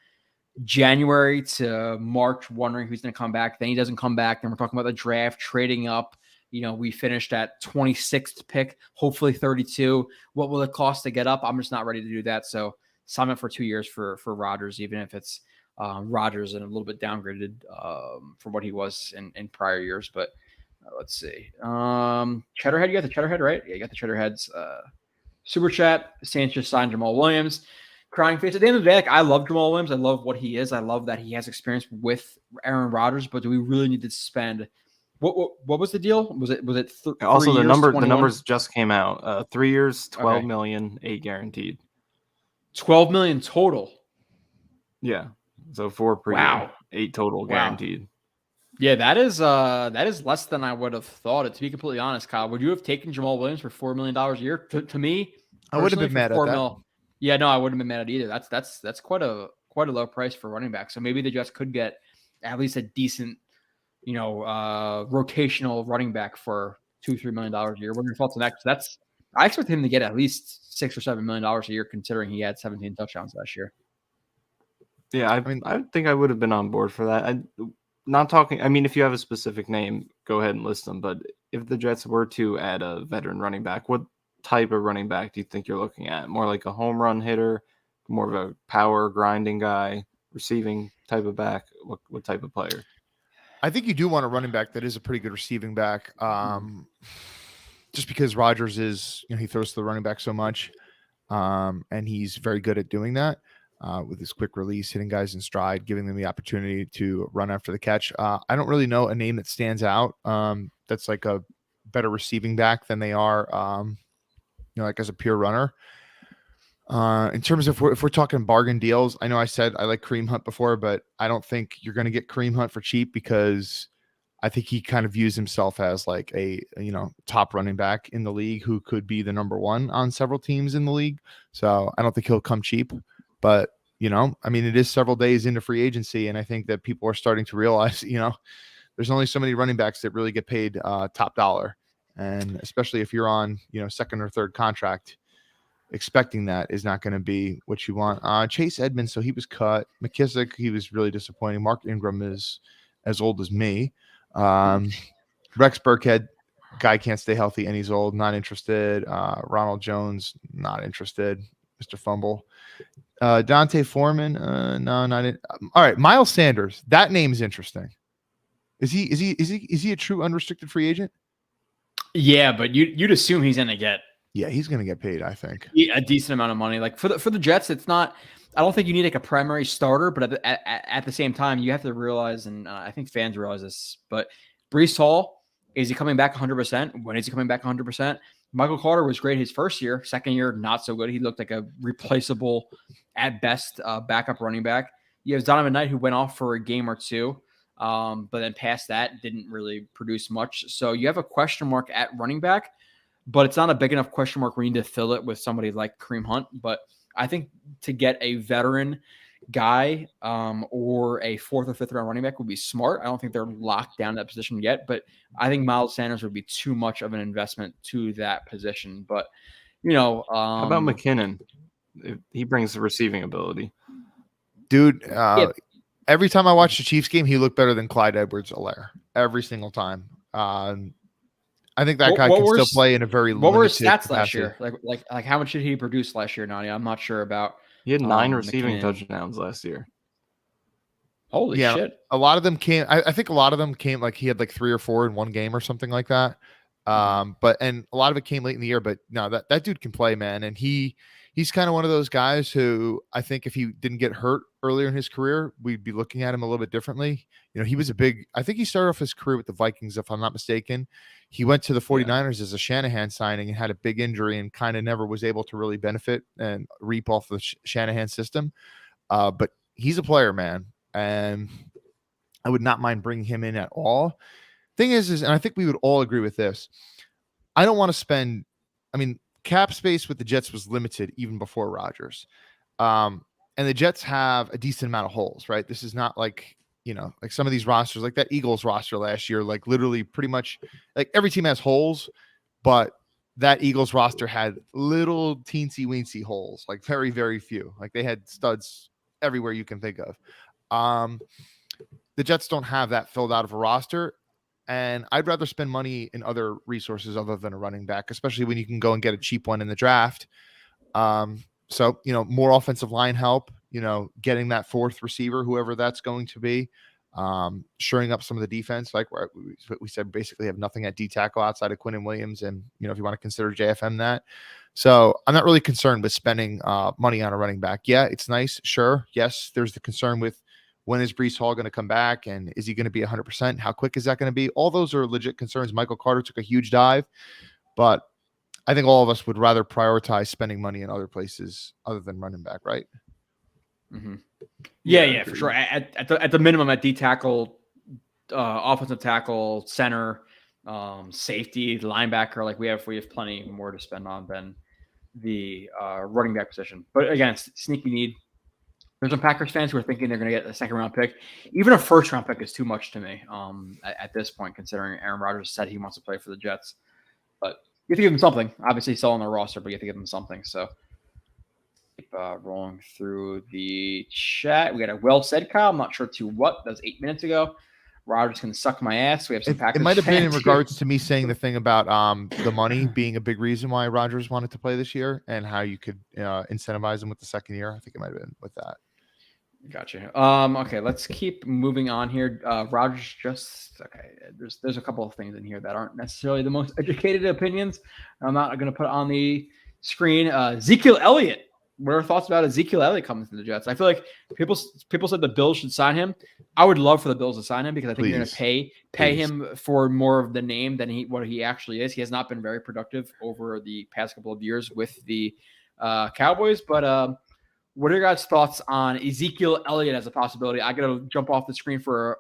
January to March, wondering who's going to come back? Then he doesn't come back. Then we're talking about the draft, trading up. We finished at 26th pick, hopefully 32. What will it cost to get up? I'm just not ready to do that. So sign up for 2 years for Rodgers, even if it's Rodgers and a little bit downgraded for what he was in prior years. But let's see. Cheddarhead, you got the Cheddarhead, right? Yeah, you got the Cheddarheads. Super chat. Sanchez signed Jamal Williams. Crying face. At the end of the day, I love Jamal Williams. I love what he is. I love that he has experience with Aaron Rodgers. But do we really need to spend? What was the deal? Was it
also the
years,
number
21?
The numbers just came out. 3 years, 12 million, 8 guaranteed.
12 million total.
Yeah. So 4 per year, 8 total guaranteed.
Yeah, that is less than I would have thought it. To be completely honest, Kyle, would you have taken Jamal Williams for $4 million a year? To me,
I would have been mad at that.
Yeah, no, I wouldn't have been mad at either. That's quite a low price for running back. So maybe the Jets could get at least a decent, rotational running back for $2-3 million a year. What are your thoughts on that? Because I expect him to get at least $6 or $7 million a year, considering he had 17 touchdowns last year.
Yeah, I think I would have been on board for that. If you have a specific name, go ahead and list them. But if the Jets were to add a veteran running back, what type of running back do you think you're looking at? More like a home run hitter, more of a power grinding guy, receiving type of back? What type of player?
I think you do want a running back that is a pretty good receiving back. Just because Rodgers is, he throws to the running back so much, and he's very good at doing that. With his quick release, hitting guys in stride, giving them the opportunity to run after the catch. I don't really know a name that stands out that's like a better receiving back than they are, like as a pure runner. In terms of if we're talking bargain deals, I know I said I like Kareem Hunt before, but I don't think you're going to get Kareem Hunt for cheap because I think he kind of views himself as like a top running back in the league who could be the number one on several teams in the league. So I don't think he'll come cheap, but I mean, it is several days into free agency, and I think that people are starting to realize, there's only so many running backs that really get paid top dollar, and especially if you're on second or third contract. Expecting that is not going to be what you want. Chase Edmonds, so he was cut. McKissick, he was really disappointing. Mark Ingram is as old as me. Rex Burkhead, guy can't stay healthy and he's old. Not interested. Ronald Jones, not interested. Mr. Fumble. Dante Foreman, no, not in. All right, Miles Sanders. That name is interesting. Is he a true unrestricted free agent?
Yeah, but you'd assume he's going to get.
Yeah, he's going to get paid, I think.
A decent amount of money. Like for the Jets, it's not – I don't think you need like a primary starter, but at the same time, you have to realize, and I think fans realize this, but Breece Hall, is he coming back 100%? When is he coming back 100%? Michael Carter was great his first year. Second year, not so good. He looked like a replaceable, at best, backup running back. You have Donovan Knight, who went off for a game or two, but then past that, didn't really produce much. So you have a question mark at running back. But it's not a big enough question mark where you need to fill it with somebody like Kareem Hunt. But I think to get a veteran guy or a fourth or fifth round running back would be smart. I don't think they're locked down in that position yet. But I think Miles Sanders would be too much of an investment to that position. But,
how about McKinnon? He brings the receiving ability.
Dude, every time I watch the Chiefs game, he looked better than Clyde Edwards-Helaire. Every single time. I think that guy can still play in a very limited
What were his stats
capacity.
last year? Like how much did he produce last year, Nani? I'm not sure about.
He had 9 receiving
McKinnon.
touchdowns last year.
Holy shit.
A lot of them came. I think a lot of them came like he had like 3 or 4 in one game or something like that. But a lot of it came late in the year. But no, that dude can play, man. And he's kind of one of those guys who I think if he didn't get hurt earlier in his career, we'd be looking at him a little bit differently. He was I think he started off his career with the Vikings, if I'm not mistaken. He went to the 49ers as a Shanahan signing and had a big injury and kind of never was able to really benefit and reap off the Shanahan system. But he's a player, man. And I would not mind bringing him in at all. Thing is, and I think we would all agree with this. I don't want to spend, cap space with the Jets was limited even before Rodgers. And the Jets have a decent amount of holes, right? This is not like, like some of these rosters, like that Eagles roster last year, like literally pretty much like every team has holes, but that Eagles roster had little teensy weensy holes, like very, very few. Like they had studs everywhere you can think of. The Jets don't have that filled out of a roster. And I'd rather spend money in other resources other than a running back, especially when you can go and get a cheap one in the draft. So, more offensive line help, getting that fourth receiver, whoever that's going to be, shoring up some of the defense. Like we said, basically have nothing at D tackle outside of Quinn and Williams. And, if you want to consider JFM that. So I'm not really concerned with spending money on a running back. Yeah, it's nice. Sure. Yes, there's the concern with when is Breece Hall going to come back and is he going to be 100%? How quick is that going to be? All those are legit concerns. Michael Carter took a huge dive, but I think all of us would rather prioritize spending money in other places other than running back, right?
Mm-hmm. Yeah, for sure. At the minimum, at D tackle, offensive tackle, center, safety, linebacker, like we have plenty more to spend on than the running back position. But again, sneaky need. There's some Packers fans who are thinking they're going to get a second-round pick. Even a first-round pick is too much to me at this point, considering Aaron Rodgers said he wants to play for the Jets. But you have to give him something. Obviously, still on the roster, but you have to give him something. So keep rolling through the chat. We got a well said, Kyle. I'm not sure to what. That was 8 minutes ago. Rodgers can suck my ass. We have some Packers.
It might have been in regards to me saying the thing about the money being a big reason why Rodgers wanted to play this year and how you could incentivize him with the second year. I think it might have been with that.
Gotcha. Okay, let's keep moving on here. Rodgers there's a couple of things in here that aren't necessarily the most educated opinions. I'm not going to put on the screen. Ezekiel Elliott. What are thoughts about Ezekiel Elliott coming to the Jets? I feel like people said the Bills should sign him. I would love for the Bills to sign him because I think they're going to pay him for more of the name than what he actually is. He has not been very productive over the past couple of years with the Cowboys. But what are your guys' thoughts on Ezekiel Elliott as a possibility? I got to jump off the screen for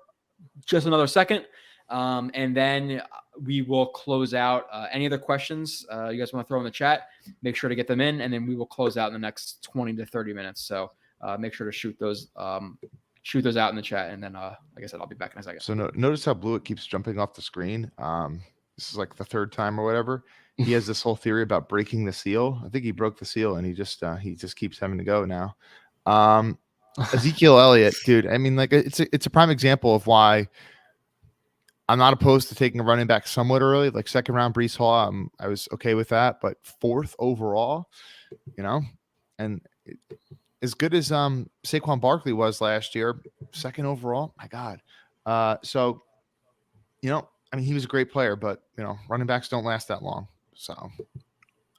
just another second, and then we will close out. Any other questions you guys want to throw in the chat? Make sure to get them in, and then we will close out in the next 20 to 30 minutes. So make sure to shoot those out in the chat, and then like I said, I'll be back in a second.
So notice how Blewett keeps jumping off the screen. This is like the third time or whatever. He has this whole theory about breaking the seal. I think he broke the seal, and he just keeps having to go now. Ezekiel Elliott, dude. I mean, like it's a prime example of why I'm not opposed to taking a running back somewhat early, like second round Breece Hall. I was okay with that, but fourth overall, and as good as Saquon Barkley was last year, second overall, my God. So, I mean, he was a great player, but running backs don't last that long. So,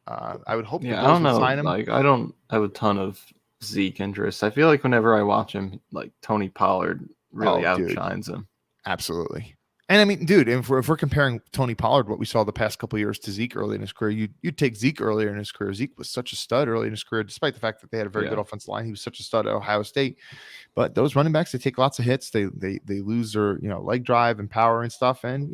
I would hope.
Yeah, I don't know. Like, I don't have a ton of Zeke interest. I feel like whenever I watch him, like Tony Pollard really outshines him.
Absolutely. And I mean, dude, if we're comparing Tony Pollard, what we saw the past couple of years, to Zeke early in his career, you'd take Zeke earlier in his career. Zeke was such a stud early in his career, despite the fact that they had a very good offensive line. He was such a stud at Ohio State. But those running backs, they take lots of hits. They lose their leg drive and power and stuff, and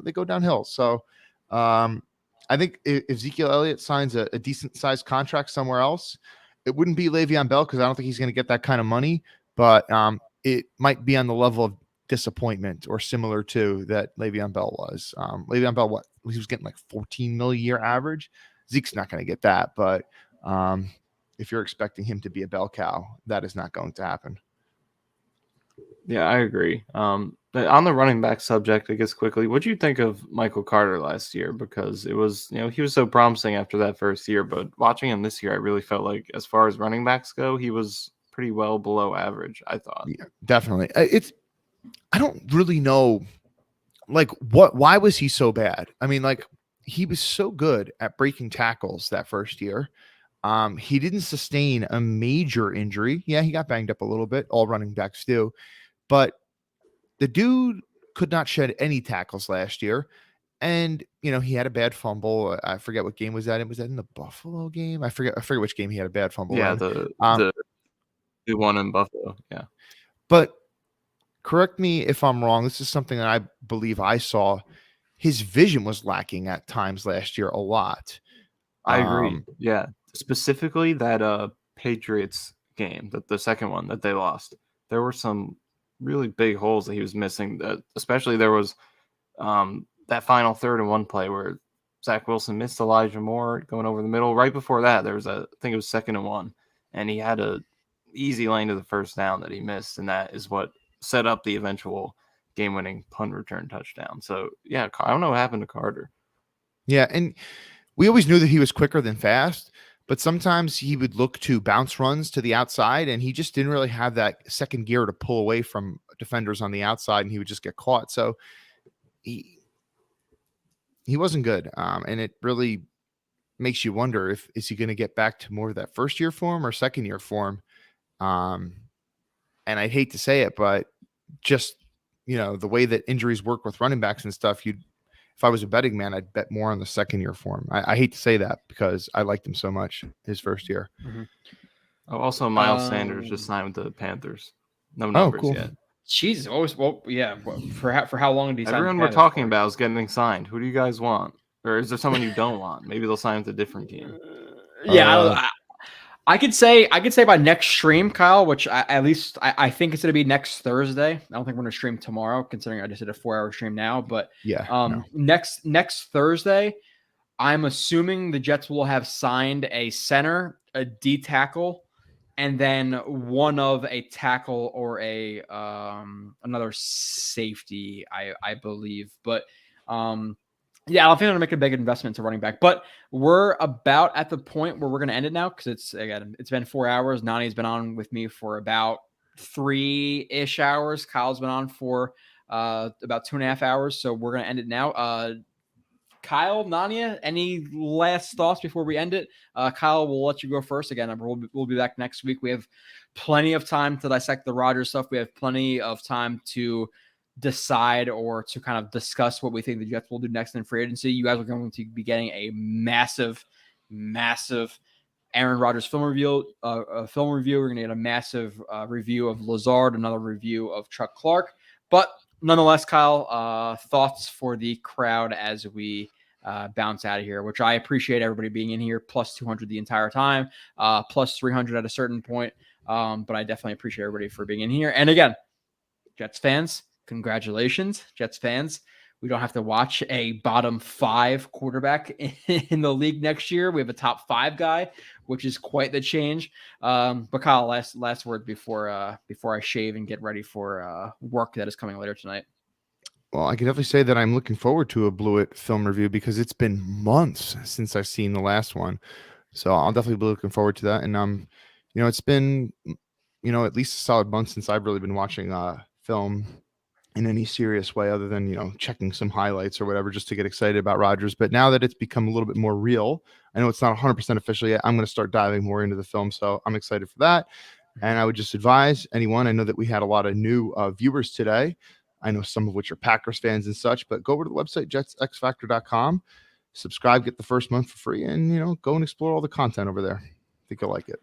they go downhill. So I think if Ezekiel Elliott signs a decent sized contract somewhere else, it wouldn't be Le'Veon Bell, because I don't think he's going to get that kind of money. But it might be on the level of disappointment or similar to that Le'Veon Bell was. Le'Veon Bell, he was getting like 14 million a year average. Zeke's not going to get that, but if you're expecting him to be a bell cow, that is not going to happen.
Yeah, I agree. But on the running back subject, I guess quickly, what do you think of Michael Carter last year? Because it was, he was so promising after that first year, but watching him this year, I really felt like as far as running backs go, he was pretty well below average, I thought.
Yeah, definitely. I don't really know, why was he so bad? I mean, he was so good at breaking tackles that first year. He didn't sustain a major injury. Yeah, he got banged up a little bit. All running backs do. But the dude could not shed any tackles last year. And, he had a bad fumble. I forget what game was that in. Was that in the Buffalo game? I forget which game he had a bad fumble.
Yeah, the one in Buffalo. Yeah.
But correct me if I'm wrong. This is something that I believe I saw. His vision was lacking at times last year a lot.
I agree. Yeah. Specifically that Patriots game, the second one that they lost. There were some really big holes that he was missing. Especially there was that final 3rd and 1 play where Zach Wilson missed Elijah Moore going over the middle. Right before that, there was I think it was 2nd and 1. And he had a easy lane to the first down that he missed. And that is what set up the eventual game-winning punt return touchdown. So, yeah, I don't know what happened to Carter.
Yeah, and we always knew that he was quicker than fast, but sometimes he would look to bounce runs to the outside, and he just didn't really have that second gear to pull away from defenders on the outside, and he would just get caught. So he wasn't good, and it really makes you wonder is he going to get back to more of that first-year form or second-year form? And I'd hate to say it, but just, the way that injuries work with running backs and stuff, if I was a betting man, I'd bet more on the second-year form. I hate to say that because I liked him so much his first year.
Mm-hmm.
Oh, also, Miles Sanders just signed with the Panthers. No numbers yet.
Jesus. Well, yeah. For how long did he sign?
Everyone we're talking about is getting signed. Who do you guys want? Or is there someone you don't want? Maybe they'll sign with a different team.
Yeah, I could say by next stream, Kyle, which I think it's going to be next Thursday. I don't think we're going to stream tomorrow, considering I just did a 4-hour stream now. But
yeah,
next Thursday, I'm assuming the Jets will have signed a center, a D tackle, and then one of a tackle or a another safety, I believe. But yeah, I don't think I'm going to make a big investment to running back, but we're about at the point where we're going to end it now because it's been 4 hours. Nani's been on with me for about 3-ish hours. Kyle's been on for about 2.5 hours, so we're going to end it now. Kyle, Nania, any last thoughts before we end it? Kyle, we'll let you go first. Again, we'll be back next week. We have plenty of time to dissect the Rodgers stuff. We have plenty of time to decide or to kind of discuss what we think the Jets will do next in free agency. You guys are going to be getting a massive Aaron Rodgers film review. We're going to get a massive review of Lazard, another review of Chuck Clark. But nonetheless, Kyle, thoughts for the crowd as we bounce out of here, which I appreciate everybody being in here, plus 200 the entire time, plus 300 at a certain point. But I definitely appreciate everybody for being in here. And again, Jets fans, congratulations, Jets fans. We don't have to watch a bottom 5 quarterback in the league next year. We have a top 5 guy, which is quite the change. But Kyle, last word before I shave and get ready for work that is coming later tonight.
Well, I can definitely say that I'm looking forward to a Blewett film review because it's been months since I've seen the last one. So I'll definitely be looking forward to that. And it's been, at least a solid month since I've really been watching film in any serious way other than, checking some highlights or whatever just to get excited about Rodgers. But now that it's become a little bit more real, I know it's not 100% official yet. I'm going to start diving more into the film. So I'm excited for that. And I would just advise anyone, I know that we had a lot of new viewers today. I know some of which are Packers fans and such, but go over to the website, jetsxfactor.com, subscribe, get the first month for free, and, go and explore all the content over there. I think you'll like it.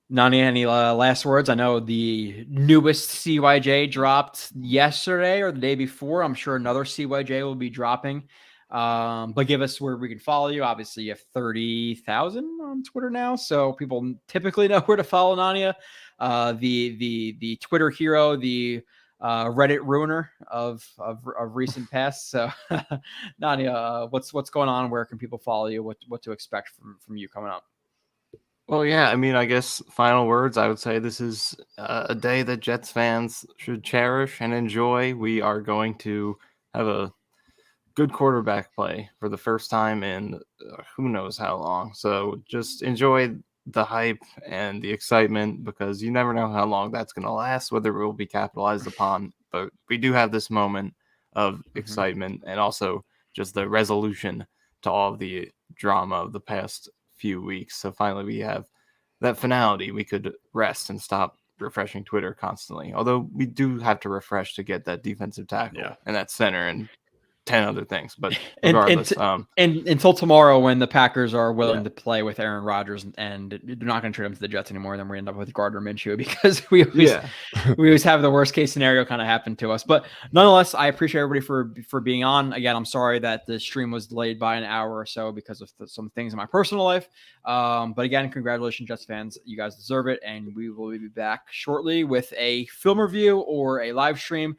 Nani, any last words? I know the newest CYJ dropped yesterday or the day before. I'm sure another CYJ will be dropping. But give us where we can follow you. Obviously, you have 30,000 on Twitter now, so people typically know where to follow Nania, the Twitter hero, the Reddit ruiner of recent past. So, Nania, what's going on? Where can people follow you? What to expect from you coming up?
Well, yeah, I guess final words, I would say this is a day that Jets fans should cherish and enjoy. We are going to have a good quarterback play for the first time in who knows how long. So just enjoy the hype and the excitement because you never know how long that's going to last, whether it will be capitalized upon. But we do have this moment of excitement and also just the resolution to all of the drama of the past few weeks. So finally we have that finality. We could rest and stop refreshing Twitter constantly. Although we do have to refresh to get that defensive tackle and that center and 10 other things, but regardless,
and until tomorrow when the Packers are willing to play with Aaron Rodgers and they're not going to trade him to the Jets anymore, then we end up with Gardner Minshew because we always have the worst case scenario kind of happen to us. But nonetheless, I appreciate everybody for being on. Again, I'm sorry that the stream was delayed by an hour or so because of some things in my personal life. But again, congratulations, Jets fans. You guys deserve it. And we will be back shortly with a film review or a live stream.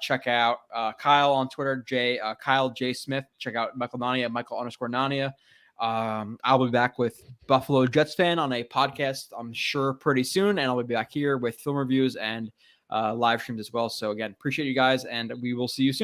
Check out Kyle on Twitter, Kyle J. Smith. Check out Michael Nania, Michael_Nania. I'll be back with Buffalo Jets fan on a podcast, I'm sure, pretty soon. And I'll be back here with film reviews and live streams as well. So again, appreciate you guys, and we will see you soon.